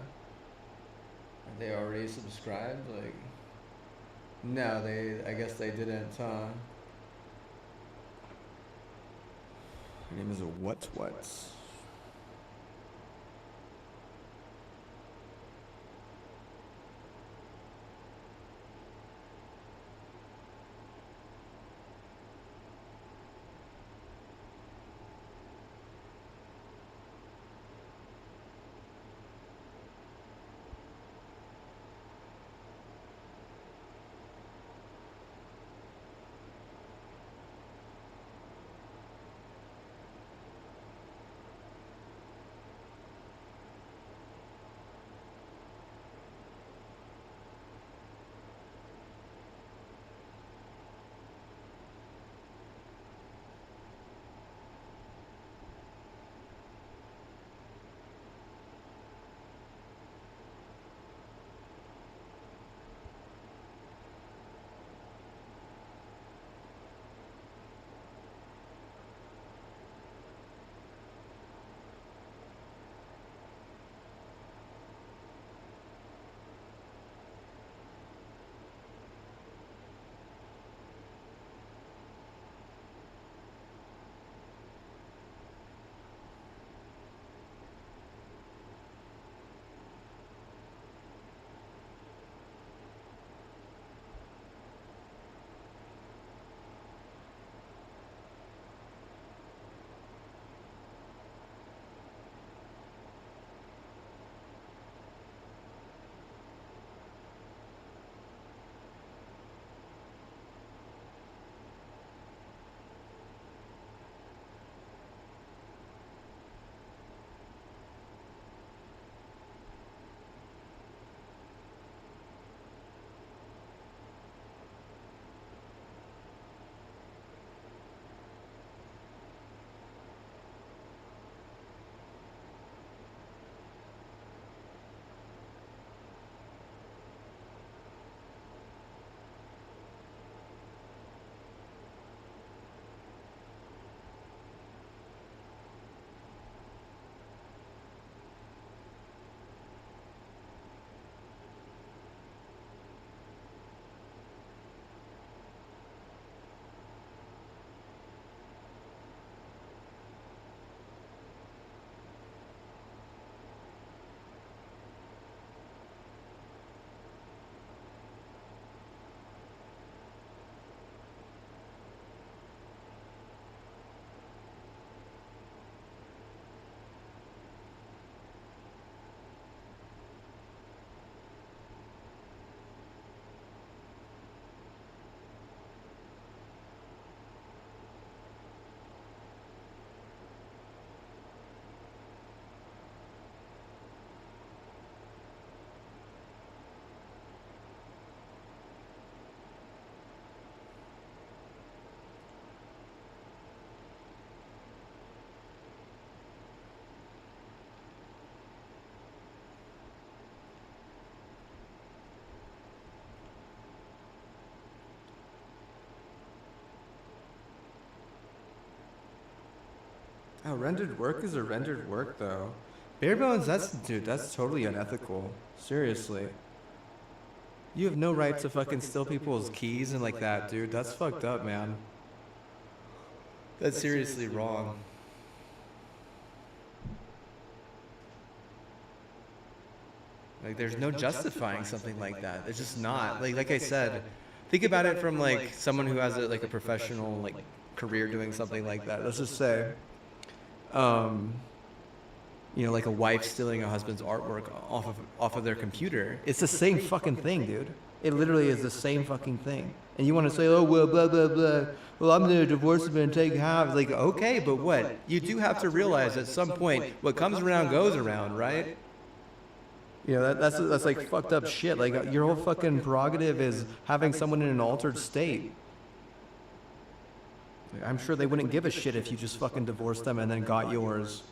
S1: they already subscribed? Like, no, they. I guess they didn't. Her name is a what? Oh, rendered work is a rendered work, though. Bare bones, dude, that's totally unethical. Seriously. You have no right to fucking steal people's keys and like that, dude. That's fucked up, man. That's seriously wrong. Like, there's no justifying something like that. It's just not. Like I said, think about it from like someone who has a professional like career doing something like that. Let's just say, like a wife stealing a husband's artwork off of their computer. It's the same fucking thing, dude. It literally is the same fucking thing. And you want to say, oh well, blah blah blah. Well, I'm gonna divorce him and take half. Like, okay, but what? You do have to realize at some point, what comes around goes around, right? That's like fucked up shit. Like, your whole fucking prerogative is having someone in an altered state. Like, I'm sure they wouldn't give a shit if you just fucking divorced them and then got yours.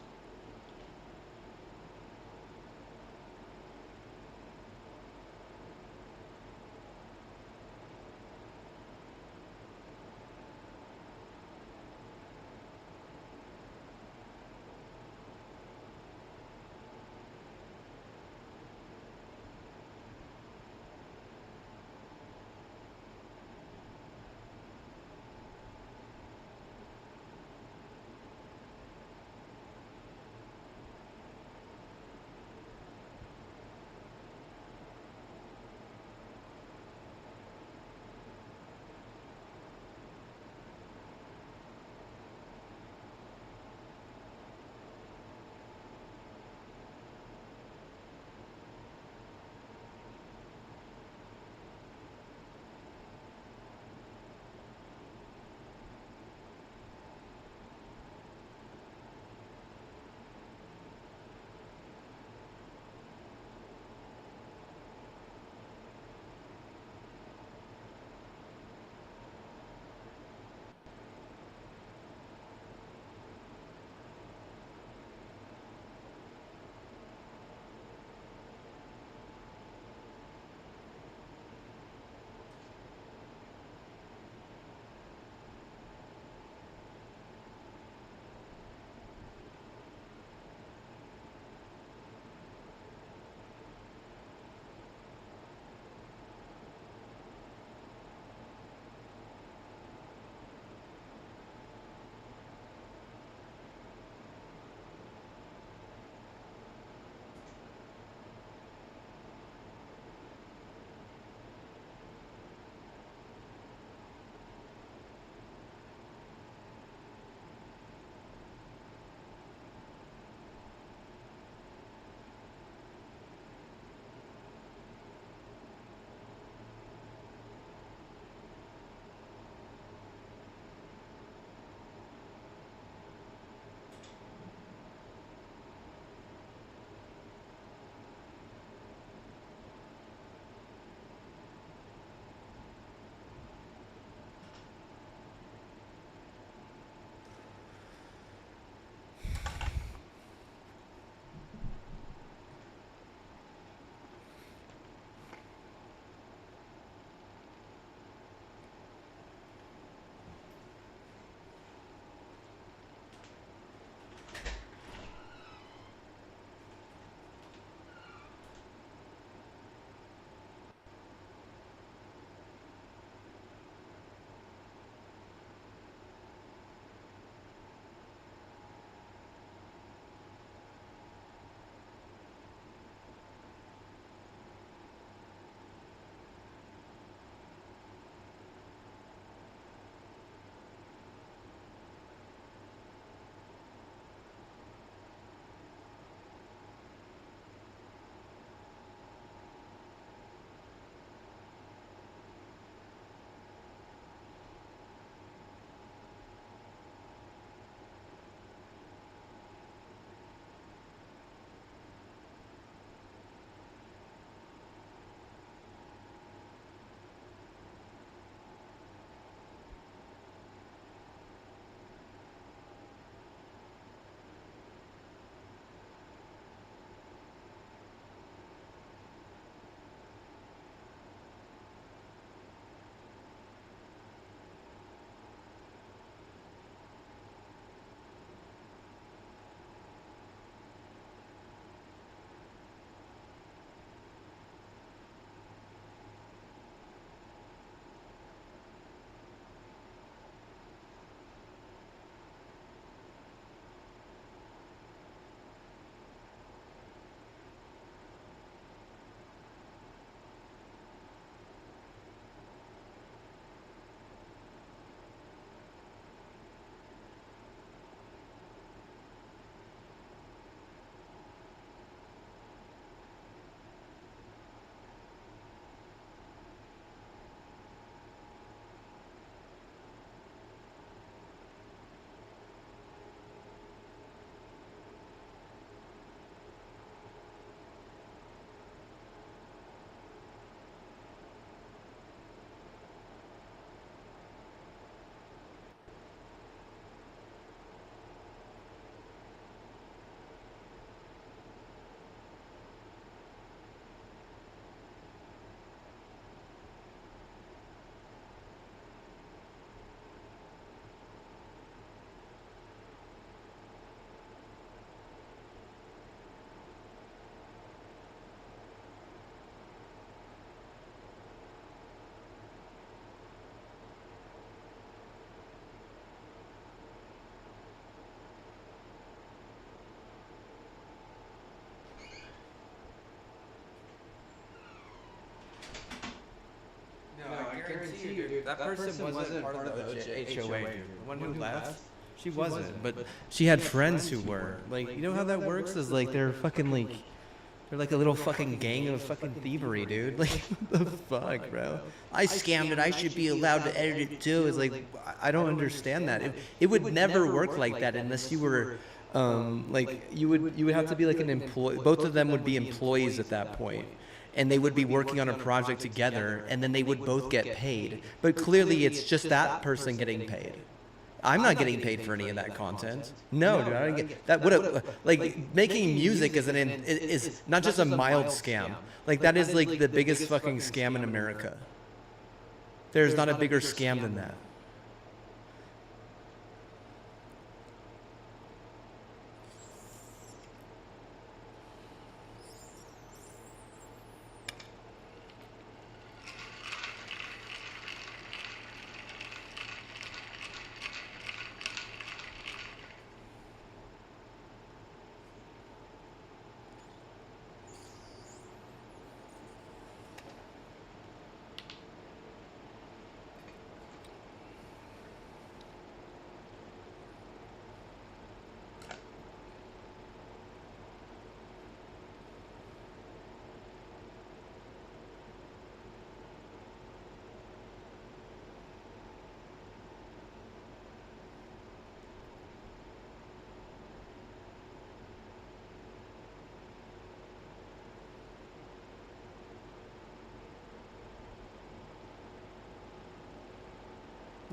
S1: That person wasn't part of the HOA, dude. The one who left, she wasn't. But she had friends who were. Like, you know how that works? Is like they're fucking like, they're like a little fucking gang of fucking thievery, dude. Like, what the fuck, bro? I scammed it. I should be allowed to edit it too. It's like, I don't understand that. It would never work like that unless you were, like, you would have to be like an employee. Both of them would be employees at that point, and they would be working on a project together, and then they would both get paid. But clearly, it's just that person getting paid. I'm not getting paid for any of that content. No, dude, I don't get that. Like making music is not just a mild scam. Like that is like the biggest fucking scam in America. There's not a bigger scam than that.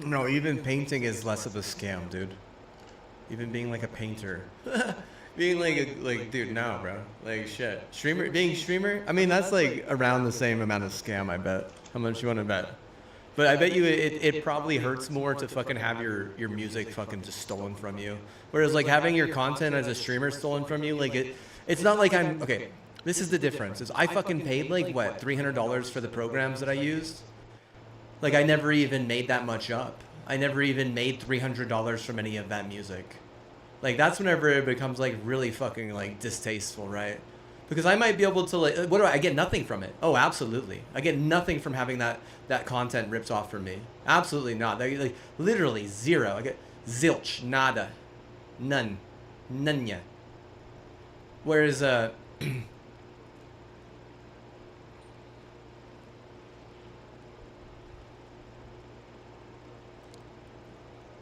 S1: No, even painting is less of a scam, dude. Even being like a painter. Being like, dude, no, bro. Like, shit. Being streamer, I mean, that's like around the same amount of scam, I bet. How much you want to bet? But I bet you it probably hurts more to fucking have your music fucking just stolen from you. Whereas like having your content as a streamer stolen from you, like it's not like I'm, okay, this is the difference. Is I fucking paid like, what, $300 for the programs that I used? Like, I never even made that much up. I never even made $300 from any of that music. Like, that's whenever it becomes, like, really fucking, like, distasteful, right? Because I might be able to, like, what do I get? Nothing from it. Oh, absolutely. I get nothing from having that content ripped off from me. Absolutely not. Like, literally zero. I get zilch, nada, none, nunya. Whereas,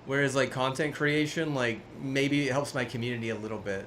S1: whereas like content creation, like maybe it helps my community a little bit.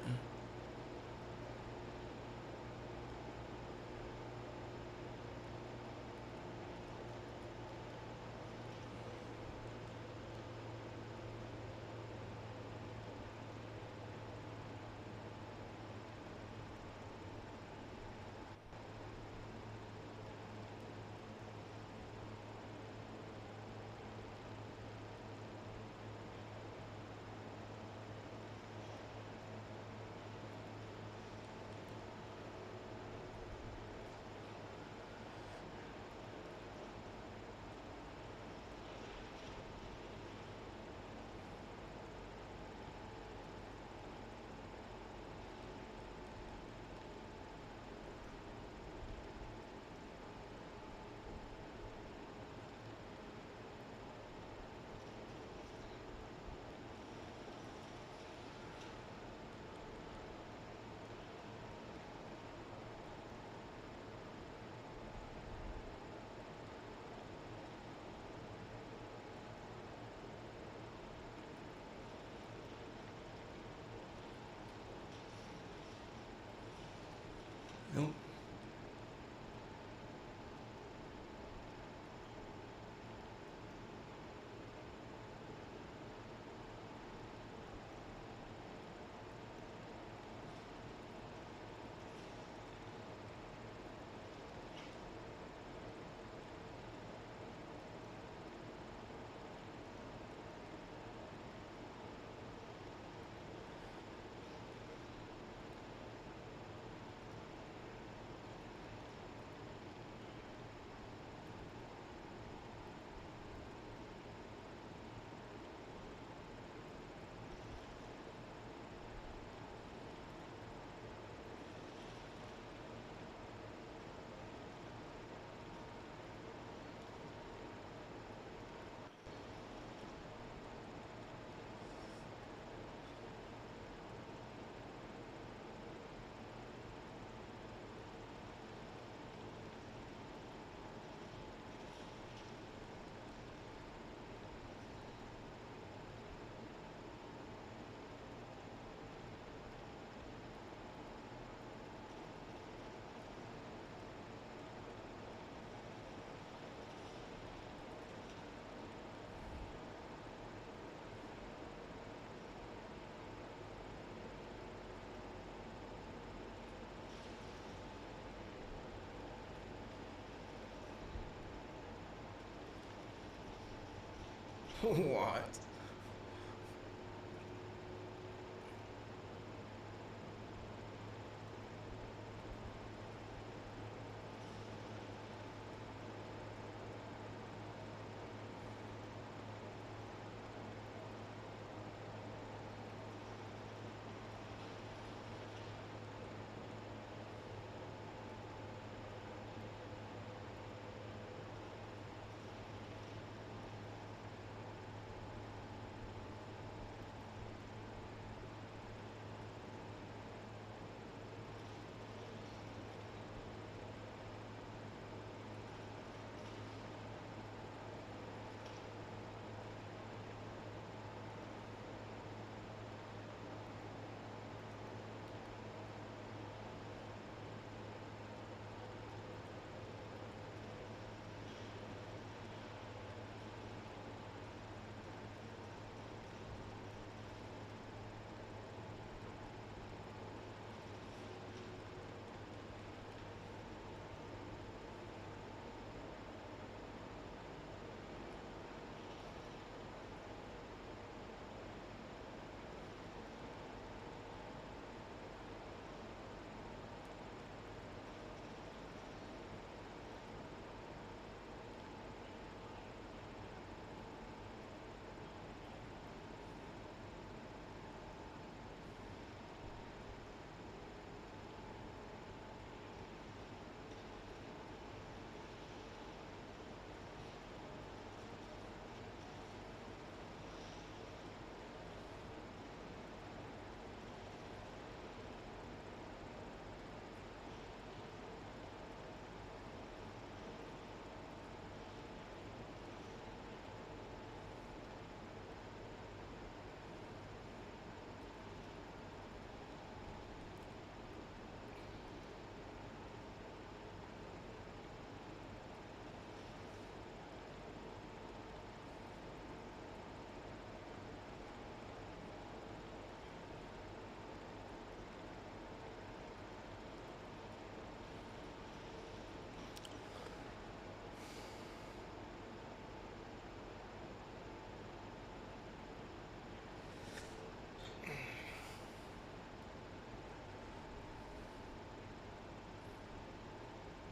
S1: What?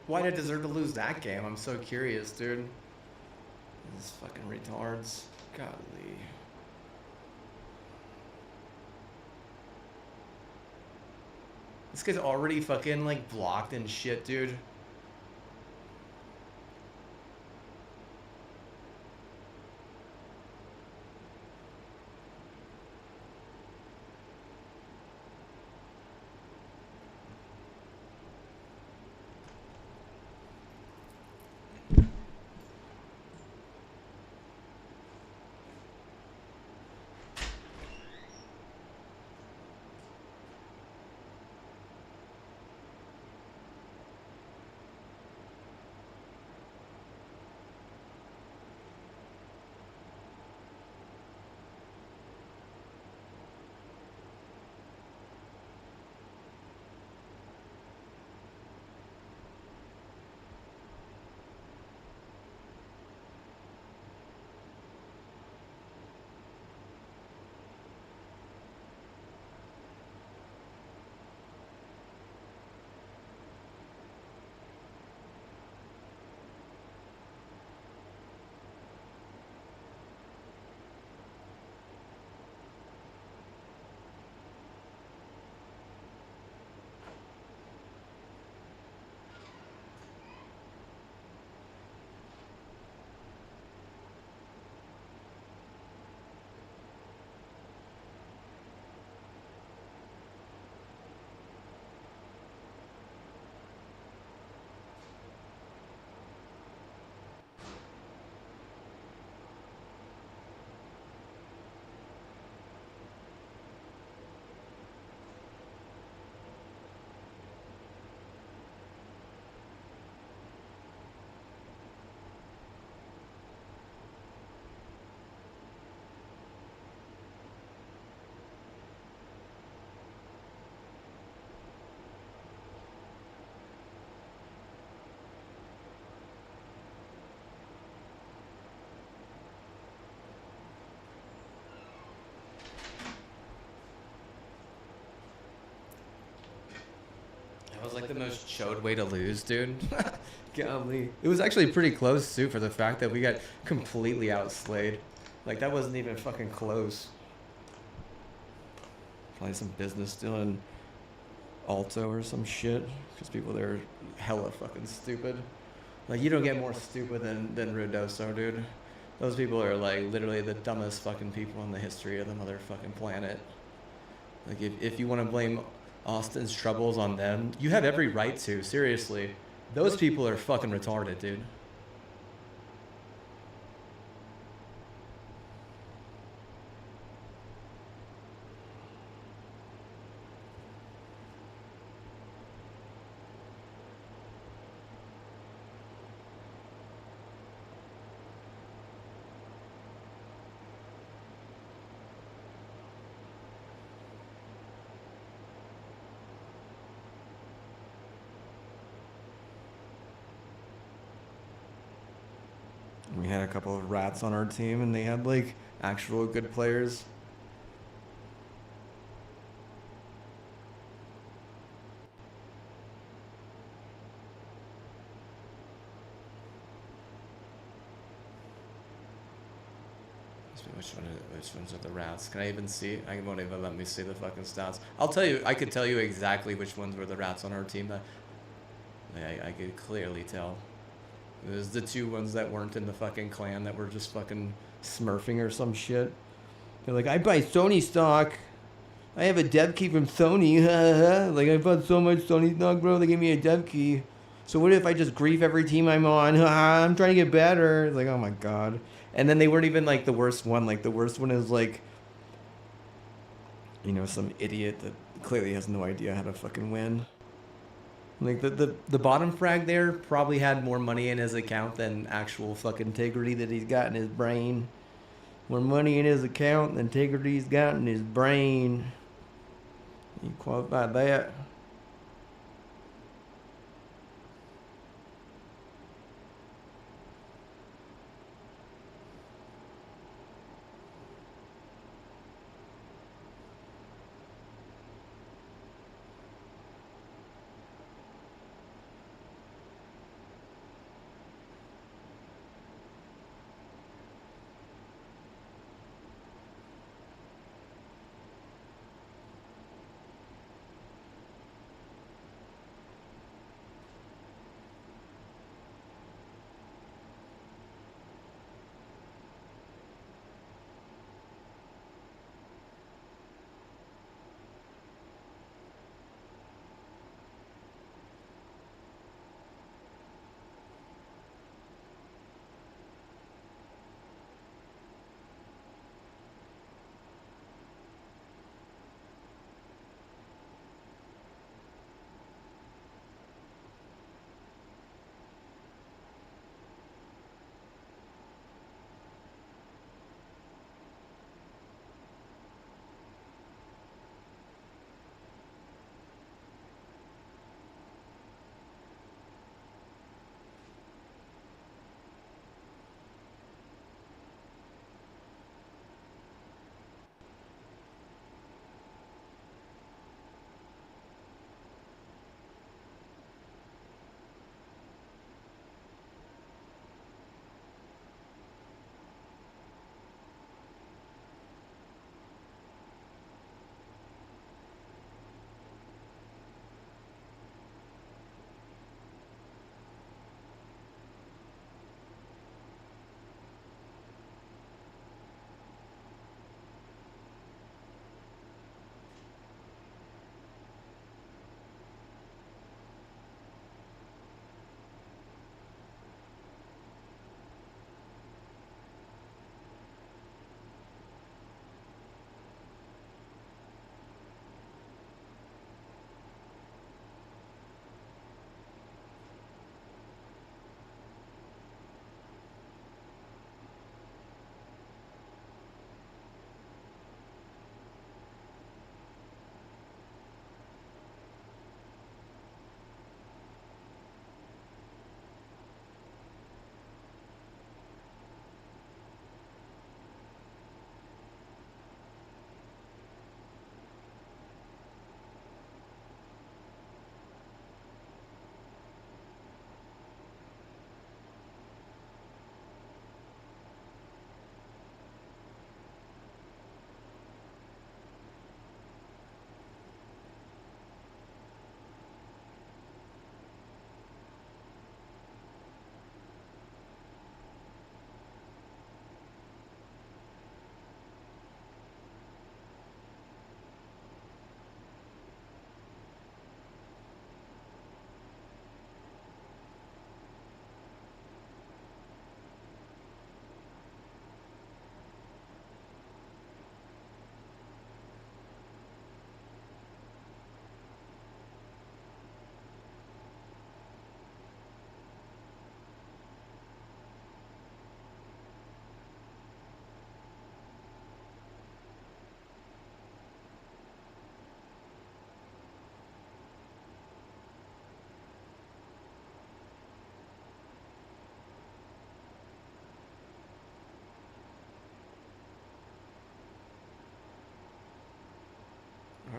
S1: Why did I deserve to lose that game? I'm so curious, dude. These fucking retards. Golly. This guy's already fucking like blocked and shit, dude. was like the most chode way to lose, dude. Golly. It was actually pretty close, too, for the fact that we got completely outslayed. Like, that wasn't even fucking close. Probably some business doing Alto or some shit. Because people there are hella fucking stupid. Like, you don't get more stupid than Ruidoso, dude. Those people are, like, literally the dumbest fucking people in the history of the motherfucking planet. Like, if you want to blame Austin's troubles on them, you have every right to. Seriously. Those people are fucking retarded, dude. We had a couple of rats on our team, and they had, like, actual good players. Which ones are the rats? Can I even see? I won't even let me see the fucking stats. I'll tell you. I could tell you exactly which ones were the rats on our team. That I could clearly tell. It was the two ones that weren't in the fucking clan that were just fucking smurfing or some shit. They're like, I buy Sony stock. I have a dev key from Sony. Like, I bought so much Sony stock, bro. They gave me a dev key. So what if I just grief every team I'm on? I'm trying to get better. It's like, oh my god. And then they weren't even, like, the worst one. Like, the worst one is, like, you know, some idiot that clearly has no idea how to fucking win. Like, the bottom frag there probably had more money in his account than actual fucking integrity that he's got in his brain. More money in his account than integrity he's got in his brain. You qualify that.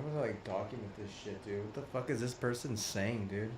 S2: Why was I like document this shit, dude?
S1: What the fuck is this person saying, dude?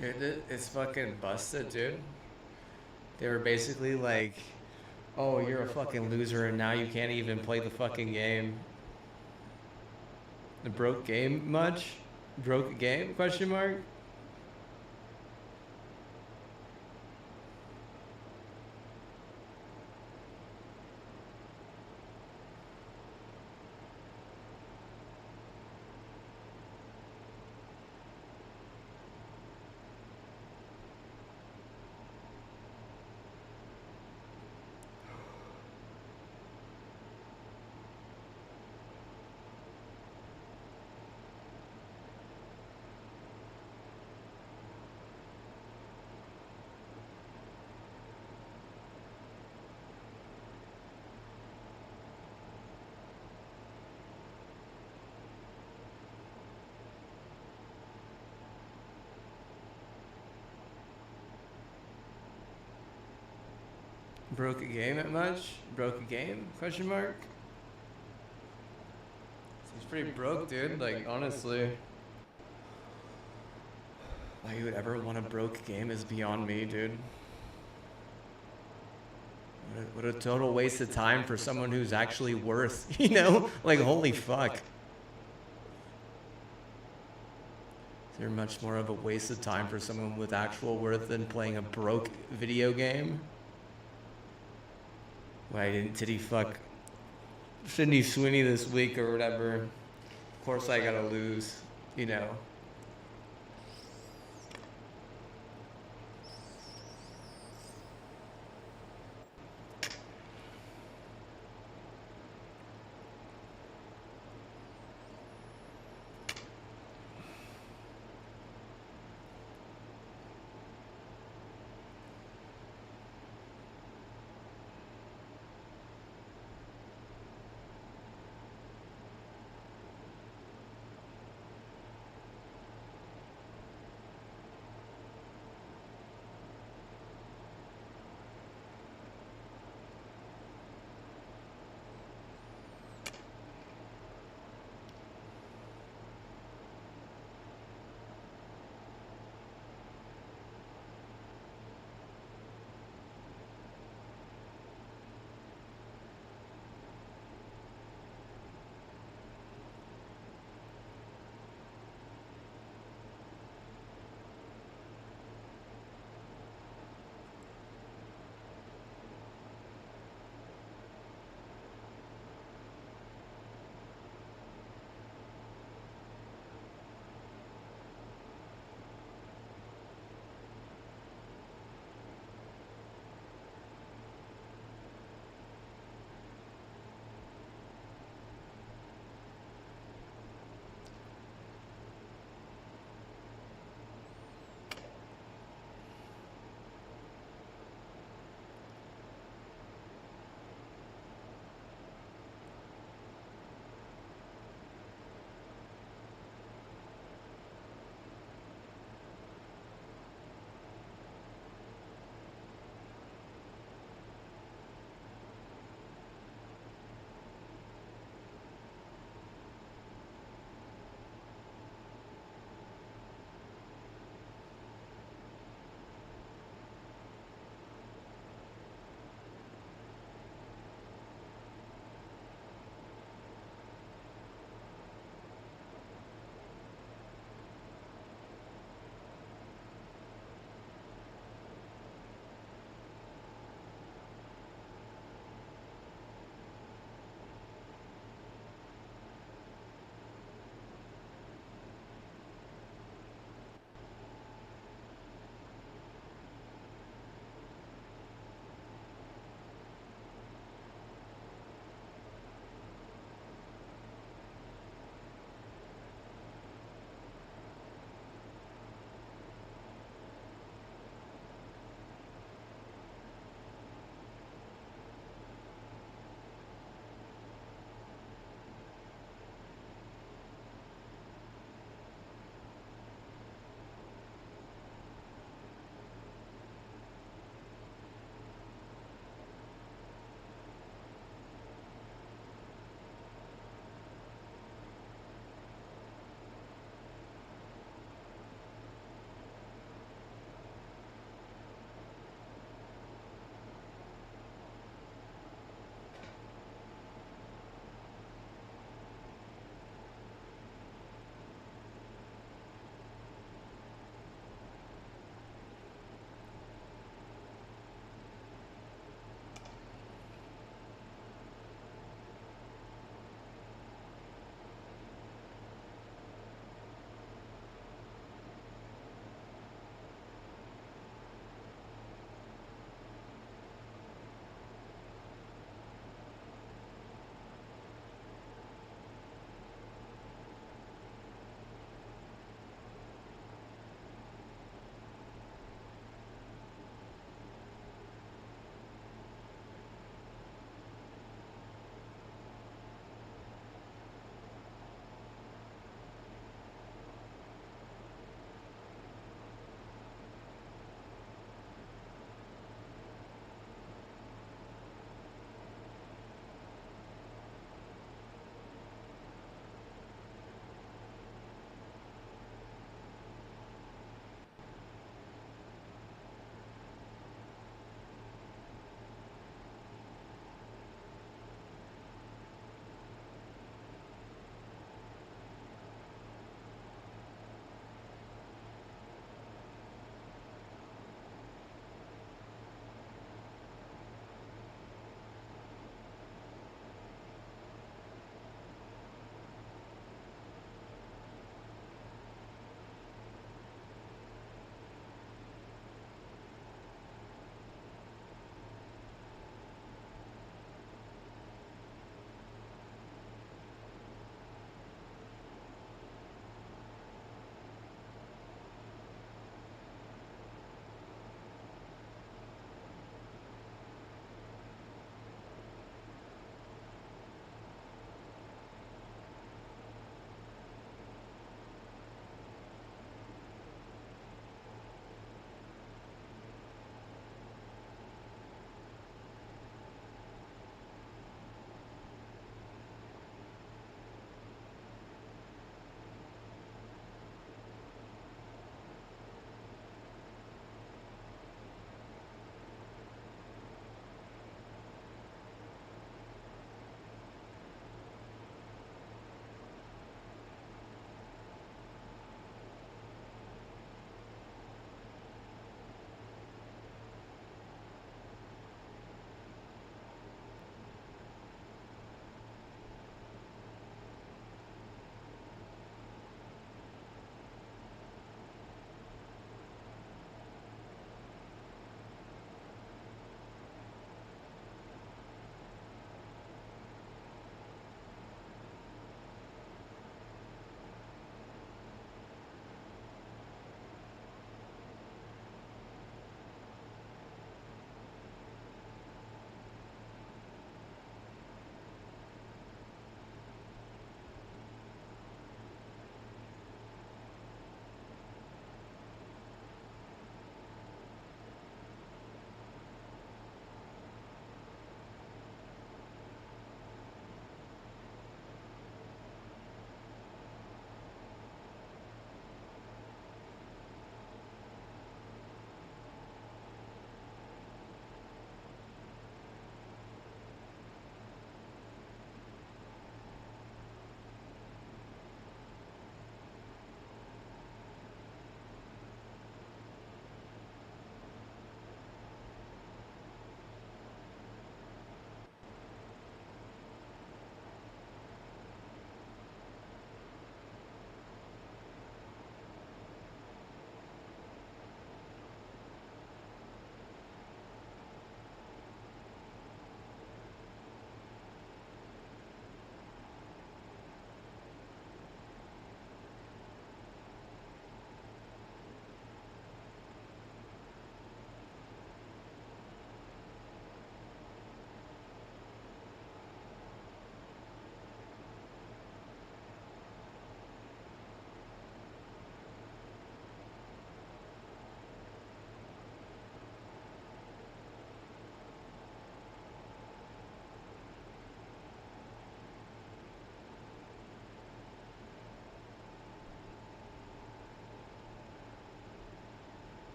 S1: Dude, it's fucking busted, dude. They were basically like, oh, you're a fucking loser and now you can't even play the fucking game. The broke game much? Broke game? Question mark? Broke a game at much? Broke a game? Question mark? He's pretty broke, dude. Like, honestly. Why you would ever want a broke game is beyond me, dude. What a total waste of time for someone who's actually worth, you know? Like, holy fuck. They're much more of a waste of time for someone with actual worth than playing a broke video game. Why did he fuck Sydney Sweeney this week or whatever? Of course I gotta lose, you know.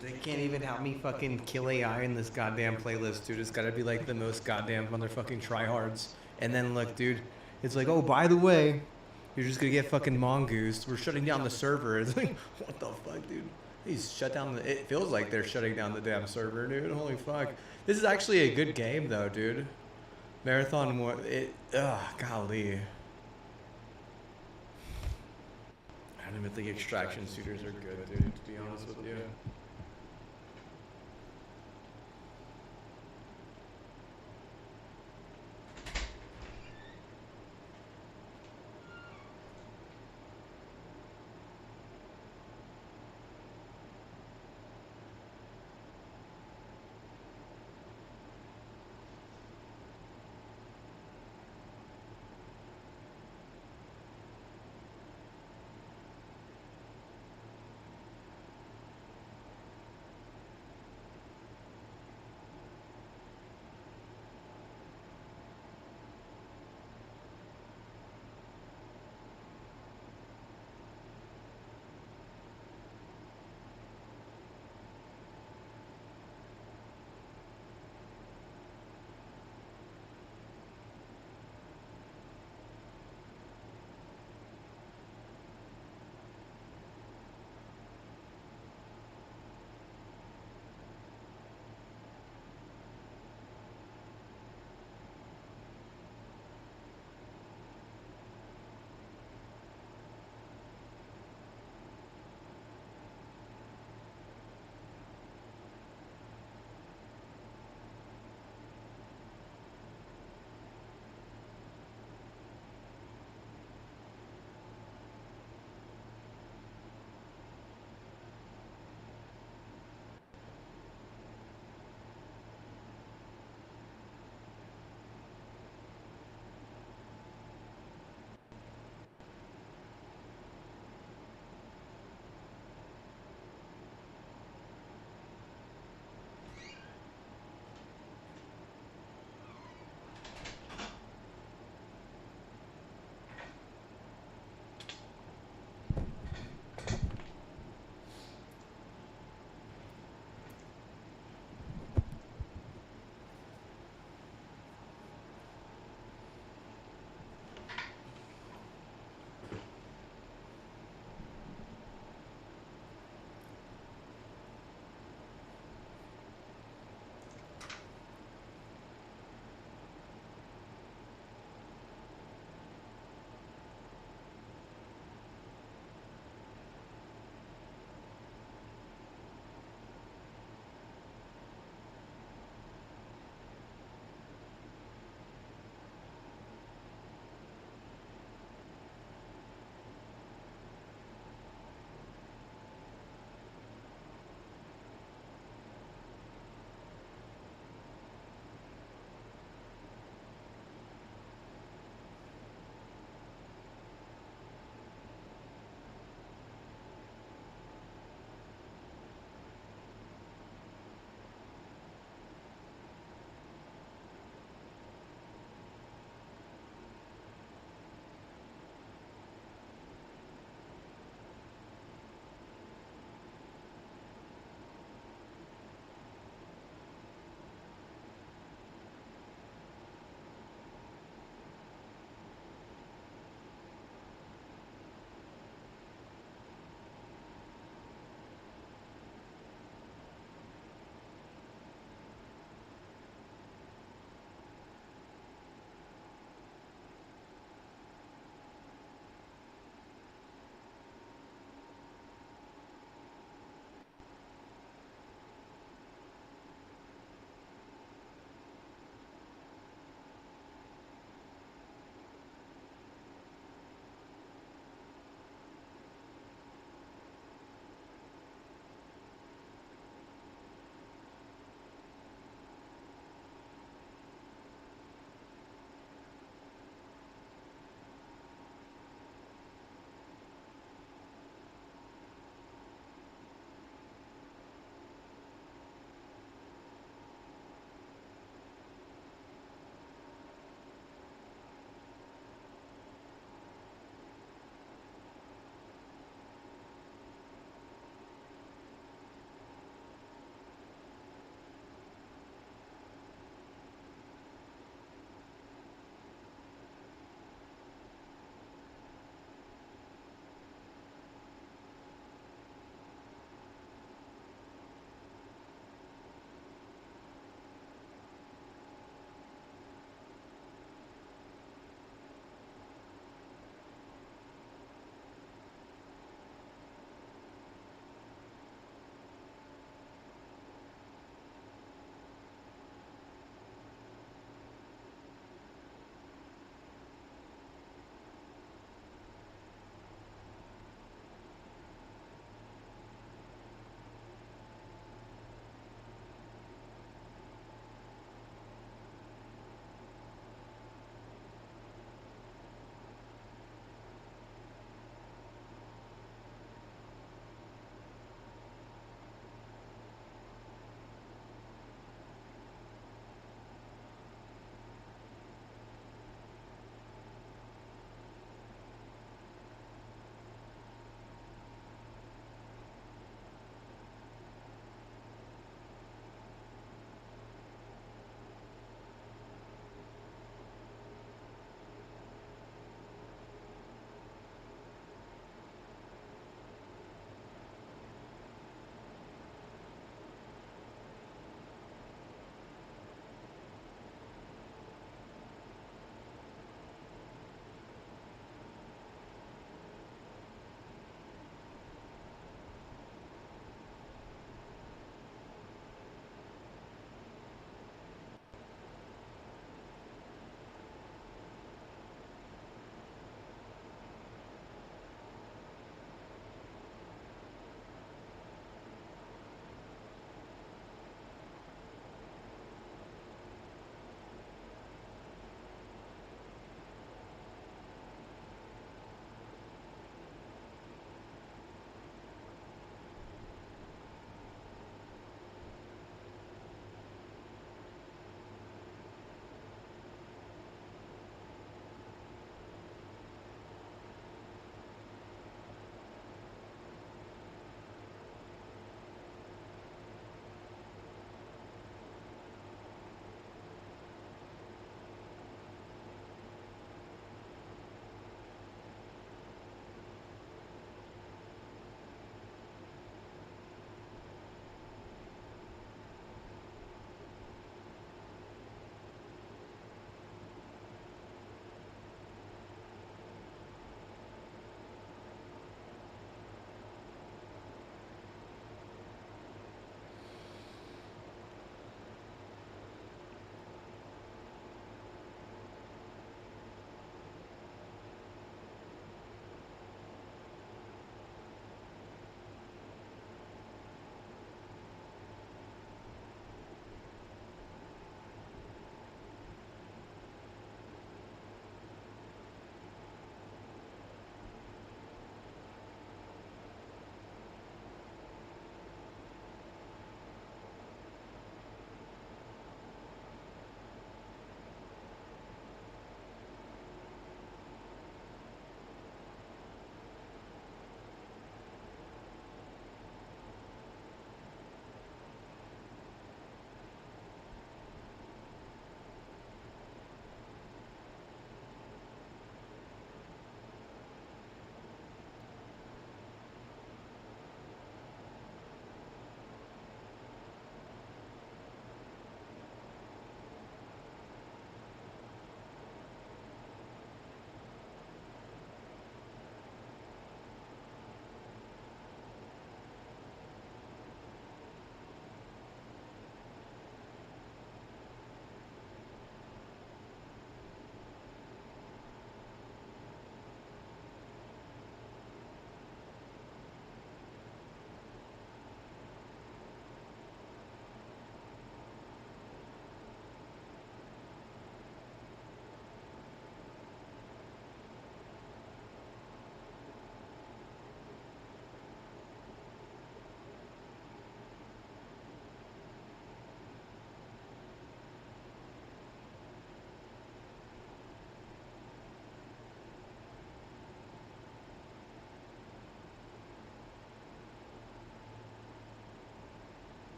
S1: They can't even help me fucking kill AI in this goddamn playlist, dude. It's gotta be like the most goddamn motherfucking tryhards. And then look, dude, it's like, oh, by the way, you're just gonna get fucking mongoosed. We're shutting down the server. It's like, what the fuck, dude? He's shut down the. It feels like they're shutting down the damn server, dude. Holy fuck. This is actually a good game, though, dude. Marathon, golly. I don't even think extraction shooters are good, dude, to be honest with you.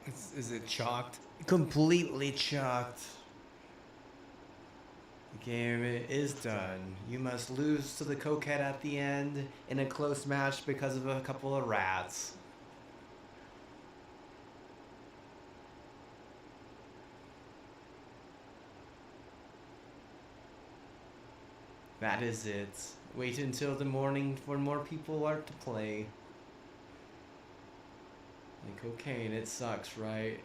S3: Is it chalked?
S1: Completely chalked. The game is done. You must lose to the cokehead at the end in a close match because of a couple of rats. That is it. Wait until the morning for more people are to play. Like cocaine, it sucks, right?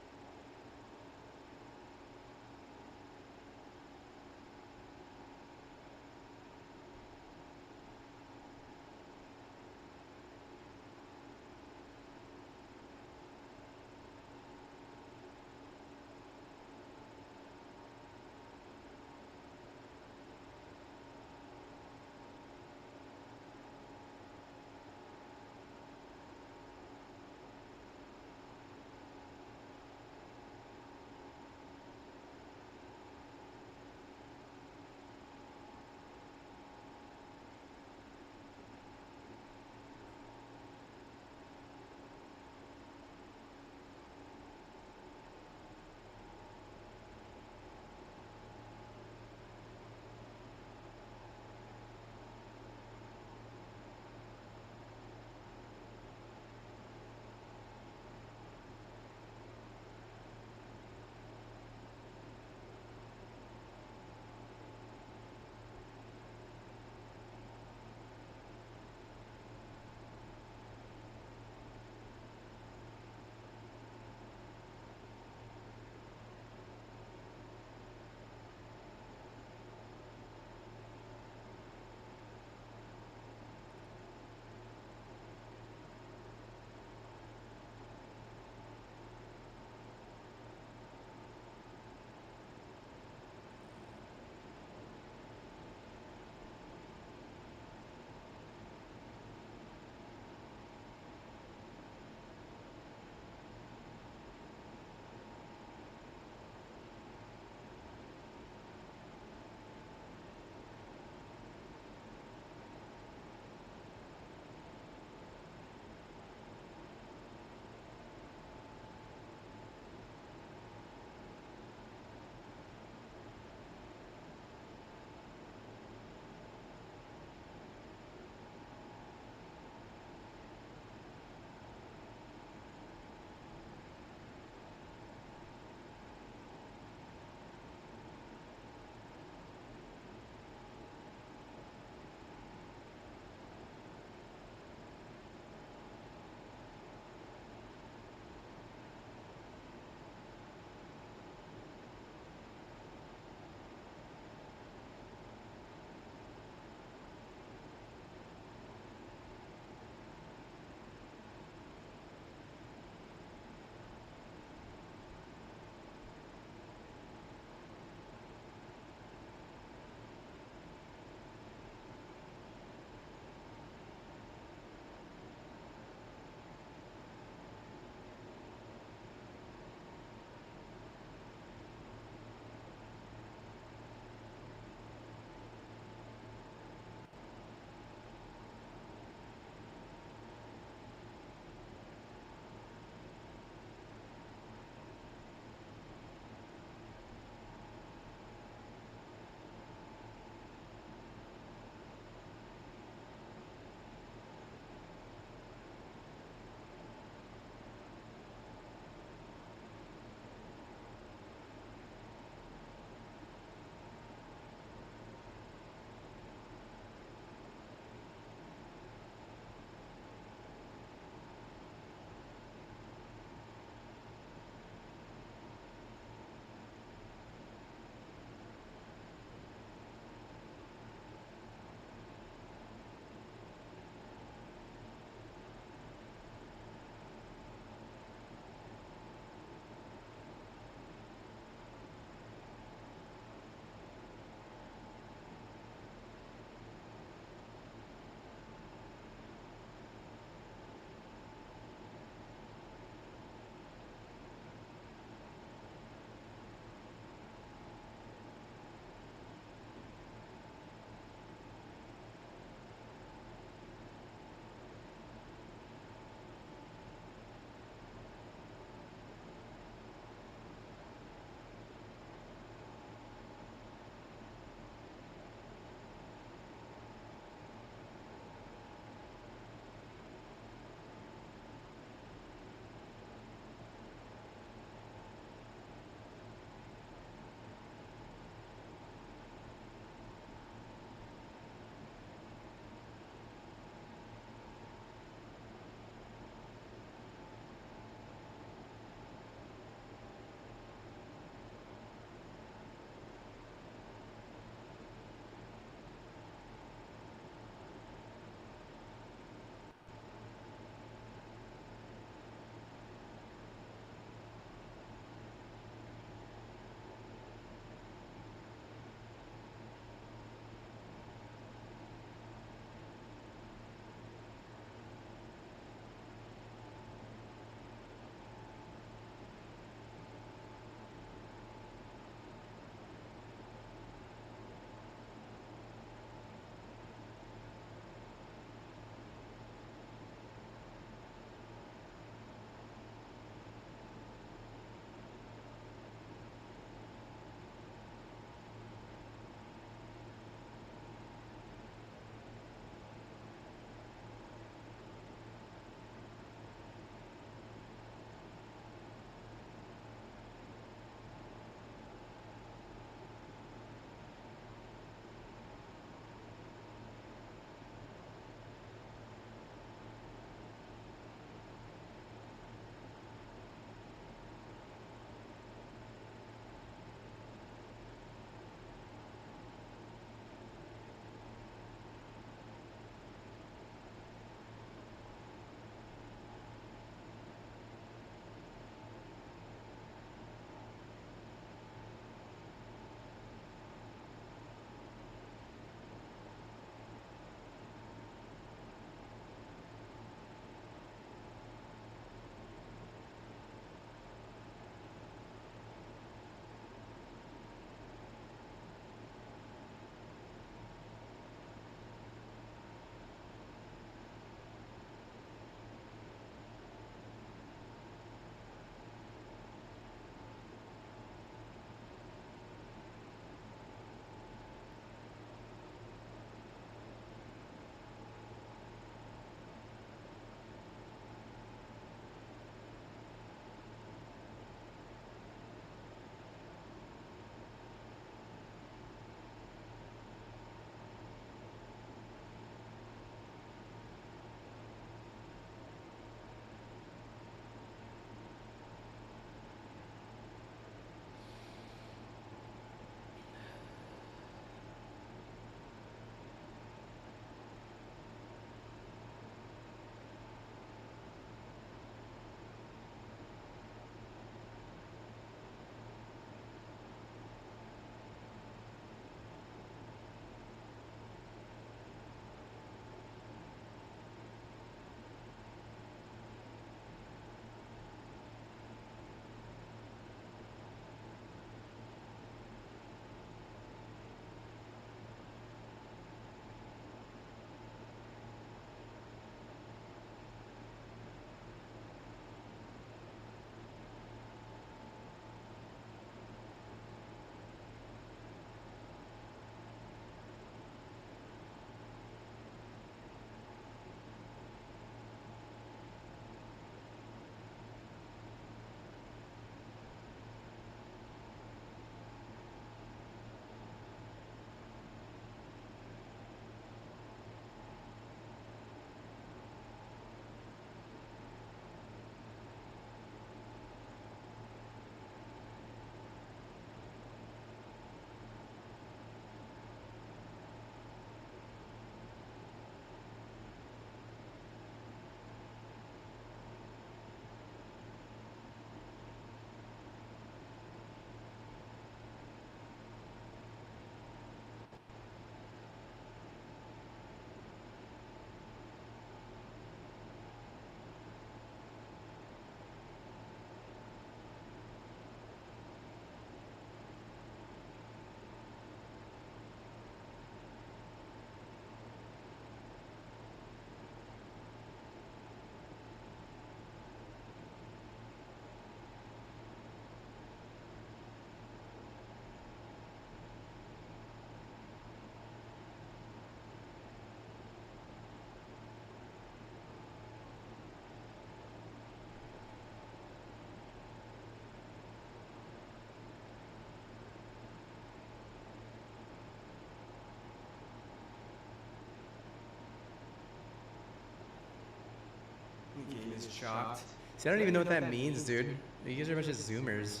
S1: The game is chopped. See, I don't even know what that means, dude. You guys are a bunch of zoomers.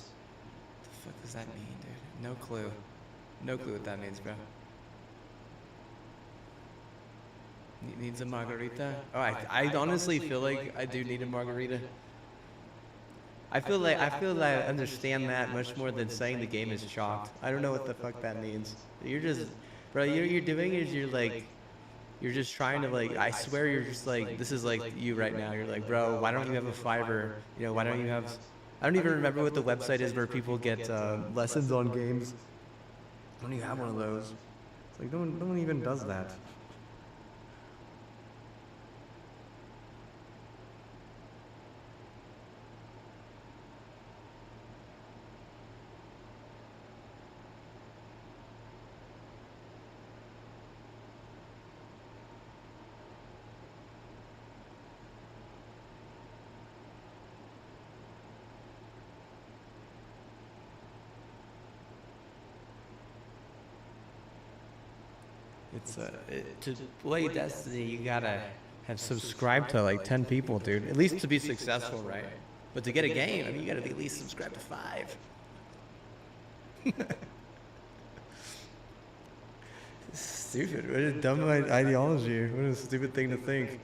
S1: What the fuck does that mean, dude? No clue. No clue what that means, bro. Needs a margarita? Oh, I honestly feel like I do need a margarita. I feel like I understand that much more than saying the game is chopped. I don't know what the fuck that means. You're just, bro. You're doing is you're just trying to like. I swear you're just like this is like you right now. You're like, bro. Why don't you have a Fiverr? You know, why don't you have? I don't even remember what the website is where people get lessons on games. Why don't you have one of those? It's like no one even does that. It's to play Destiny, you gotta have subscribed to like 10 people, dude. At least to be successful, right? But to get a game, I mean, you gotta be at least subscribed to 5. Stupid. What a dumb ideology. What a stupid thing to think.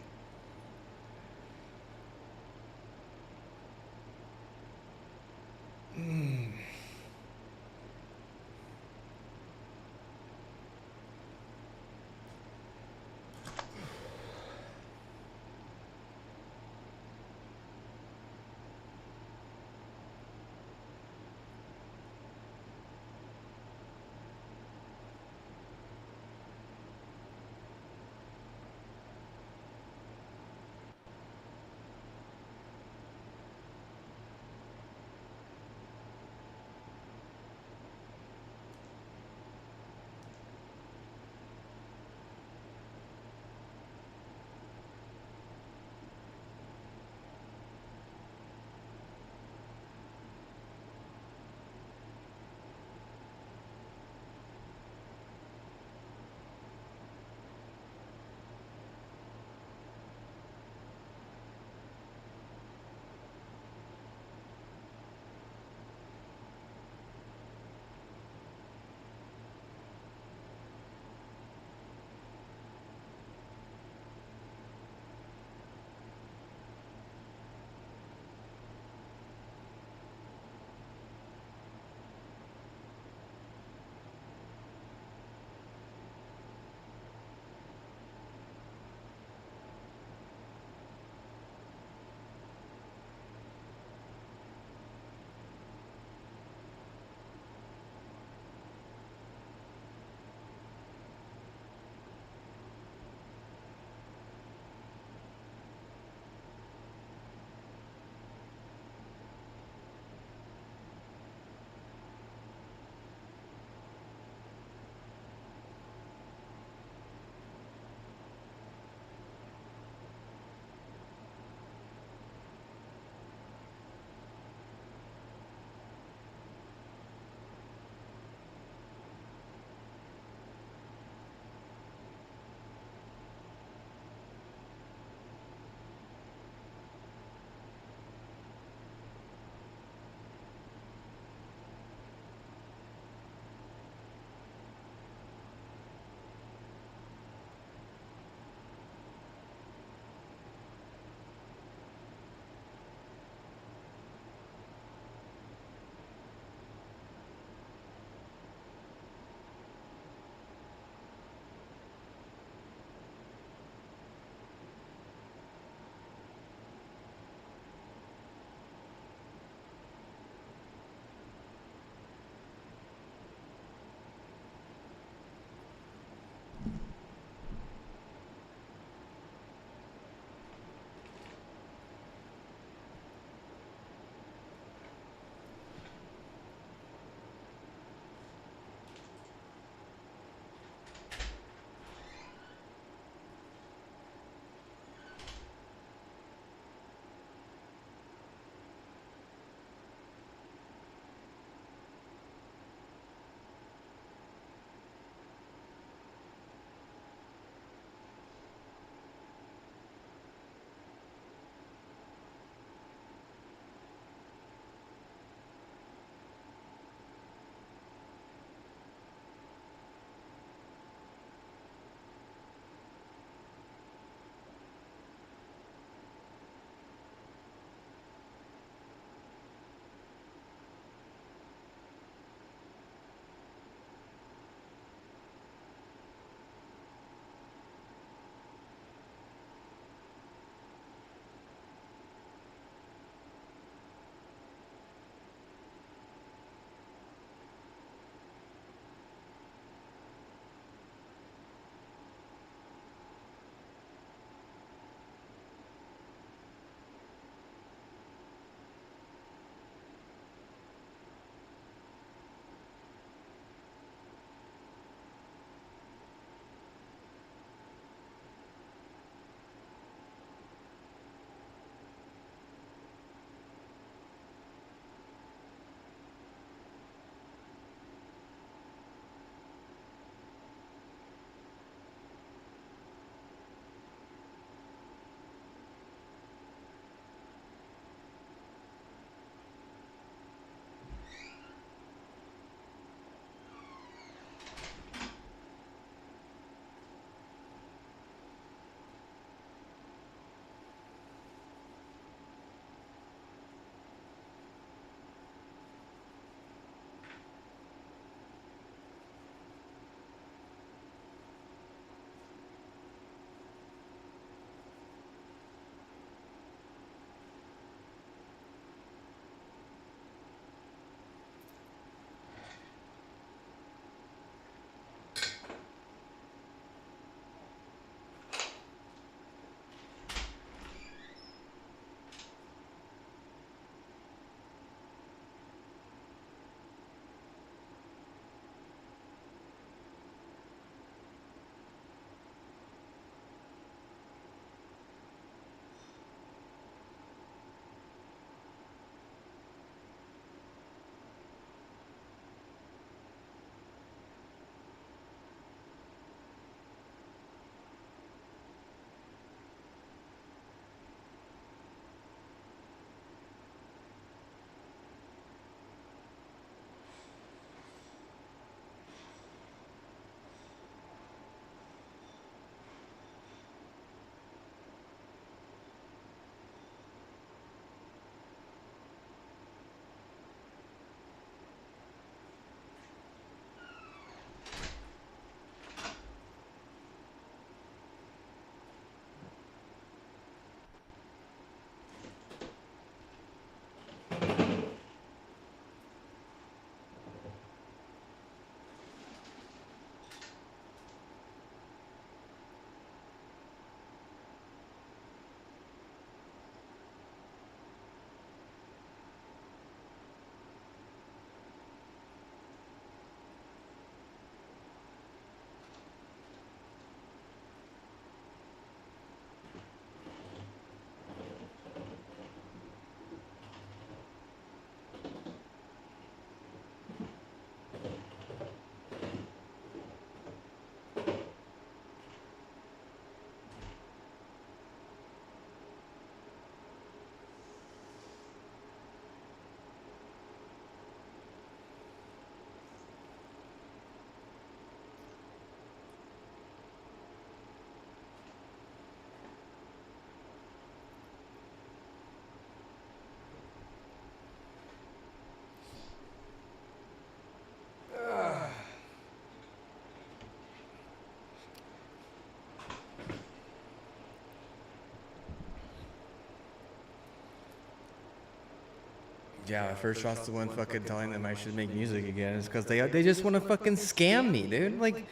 S1: Yeah, First Shot's the one fucking telling them I should make music again. It's because they just want to fucking scam me, dude. Like,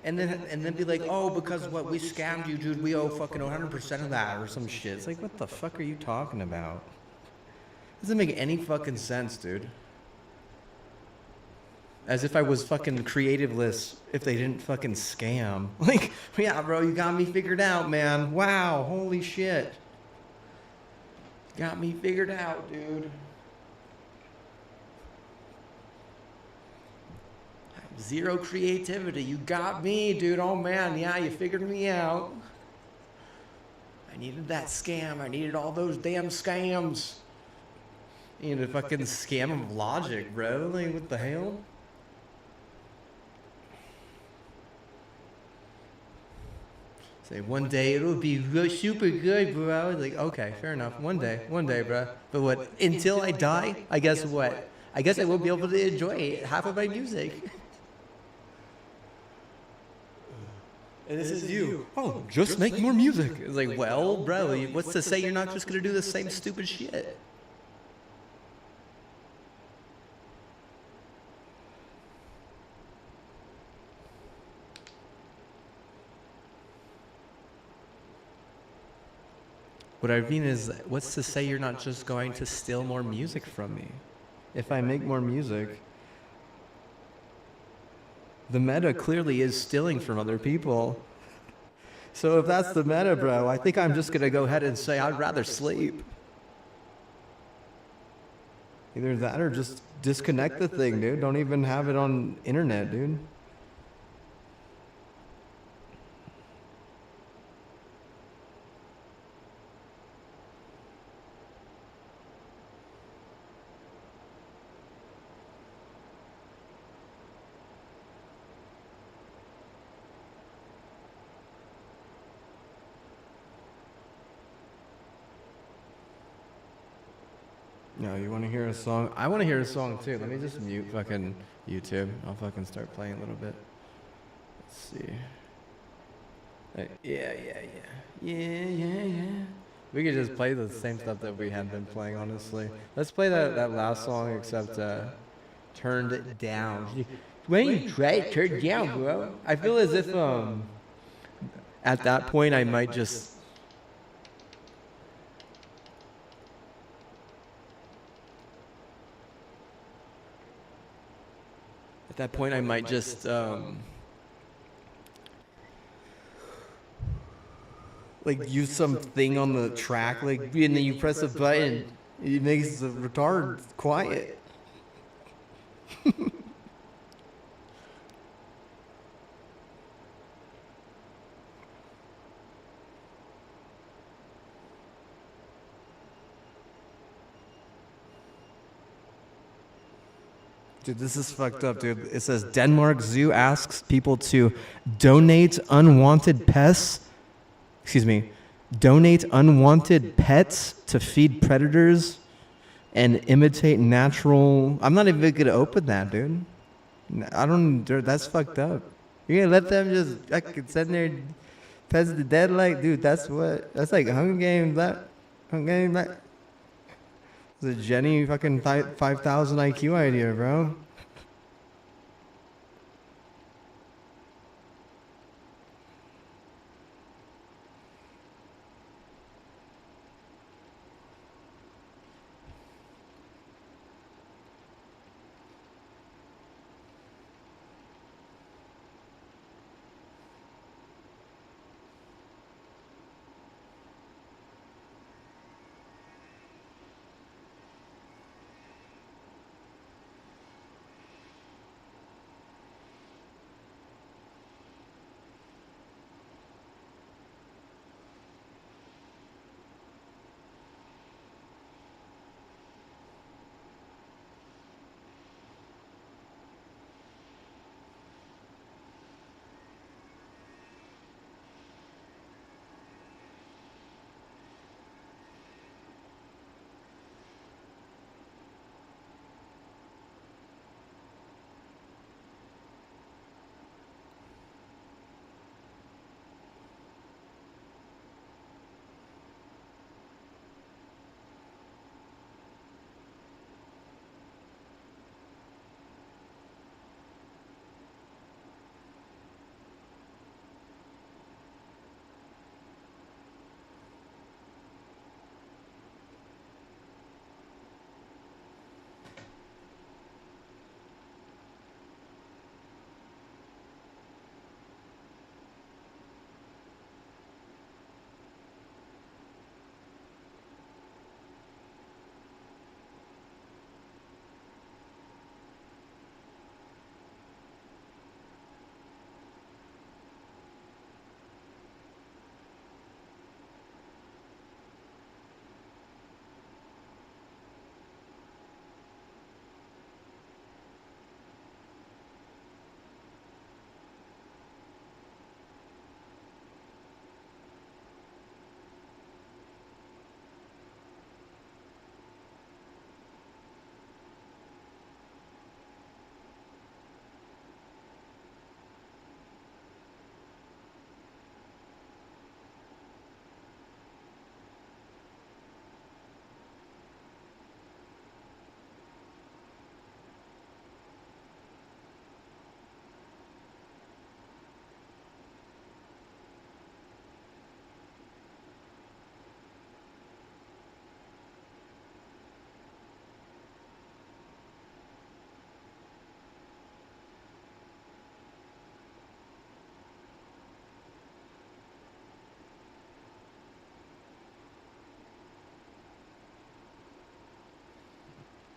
S1: and then be like, oh, because what we scammed you, dude. We owe fucking 100% of that or some shit. It's like, what the fuck are you talking about? Doesn't make any fucking sense, dude. As if I was fucking creativeless if they didn't fucking scam. Like, yeah, bro, you got me figured out, man. Wow, holy shit. Got me figured out, dude. Zero creativity. You got me, dude. Oh, man. Yeah, you figured me out. I needed that scam. I needed all those damn scams. You need a fucking scam of logic, bro. Like, what the hell? Say, one day it'll be super good, bro. Like, okay, fair enough. One day, bro. But what? Until I die, I guess what? I guess I won't be able to enjoy half of my music. And this is you. Oh, just make more music. It's like, well, bro, what's to say you're not just gonna do the same stupid shit? What I mean is, what's to say you're not just going to steal more music from me? If I make more music, the meta clearly is stealing from other people. So if that's the meta, bro, I think I'm just gonna go ahead and say I'd rather sleep. Either that or just disconnect the thing, dude. Don't even have it on internet, dude. No, you want to hear a song? I want to hear a song too. Let me just mute fucking YouTube. I'll fucking start playing a little bit. Let's see. Yeah. We could just play the same stuff that we had been playing, honestly. Let's play that last song, except Turned It Down. When you try it, turn it down, bro. I feel as if at that point I might just. At that point, I might just like use something on the track, like, and then you press a button, it makes the retard quiet. Dude, this is fucked up, dude. It says Denmark Zoo asks people to donate unwanted pets. Excuse me. Donate unwanted pets to feed predators and imitate natural. I'm not even gonna open that, dude. I don't. That's fucked up. You're gonna let them just fucking sit there, pets the dead, like, dude. That's what. That's like Hunger Games. Hunger Games. The Jenny fucking 5,000 IQ idea, bro.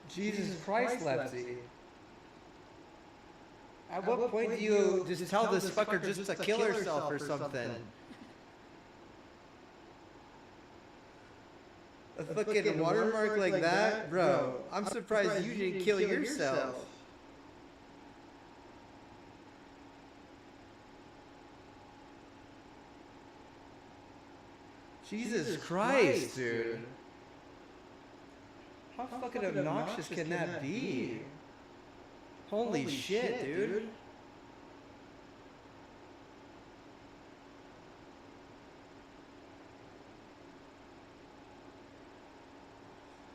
S1: Jesus Christ, Lefty. At what point do you just tell this fucker just to kill herself or something? A fucking watermark like that? Bro, I'm surprised you didn't kill yourself. Jesus Christ, dude. How fucking obnoxious can that be? Holy shit, dude.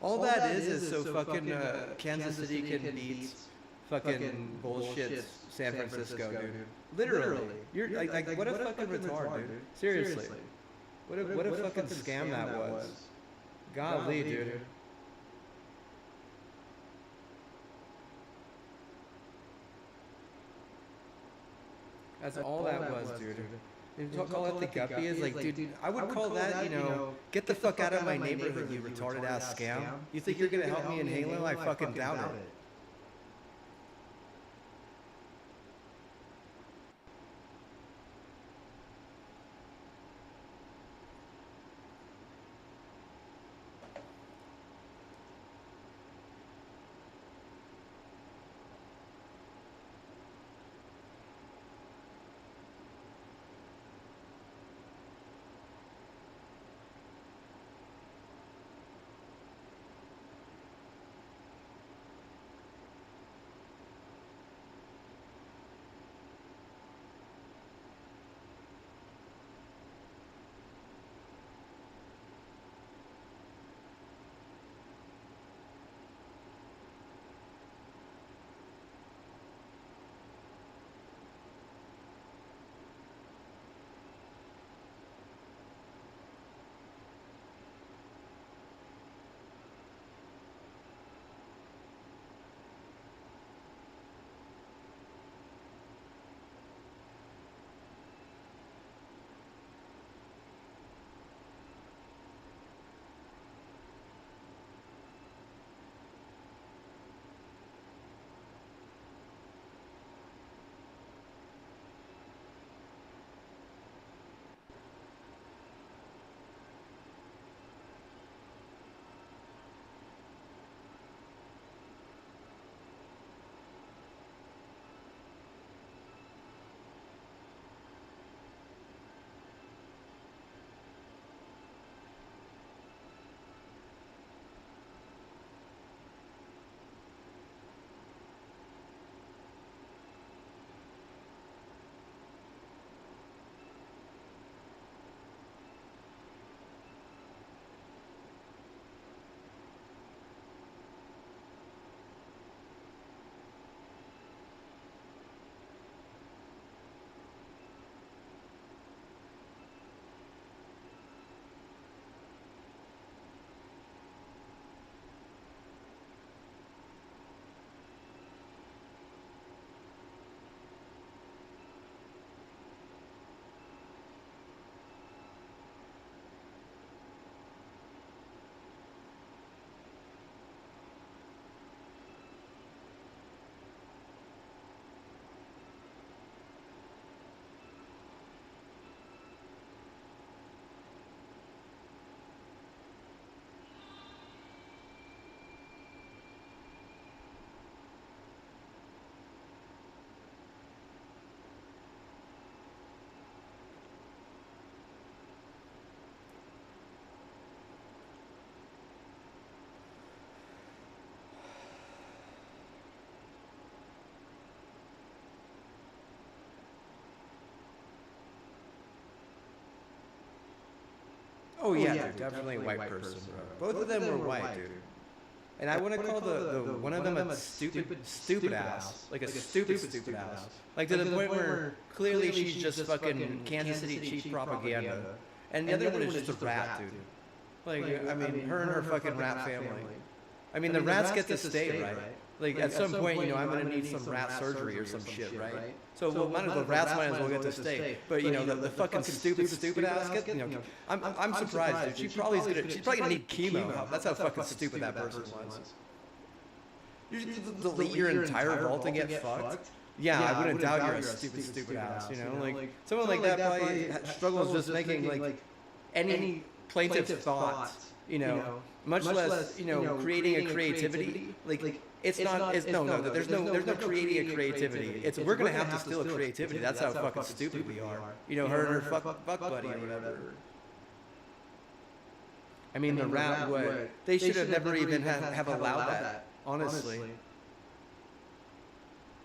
S1: All that is so fucking Kansas City can beat fucking bullshit San Francisco, dude. Literally. You're like what a fucking retard, dude. Seriously. What a fucking scam that was. Golly, dude. That's all that was, dude. You call it the guppy is like, dude, I would call that, you know, get the fuck out of my neighborhood, you retarded ass scam. You think you're gonna help me in Halo? I fucking doubt it. Oh yeah, they're definitely a white person, bro. Both of them were white, dude. And I want to call the one of them a stupid ass, like a stupid ass, like to the point where clearly she's just fucking Kansas City cheap propaganda, and the other one is just a rat, dude. Like I mean, her and her fucking rat family. I mean, the rats get to stay, right? Like at some point, you know, I'm gonna need some rat surgery or some shit, right? So the rats might as well get to stay. But you know, the fucking stupid ass get, you know, I'm surprised, dude. She's probably gonna need chemo. That's how fucking stupid that person was. You just delete your entire vault and get fucked. Yeah, I wouldn't doubt you're a stupid ass. You know, like someone like that probably struggles just making like any plaintiff's thought. You know, much less creating a creativity. Like it's not. It's no. There's no creating a creativity. It's we're gonna have to steal a creativity. That's how fucking stupid we are. You know, her and her fuck buddy or whatever. I mean, the rat. What they should have never even have allowed that. Honestly.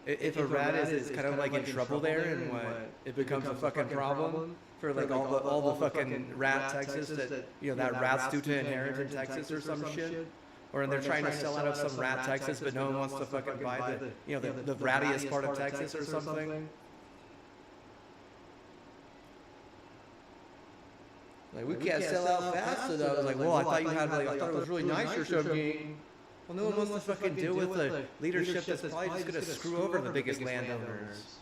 S1: If a rat is kind of like in trouble there, and what it becomes a fucking problem for like all the fucking rat Texas that that rat's due to inherit in Texas or some shit, or they're trying to sell out of some rat Texas, but no one wants to fucking buy the rattiest part of Texas or something. Like we can't sell out fast enough. I was like, well, I thought you had I thought it was really nice or something. Well, no one wants to fucking deal with the leadership that's probably just gonna screw over the biggest landowners.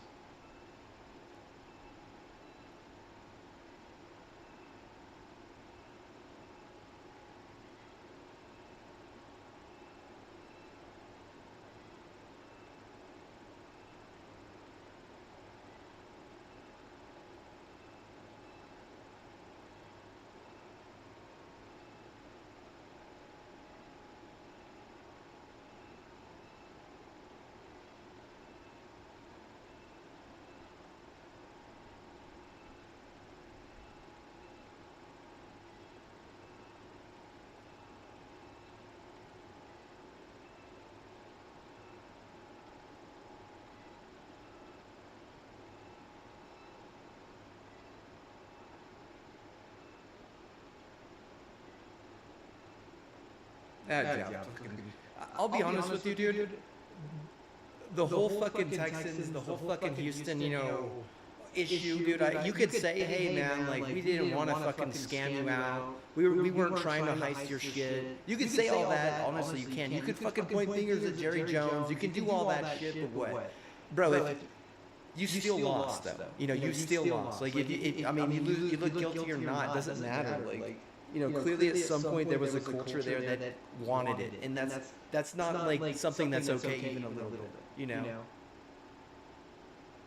S1: I'll be honest with you, dude. The whole fucking Texans, the whole fucking Houston, issue, dude. You could say, hey, man, like we didn't want to fucking scam you out. We weren't trying to heist your shit. You could say all that. Honestly, you can. You could fucking point fingers at Jerry Jones. You can do all that shit, but what, bro? You still lost, though. You still lost. Like, I mean, you look guilty or not, it doesn't matter. Like. Clearly at some point there was a culture there that wanted it, and that's not like something that's okay even a little bit,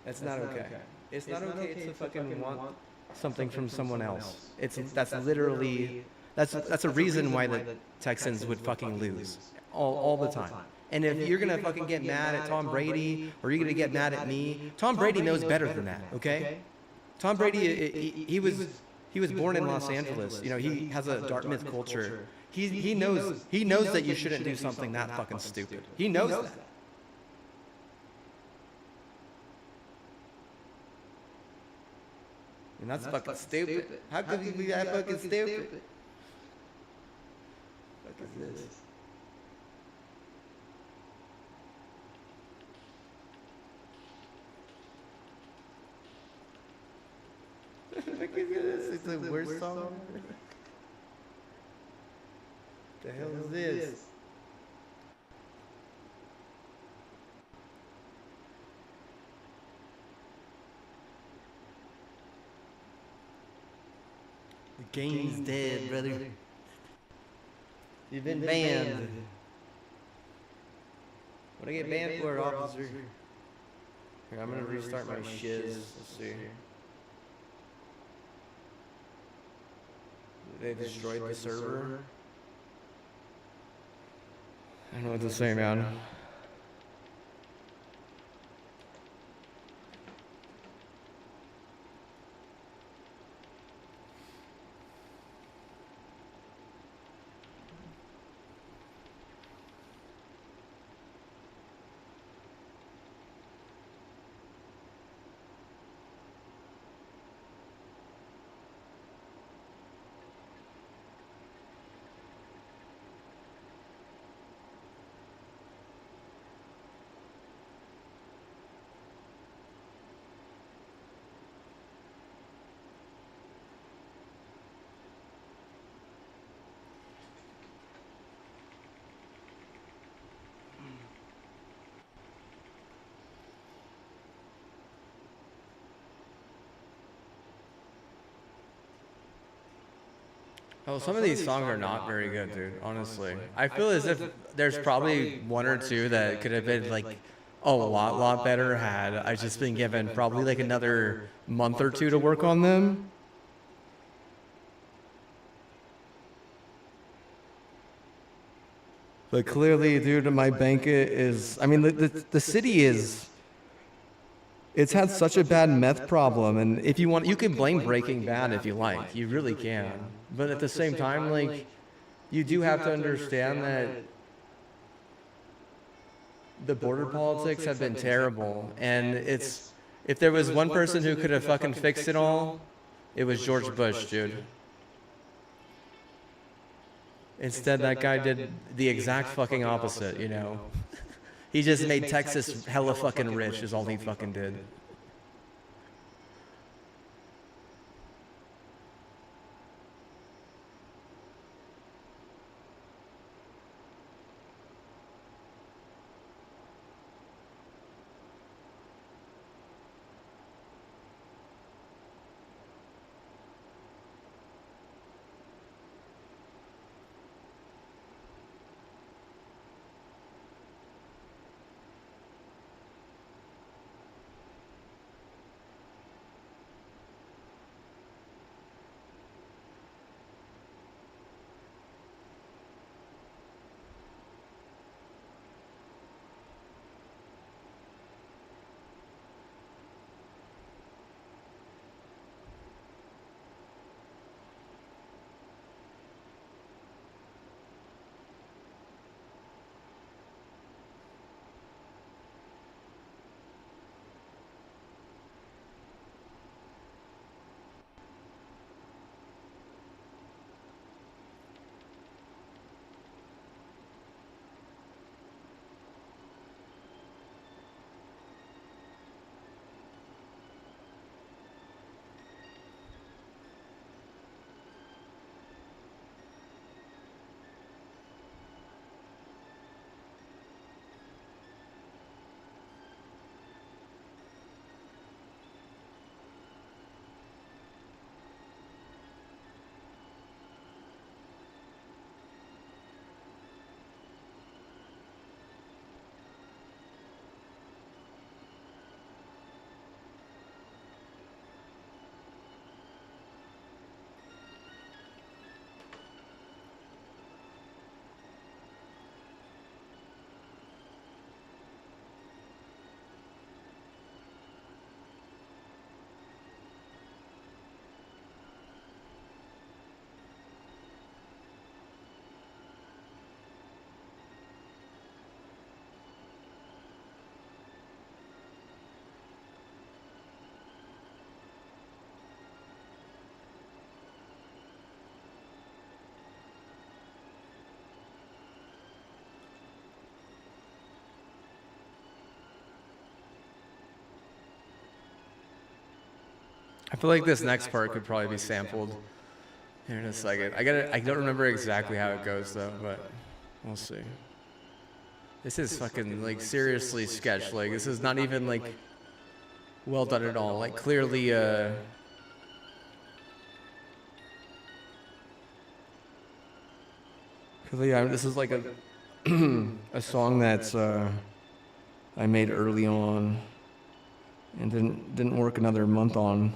S1: That's not okay. It's not okay to fucking want something from someone else. That's literally that's a reason why the Texans would fucking lose all the time. And if you're gonna fucking get mad at Tom Brady or you're gonna get mad at me, Tom Brady knows better than that, okay? Tom Brady, he was born in Los Angeles. He has a Dartmouth culture. He knows that you shouldn't do something that fucking stupid. He knows that. And that's fucking stupid. How could you be that fucking stupid? What the fuck is this? Look at this. It's the worst song ever. The hell is this? The game's dead, brother. You've been banned. What do I get banned for, officer? Here, I'm gonna restart my shiz. Let's see. They destroyed the server. I don't know what to say, man. Oh, some of these songs are not very good, dude. Honestly, I feel as if there's probably one or two that could have been like a lot better had I just been given probably like another month or two to work on them. But clearly, dude, my bank is. I mean, the city is. It's had such a bad meth problem, and if you want, you can blame Breaking Bad if you like. You really can. But at the same time, like, you do have to understand that the border politics have been terrible, and it's if there was one person who could have fucking fixed it all, it was George Bush, dude. Instead, that guy did the exact fucking opposite, you know? He just made Texas hella fucking rich, is all he fucking did. I feel like this next part could probably be sampled here in a second. I don't remember exactly how it goes though, but we'll see. This is fucking like seriously sketch. Like this is not even like well done at all. Like clearly cause yeah, this is like a a song that's I made early on and didn't work another month on.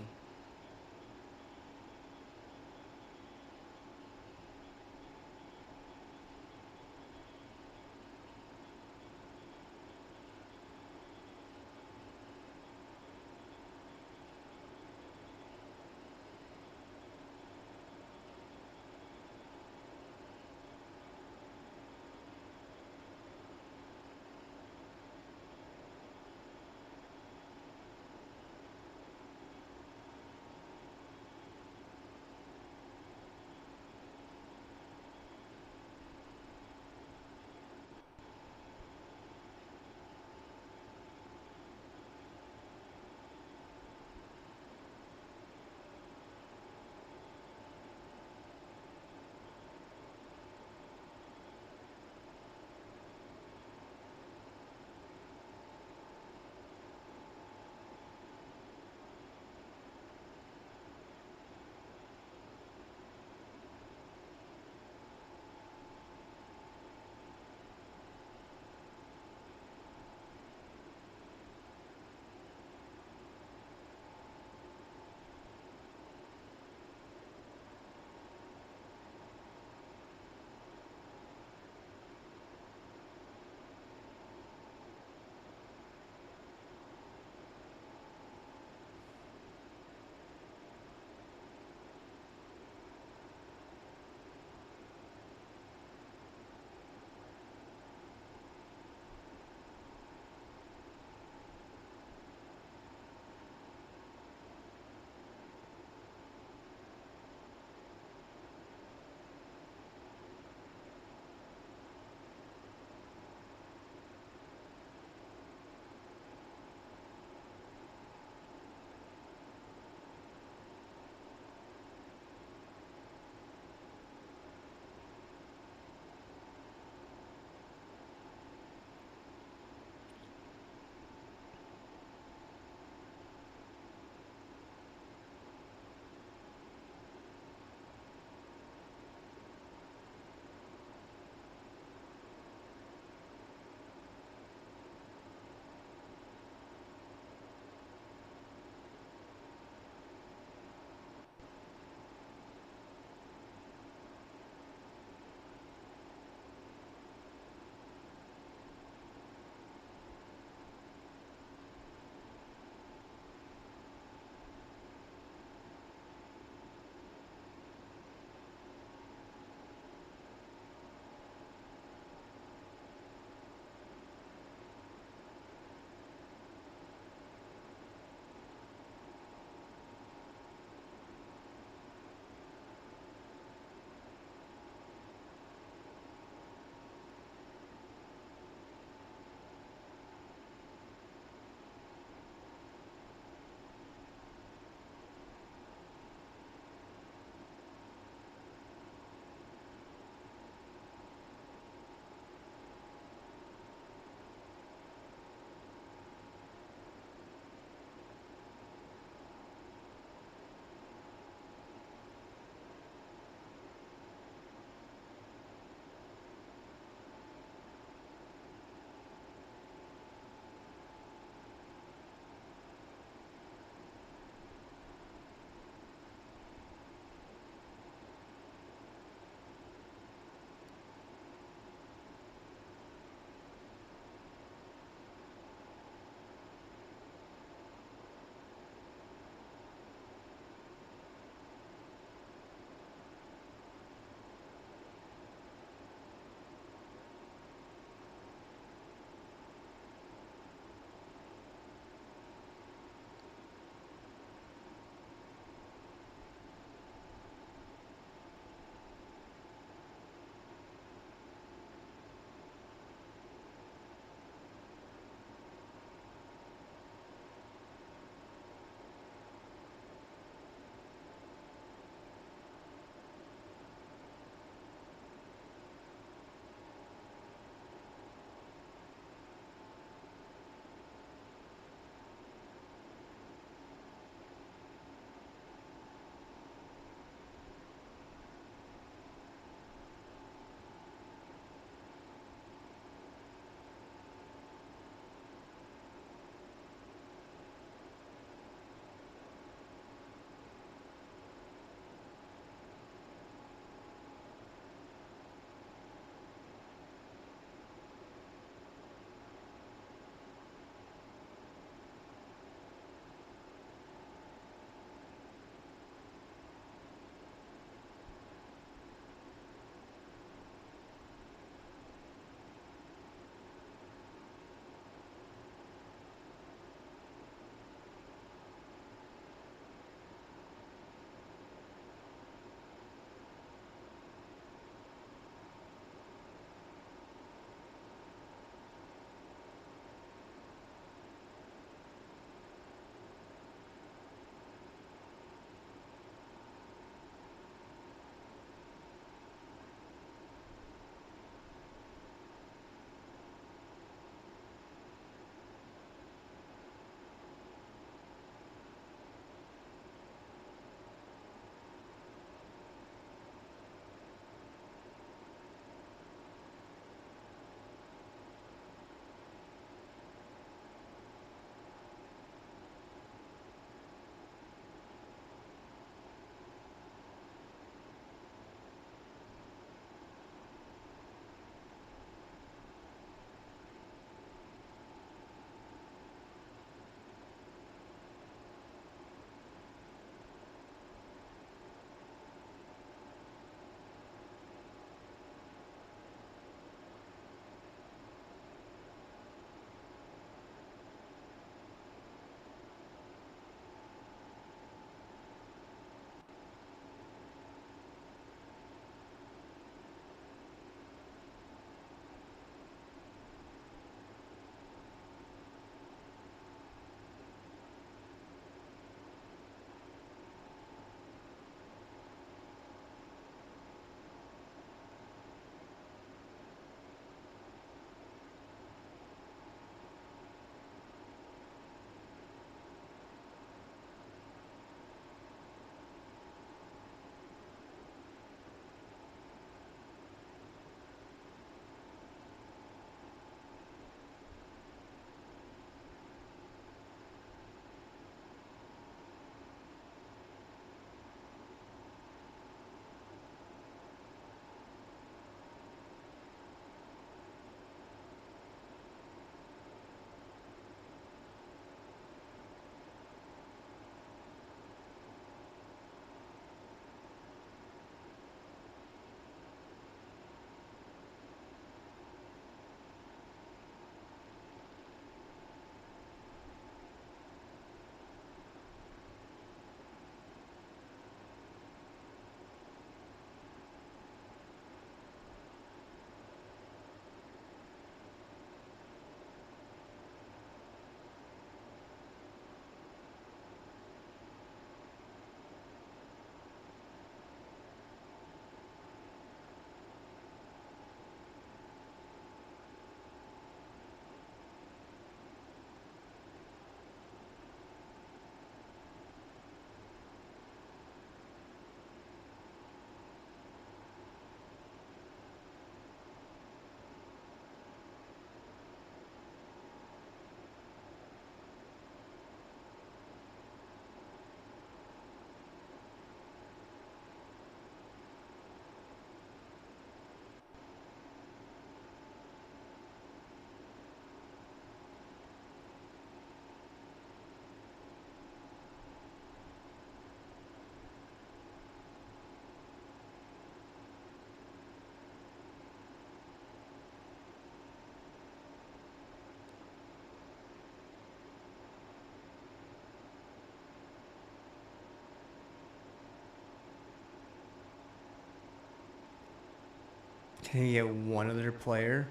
S1: Can you get one other player?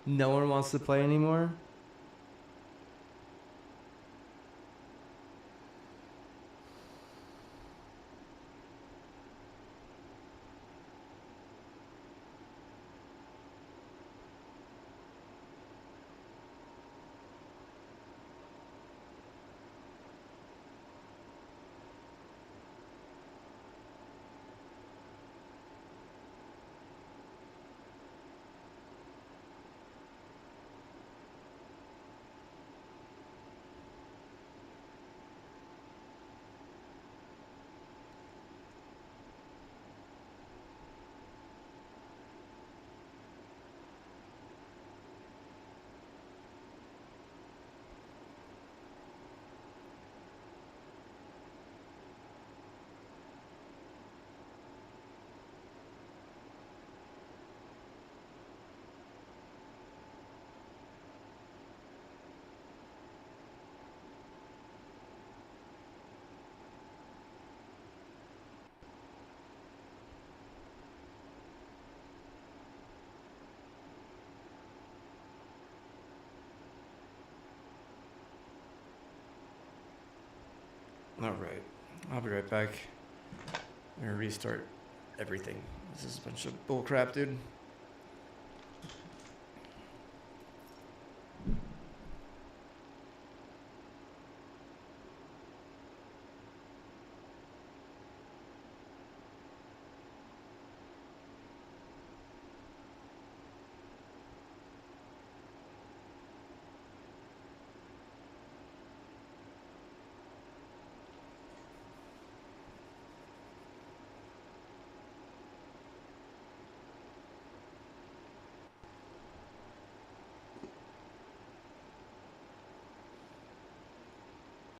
S1: No one wants to play anymore? Alright, I'll be right back. I'm gonna restart everything. This is a bunch of bullcrap, dude.